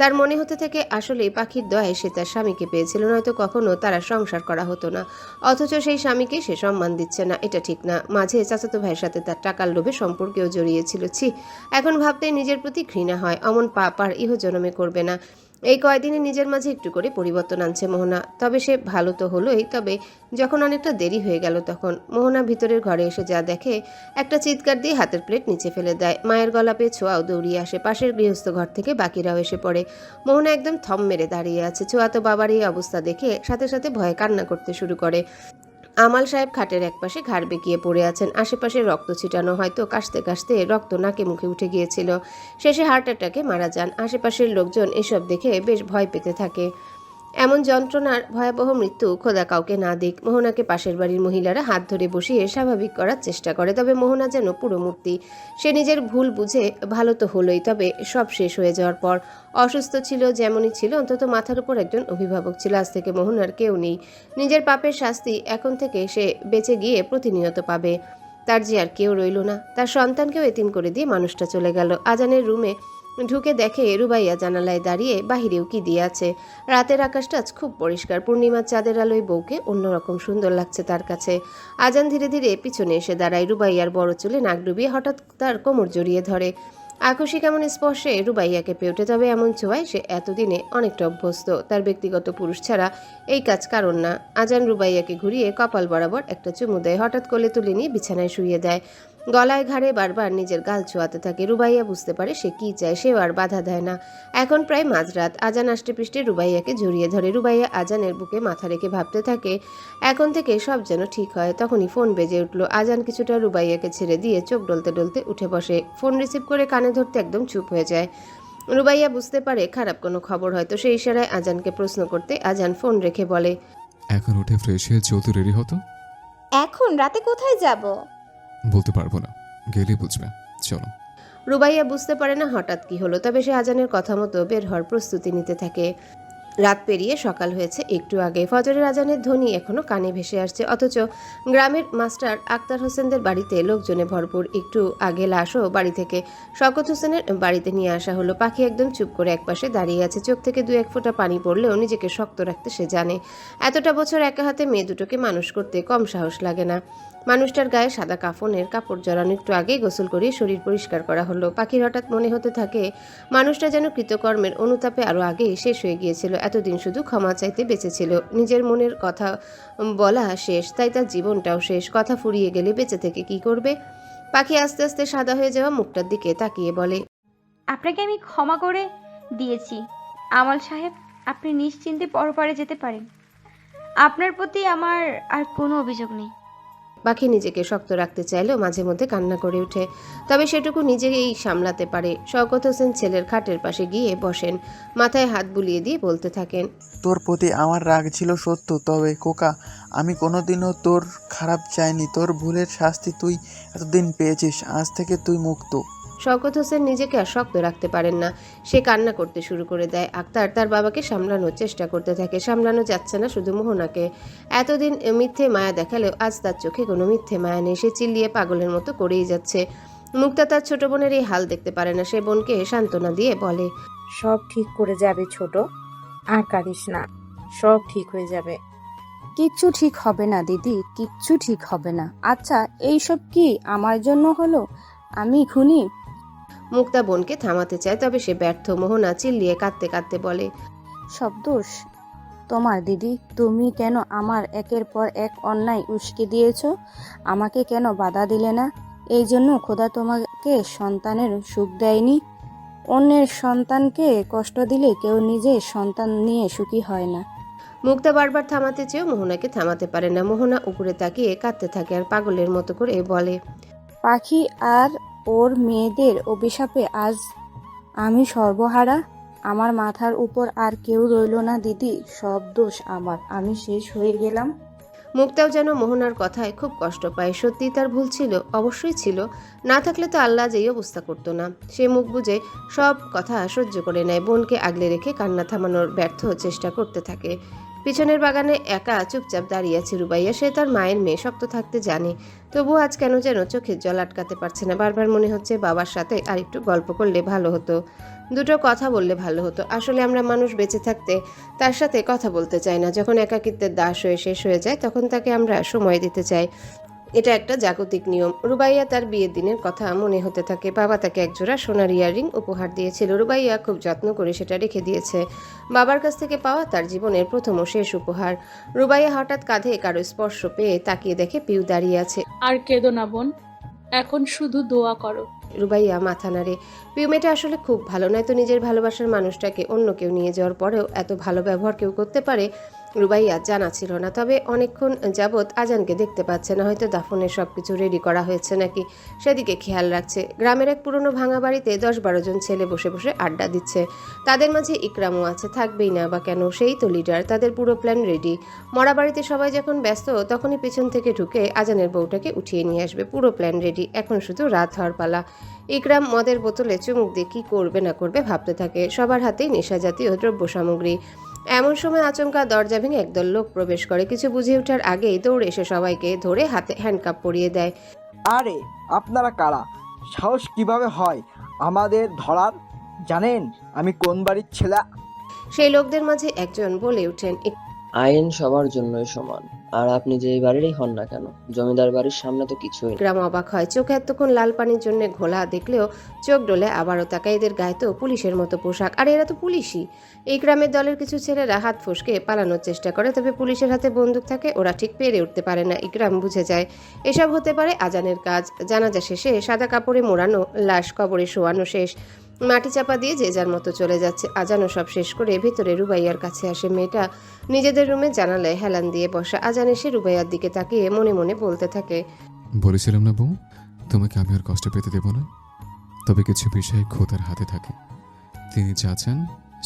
তার মনে হতে থাকে আসলে পাখির দয়ায় সে তার স্বামীকে পেয়েছিল, নয়তো কখনো তারা সংসার করা হতো না। অথচ সেই স্বামীকে সে সম্মান দিচ্ছে না, এটা ঠিক না। মাঝে চাচাতো ভাইয়ের সাথে তার টাকার লোভে সম্পর্কেও জড়িয়েছিল। ছি, এখন ভাবতে নিজের প্রতি ঘৃণা হয়। অমন পাপ আর ইহজন্মে করবে না। এই কয়দিনে নিজের মাঝে একটু করে পরিবর্তন আনছে মোহনা। তবে সে ভালো তো হলোই, তবে যখন অনেকটা দেরি হয়ে গেল তখন মোহনা ভিতরের ঘরে এসে যা দেখে, একটা চিৎকার দিয়ে হাতের প্লেট নিচে ফেলে দেয়। মায়ের গলা পেয়ে ছোঁয়াও দৌড়িয়ে আসে। পাশের গৃহস্থ ঘর থেকে বাকিরাও এসে পড়ে। মোহনা একদম থম মেরে দাঁড়িয়ে আছে। ছোঁয়া তো বাবার এই অবস্থা দেখে সাথে সাথে ভয়ে কান্না করতে শুরু করে। আমাল সাহেব খাটের একপাশে ঘাড় বেঁকিয়ে পড়ে আছেন। আশেপাশে রক্ত ছিটানো, হয়তো কাশতে কাশতে রক্ত নাকে মুখে উঠে গিয়েছিল। শেষে হার্ট অ্যাটাকে মারা যান। আশেপাশের লোকজন এসব দেখে বেশ ভয় পেতে থাকে। এমন যন্ত্রণার ভয়াবহ মৃত্যু খোদা কাউকে না দিক। মোহনাকে পাশের বাড়ির মহিলারা হাত ধরে বসিয়ে স্বাভাবিক করার চেষ্টা করে, তবে মোহনা যেন পুরো মূর্তি। সে নিজের ভুল বুঝে ভালো তো হলোই, তবে সব শেষ হয়ে যাওয়ার পর অসুস্থ ছিল যেমনই ছিল, অন্তত মাথার উপর একজন অভিভাবক ছিল। আজ থেকে মোহনার কেউ নেই। নিজের পাপের শাস্তি এখন থেকে সে বেঁচে গিয়ে প্রতিনিয়ত পাবে। তার যে আর কেউ রইল না। তার সন্তানকেও এতিম করে দিয়ে মানুষটা চলে গেল। আজানের রুমে ঢুকে দেখে রুবাইয়া জানালায় দাঁড়িয়ে, বাহিরেও কি দিয়ে আছে। রাতের আকাশটা আজ খুব পরিষ্কার, পূর্ণিমার চাঁদের আলোয় বউকে অন্যরকম সুন্দর লাগছে তার কাছে। আজান ধীরে ধীরে পিছনে এসে দাঁড়ায়। রুবাইয়ার বড় চুলে নাক ডুবিয়ে হঠাৎ তার কোমর জড়িয়ে ধরে। আকস্মিক এমন স্পর্শে রুবাইয়াকে পেয়ে ওঠে, তবে এমন ছোঁয়ায় সে এতদিনে অনেকটা অভ্যস্ত। তার ব্যক্তিগত পুরুষ ছাড়া এই কাজ কারণ না। আজান রুবাইয়াকে ঘুরিয়ে কপাল বরাবর একটা চুমু দেয়, হঠাৎ কোলে তুলে নিয়ে বিছানায় শুইয়ে দেয়। গলায় ঘাড়ে বারবার নিজের গাল ছোঁয়াতে থাকে। রুবাইয়া বুঝতে পারে সে কি চায়, সেও আর বাধা দেয় না। এখন প্রায় মাঝরাত। আজান আষ্টে পৃষ্ঠে রুবাইয়াকে জড়িয়ে ধরে। রুবাইয়া আজানের বুকে মাথা রেখে ভাবতে থাকে এখন থেকে সব যেন ঠিক হয়। তখনই ফোন বেজে উঠল। আজান কিছুটা রুবাইয়াকে ছেড়ে দিয়ে চোখ ডলতে ডলতে উঠে বসে। ফোন রিসিভ করে কানে ধরতে একদম চুপ হয়ে যায়। রুবাইয়া বুঝতে পারে খারাপ কোনো খবর, হয়তো সেই ইশারায় আজানকে প্রশ্ন করতে আজান ফোন রেখে বলে, এখন উঠে ফ্রেশ হয়ে চলতে রেডি হতো। এখন রাতে কোথায় যাব? বলতে পারবো না, গেলেই বুঝবে, চলো। রুবাইয়া বুঝতে পারে না হঠাৎ কি হলো, তবে সে আজানের কথা মতো বের হওয়ার প্রস্তুতি নিতে থাকে। রাত পেরিয়ে সকাল হয়েছে একটু আগে। ফজরের আজানের ধ্বনি এখনো কানে ভেসে আসছে, অথচ গ্রামের মাস্টার আক্তার হোসেনদের বাড়িতে লোকজনে ভরপুর। একটু আগে লাশও বাড়ি থেকে শওকত হোসেনের বাড়িতে নিয়ে আসা হলো। পাখি একদম চুপ করে একপাশে দাঁড়িয়ে আছে। চোখ থেকে 2-1 ফোঁটা পানি পড়লেও নিজেকে শক্ত রাখতে সে জানে। এতটা বছর একা হাতে মেয়ে দুটোকে মানুষ করতে কম সাহস লাগে না। মানুষটার গায়ে সাদা কাফনের কাপড় জড়ানো, একটু আগেই গোসল করিয়ে শরীর পরিষ্কার করা হলো। পাখির হঠাৎ মনে হতে থাকে মানুষটা যেন কৃতকর্মের অনুতাপে আরও আগেই শেষ হয়ে গিয়েছিল। এতদিন শুধু ক্ষমা চাইতে বেঁচেছিল। নিজের মনের কথা বলা শেষ, তাই তার জীবনটাও শেষ। কথা ফুরিয়ে গেলে বেঁচে থেকে কি করবে? পাখি আস্তে আস্তে সাদা হয়ে যাওয়া মুখটার দিকে তাকিয়ে বলে, আপনাকে আমি ক্ষমা করে দিয়েছি আমল সাহেব, আপনি নিশ্চিন্তে পরপারে যেতে পারেন। আপনার প্রতি আমার আর কোনো অভিযোগ নেই। পাখি নিজেকে শক্ত রাখতে চাইলেও মাঝে মধ্যে কান্না করে ওঠে, তবে সেটুকু নিজেকেই সামলাতে পারে। শওকত হোসেন ছেলের খাটের পাশে গিয়ে বসেন, মাথায় হাত বুলিয়ে দিয়ে বলতে থাকেন, তোর প্রতি আমার রাগ ছিল সত্য, তবে কোকা আমি কোনোদিনও তোর খারাপ চাইনি। তোর ভুলের শাস্তি তুই এতদিন পেয়েছিস, আজ থেকে তুই মুক্ত। শওকত হোসেন নিজেকে আর শক্ত রাখতে পারেন না, সে কান্না করতে শুরু করে দেয়। আক্তার তার বাবাকে সামলানোর চেষ্টা করতে থাকে, সামলানো যাচ্ছে না শুধু মোহনাকে। এতদিন মিথ্যে মায়া দেখালেও আজ তার চোখে কোনো মিথ্যে মায়া নেই। সে চিল্লিয়ে পাগলের মতো করেই যাচ্ছে। মুক্তা তার ছোট বোনের এই হাল দেখতে পারে না। সে বোনকে সান্ত্বনা দিয়ে বলে, সব ঠিক করে যাবে ছোট, আর কাঁদিস না, সব ঠিক হয়ে যাবে। কিচ্ছু ঠিক হবে না দিদি, কিচ্ছু ঠিক হবে না। আচ্ছা এইসব কি আমার জন্য হলো? আমি খুনি? মুক্তা বোনকে থামাতে চায়, তবে সে ব্যর্থ। মোহনা চিল্লিয়ে কাঁদতে কাঁদতে বলে, সব দোষ তোমার দিদি। তুমি কেন আমার একের পর এক অন্যায় উস্কে দিয়েছো? আমাকে কেন বাধা দিলে না? এই জন্য খোদা তোমাকে সন্তানের সুখ দেয়নি। অন্যের সন্তানকে কষ্ট দিলে কেউ নিজের সন্তান নিয়ে সুখী হয় না। মুক্তা বারবার থামাতে চেয়েও মোহনাকে থামাতে পারে না। মোহনা উপরে তাকিয়ে কাঁদতে থাকে আর পাগলের মতো করে বলে, পাখি আর ওর মেয়েদের অভিশাপে আজ আমি সর্বহারা। আমার মাথার উপর আর কেউ রইল না দিদি, সব দোষ আমার, আমি শেষ হয়ে গেলাম। মুক্তাও যেন মোহনার কথায় খুব কষ্ট পায়। সত্যি তার ভুল ছিল, অবশ্যই ছিল। না থাকলে তো আল্লাহ যেই অবস্থা করতো না। সে মুখ বুজে সব কথা সহ্য করে নেয়। বোনকে আগলে রেখে কান্না থামানোর ব্যর্থ চেষ্টা করতে থাকে। পিছনের বাগানে একা চুপচাপ দাঁড়িয়ে আছে রুবাইয়া। সে তার মায়ের মেয়ে, শক্ত থাকতে জানে, তবুও আজ কেন যেন চোখের জল আটকাতে পারছে না। বারবার মনে হচ্ছে বাবার সাথে আর একটু গল্প করলে ভালো হতো, দুটো কথা বললে ভালো হতো। আসলে আমরা মানুষ বেঁচে থাকতে তার সাথে কথা বলতে চাই না। যখন একাকিত্বের দাস হয়ে শেষ হয়ে যায় তখন তাকে আমরা সময় দিতে চাই। এটা একটা জাগতিক নিয়ম। রুবাইয়া তার বিয়ের দিনের কথা মনে হতে থাকে। বাবা তাকে একজোড়া সোনার ইয়াররিং উপহার দিয়েছিল। রুবাইয়া খুব যত্ন করে সেটা রেখে দিয়েছে। বাবার কাছ থেকে পাওয়া তার জীবনের প্রথম ও শেষ উপহার। রুবাইয়া হঠাৎ কাঁধে কারো স্পর্শ পেয়ে তাকিয়ে দেখে পিউ দাঁড়িয়ে আছে। আর কেঁদো না বোন, এখন শুধু দোয়া করো। রুবাইয়া মাথা নাড়ে। পিউ মেয়েটা আসলে খুব ভালো, নয় তো নিজের ভালোবাসার মানুষটাকে অন্য কেউ নিয়ে যাওয়ার পরেও এত ভালো ব্যবহার কেউ করতে পারে? রুবাইয়া জানা ছিল না, তবে অনেকক্ষণ যাবৎ আজানকে দেখতে পাচ্ছে না। হয়তো দাফনের সবকিছু রেডি করা হয়েছে নাকি, সেদিকে খেয়াল রাখছে। গ্রামের এক পুরনো ভাঙা বাড়িতে 10-12 জন ছেলে বসে বসে আড্ডা দিচ্ছে। তাদের মাঝে ইকরামও আছে, থাকবেই না বা কেন, সেই তো লিডার। তাদের পুরো প্ল্যান রেডি। মরা বাড়িতে সবাই যখন ব্যস্ত, তখনই পেছন থেকে ঢুকে আজানের বউটাকে উঠিয়ে নিয়ে আসবে। পুরো প্ল্যান রেডি, এখন শুধু রাত হওয়ার পালা। ইকরাম মদের বোতলে চুমুক দিয়ে কী করবে না করবে ভাবতে থাকে। সবার হাতেই নেশা জাতীয় দ্রব্য সামগ্রী। এমন সময় আচমকা দরজা ভেঙে একদল লোক প্রবেশ করে। কিছু বুঝে ওঠার আগেই দৌড়ে এসে সবাইকে ধরে হাতে হ্যান্ডকাপ পরিয়ে দেয়। আরে আপনারা কারা? সাহস কিভাবে হয় আমাদের ধরার? জানেন আমি কোন বাড়ির ছেলে? সেই লোকদের মাঝে একজন বলে ওঠেন, আইন সবার জন্যই সমান, আর আপনি যেই বাড়িরই হন না কেন, জমিদার বাড়ির সামনে তো কিছুই না। ইকরাম অবাক হয়। চোখে এতক্ষণ লাল পানির জন্য ঘোলা দেখলেও চোখ ডলে আবারও তাকায়। এদের গায়ে তো পুলিশের মতো পোশাক, আর এরা তো পুলিশই। ইকরামের দলের কিছু ছেলেরা হাত ফসকে পালানোর চেষ্টা করে, তবে পুলিশের হাতে বন্দুক থাকে, ওরা ঠিক পেরে উঠতে পারে না। ইকরাম বুঝে যায় এসব হতে পারে আজানের কাজ। জানাজা শেষে সাদা কাপড়ে মোড়ানো লাশ কবরে শোয়ানো শেষ, মাটি চাপা দিয়ে যে যার মতো চলে যাচ্ছে। আজানও সব শেষ করে ভেতরে রুবাইয়ার কাছে আসে। মেয়েটা নিজেদের রুমে জানালায় হেলান দিয়ে বসা। আজান এসে রুবাইয়ার দিকে তাকিয়ে মনে মনে বলতে থাকে, বলেছিলাম না বউ, তোমাকে আমি আর কষ্ট পেতে দেব না। তবে কিছু বিষয় খোদার হাতে থাকে, তিনি যা চান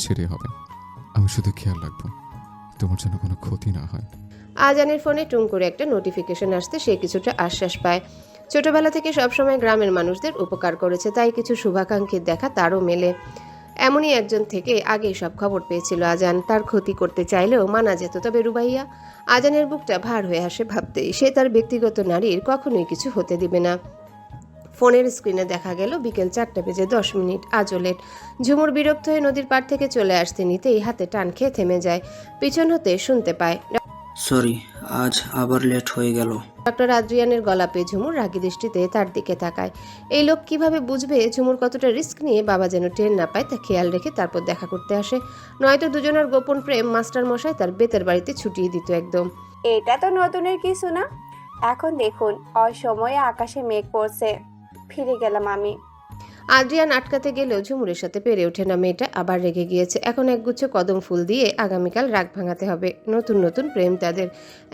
সেটাই হবে। আমি শুধু খেয়াল রাখবো তোমার জন্য কোনো ক্ষতি না হয়। আজানের ফোনে টুং করে একটা নোটিফিকেশন আসতে সে কিছুটা আশ্বাস পায়। ছোটবেলা থেকে সবসময় গ্রামের মানুষদের উপকার করেছে, তাই কিছু শুভাকাঙ্ক্ষীর দেখা তারও মেলে। এমনই একজন থেকে আগেই সব খবর পেয়েছিল আজান। তার ক্ষতি করতে চাইলেও মানা যেত, তবে রুবাইয়া। আজানের বুকটা ভার হয়ে আসে ভাবতেই। সে তার ব্যক্তিগত নারীর কখনোই কিছু হতে দিবে না। ফোনের স্ক্রিনে দেখা গেল বিকেল 4:10। আজও লেট। ঝুমুর বিরক্ত হয়ে নদীর পাড় থেকে চলে আসতে নিতেই হাতে টান খেয়ে থেমে যায়। পিছন হতে শুনতে পায়, সরি, আজ আবার লেট হয়ে গেল। ডক্টর আদ্রিয়ানের গলা পেয়ে ঝুমুর রাগী দৃষ্টিতে তার দিকে তাকায়। এই লোক কিভাবে বুঝবে ঝুমুর কতটা রিস্ক নিয়ে বাবা যেন টের না পায় তা খেয়াল রেখে তারপর দেখা করতে আসে। নয়তো দুজনের গোপন প্রেম মাস্টার মশাই তার বেতের বাড়িতে ছুটিয়ে দিত একদম। এটা তো নতুনের কিছু না। এখন দেখুন, অসময়ে আকাশে মেঘ পড়ছে। ফিরে গেলাম আমি। আদ্রিয়ান আটকাতে গেলেও ঝুমুরের সাথে পেরে ওঠে না। মেয়েটা আবার রেগে গিয়েছে। এখন একগুচ্ছ কদম ফুল দিয়ে আগামীকাল রাগ ভাঙাতে হবে। নতুন নতুন প্রেম তাদের,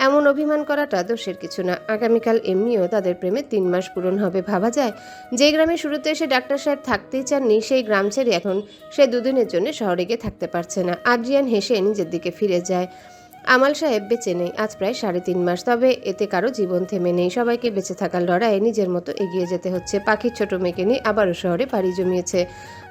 এমন অভিমান করাটা দোষের কিছু না। আগামীকাল এমনিও তাদের প্রেমে 3 মাস পূরণ হবে। ভাবা যায়, যে গ্রামে শুরুতে এসে ডাক্তার সাহেব থাকতেই চাননি, সেই গ্রাম ছেড়ে এখন সে দুদিনের জন্য শহরে গিয়ে থাকতে পারছে না। আদ্রিয়ান হেসে নিজের দিকে ফিরে যায়। আমাল সাহেব বেঁচে নেই আজ প্রায় 3.5 মাস, তবে এতে কারো জীবন থেমে নেই। সবাইকে বেঁচে থাকার লড়াইয়ে নিজের মতো এগিয়ে যেতে হচ্ছে। পাখির ছোট মেয়েকে নিয়ে আবারও শহরে পাড়ি জমিয়েছে।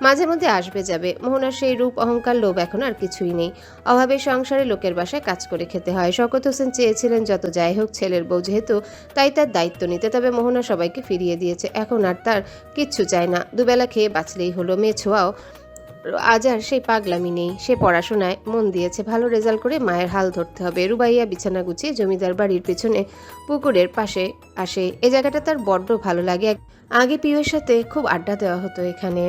মাঝে মধ্যে আসবে যাবে। মোহনার সেই রূপ, অহংকার, লোভ এখন আর কিছুই নেই। অভাবে সংসারে লোকের বাসায় কাজ করে খেতে হয়। শওকত হোসেন চেয়েছিলেন যত যাই হোক ছেলের বউ যেহেতু, তাই তার দায়িত্ব নিতে। তবে মোহনা সবাইকে ফিরিয়ে দিয়েছে। এখন আর তার কিচ্ছু চায় না। দুবেলা খেয়ে বাঁচলেই হলো। মেয়ে ছোঁয়াও আজ আর সেই পাগলামি নেই। সে পড়াশোনায় মন দিয়েছে। ভালো রেজাল্ট করে মায়ের হাল ধরতে হবে। রুবাইয়া বিছানা গুছিয়ে জমিদার বাড়ির পেছনে পুকুরের পাশে আসে। এ জায়গাটা তার বড্ড ভালো লাগে। আগে পিউয়ের সাথে খুব আড্ডা দেওয়া হতো এখানে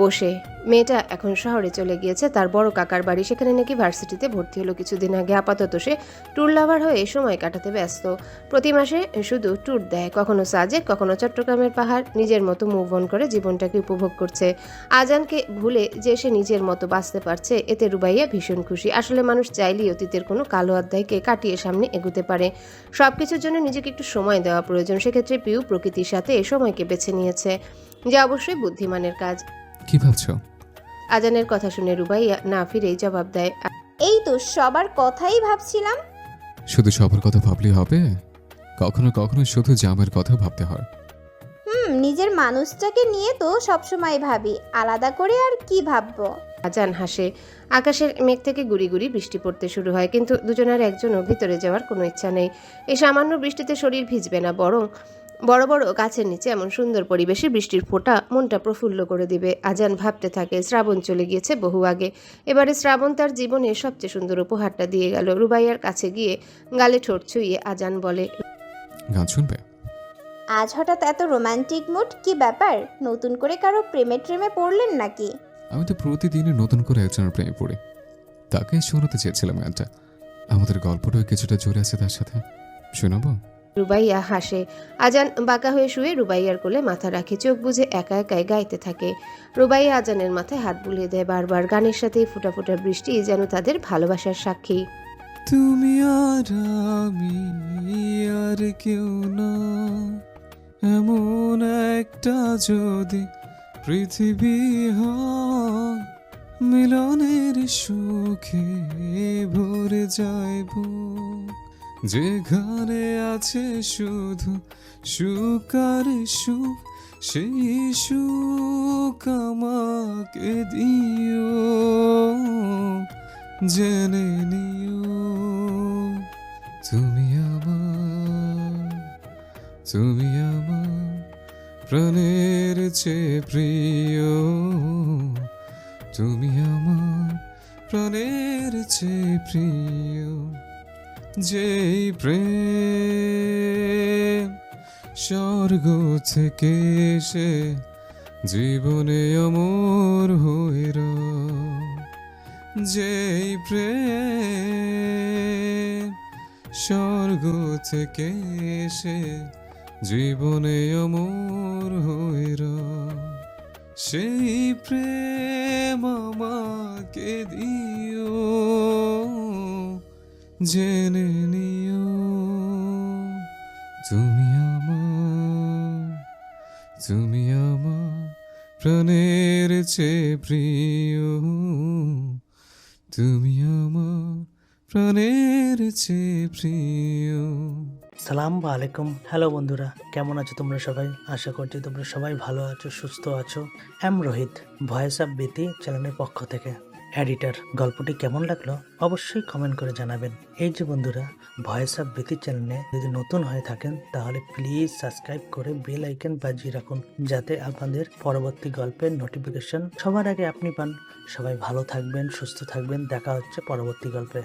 বসে। মেয়েটা এখন শহরে চলে গিয়েছে, তার বড় কাকার বাড়ি। সেখানে নাকি ভার্সিটিতে ভর্তি হলো কিছুদিন আগে। আপাতত সে ট্যুর লাভার হয়ে সময় কাটাতে ব্যস্ত। প্রতি মাসে শুধু ট্যুর দেয়, কখনো সাজেক, কখনো চট্টগ্রামের পাহাড়। নিজের মতো মুভ অন করে জীবনটাকে উপভোগ করছে। আজানকে ভুলে যে সে নিজের মতো বাঁচতে পারছে, এতে রুবাইয়া ভীষণ খুশি। আসলে মানুষ চাইলেই অতীতের কোনো কালো অধ্যায়কে কাটিয়ে সামনে এগোতে পারে। সবকিছুর জন্য নিজেকে একটু সময় দেওয়া প্রয়োজন। সেক্ষেত্রে পিউ প্রকৃতির সাথে এ সময়কে বেছে নিয়েছে, যা অবশ্যই বুদ্ধিমানের কাজ। কি ভাবছো? আজানের কথা শুনে রুবাইয়া না ফিরেই জবাব দেয়, এই তো সবার কথাই ভাবছিলাম। শুধু সবার কথা ভাবলেই হবে? কখনো কখনো শুধু জামের কথা ভাবতে হয়। নিজের মানুষটাকে নিয়ে তো সবসময় ভাবি, আলাদা করে আর কি ভাববো। আজান হাসে। আকাশের মেঘ থেকে গুড়ি গুড়ি বৃষ্টি পড়তে শুরু হয়, কিন্তু দুজনের একজনও ভিতরে যাওয়ার কোনো ইচ্ছা নেই। এই সামান্য বৃষ্টিতে শরীর ভিজবে না, বরং বড় বড় গাছের নিচে এমন সুন্দর পরিবেশে বৃষ্টির ফোঁটা মনটা প্রফুল্ল করে দিবে। আজান ভাবতে থাকে, শ্রাবণ চলে গিয়েছে বহু আগে। এবারে শ্রাবণ তার জীবনে সবচেয়ে সুন্দর উপহারটা দিয়ে গেল। রুবাইয়ার কাছে গিয়ে গালে ঠোঁট ছুঁয়ে আজান বলে, গান শুনবে? আজ হঠাৎ এত রোমান্টিক মুড, কি ব্যাপার? নতুন করে কারো প্রেমে পড়লেন নাকি? আমি তো প্রতিদিনই নতুন করে একজনের প্রেমে পড়ি, তাকে শোনাতে চেয়েছিলাম গানটা। আমাদের গল্পটাও কিছুটা জুড়ে আছে তার সাথে, শোনাবো? রুবাইয়া হাসে। আজান বাঁকা হয়ে শুয়ে রুবাইয়ার কোলে মাথা রাখে, চোখ বুজে একা একাই গাইতে থাকে। রুবাইয়া আজানের মাথায় হাত বুলিয়ে দেয় বারবার। গানের সাথে ফুটা ফুটা বৃষ্টি যেন তাদের ভালোবাসার সাক্ষী। তুমি আর আমি আর কেউ না, এমন একটা যদি পৃথিবী হয়, মিলনের সুখে ভরে যাইব, যেখানে আছে শুধু সুখ আর সুখ, সেই সুখ আমাকে দিও, জেনে নিও তুমি আমার প্রাণের চেয়ে প্রিয়, তুমি আমার প্রাণের চেয়ে প্রিয়, যেই প্রেম স্বর্গ থেকে এসে জীবনে অমর হয়ে রয়, যেই প্রেম স্বর্গ থেকে এসে জীবনে অমর হয়ে রয়, সেই প্রেম আমাকে দিও, জেনে নিও তুমি আমার প্রাণের চেয়ে প্রিয়, তুমি আমার প্রাণের চেয়ে প্রিয়। সালাম আলাইকুম। হ্যালো বন্ধুরা, কেমন আছো তোমরা সবাই? আশা করছি তোমরা সবাই ভালো আছো, সুস্থ আছো। রোহিত, ভয়েস অফ বিতি চ্যানেলের পক্ষ থেকে এডিটর। গল্পটি কেমন লাগলো অবশ্যই কমেন্ট করে জানাবেন। এই যে বন্ধুরা, ভয়েস অফ বিতি চ্যানেলে যদি নতুন হয়ে থাকেন তাহলে প্লিজ সাবস্ক্রাইব করে বেল আইকন বাজিয়ে রাখুন, যাতে আপনাদের পরবর্তী গল্পের নোটিফিকেশন সবার আগে আপনি পান। সবাই ভালো থাকবেন, সুস্থ থাকবেন। দেখা হচ্ছে পরবর্তী গল্পে।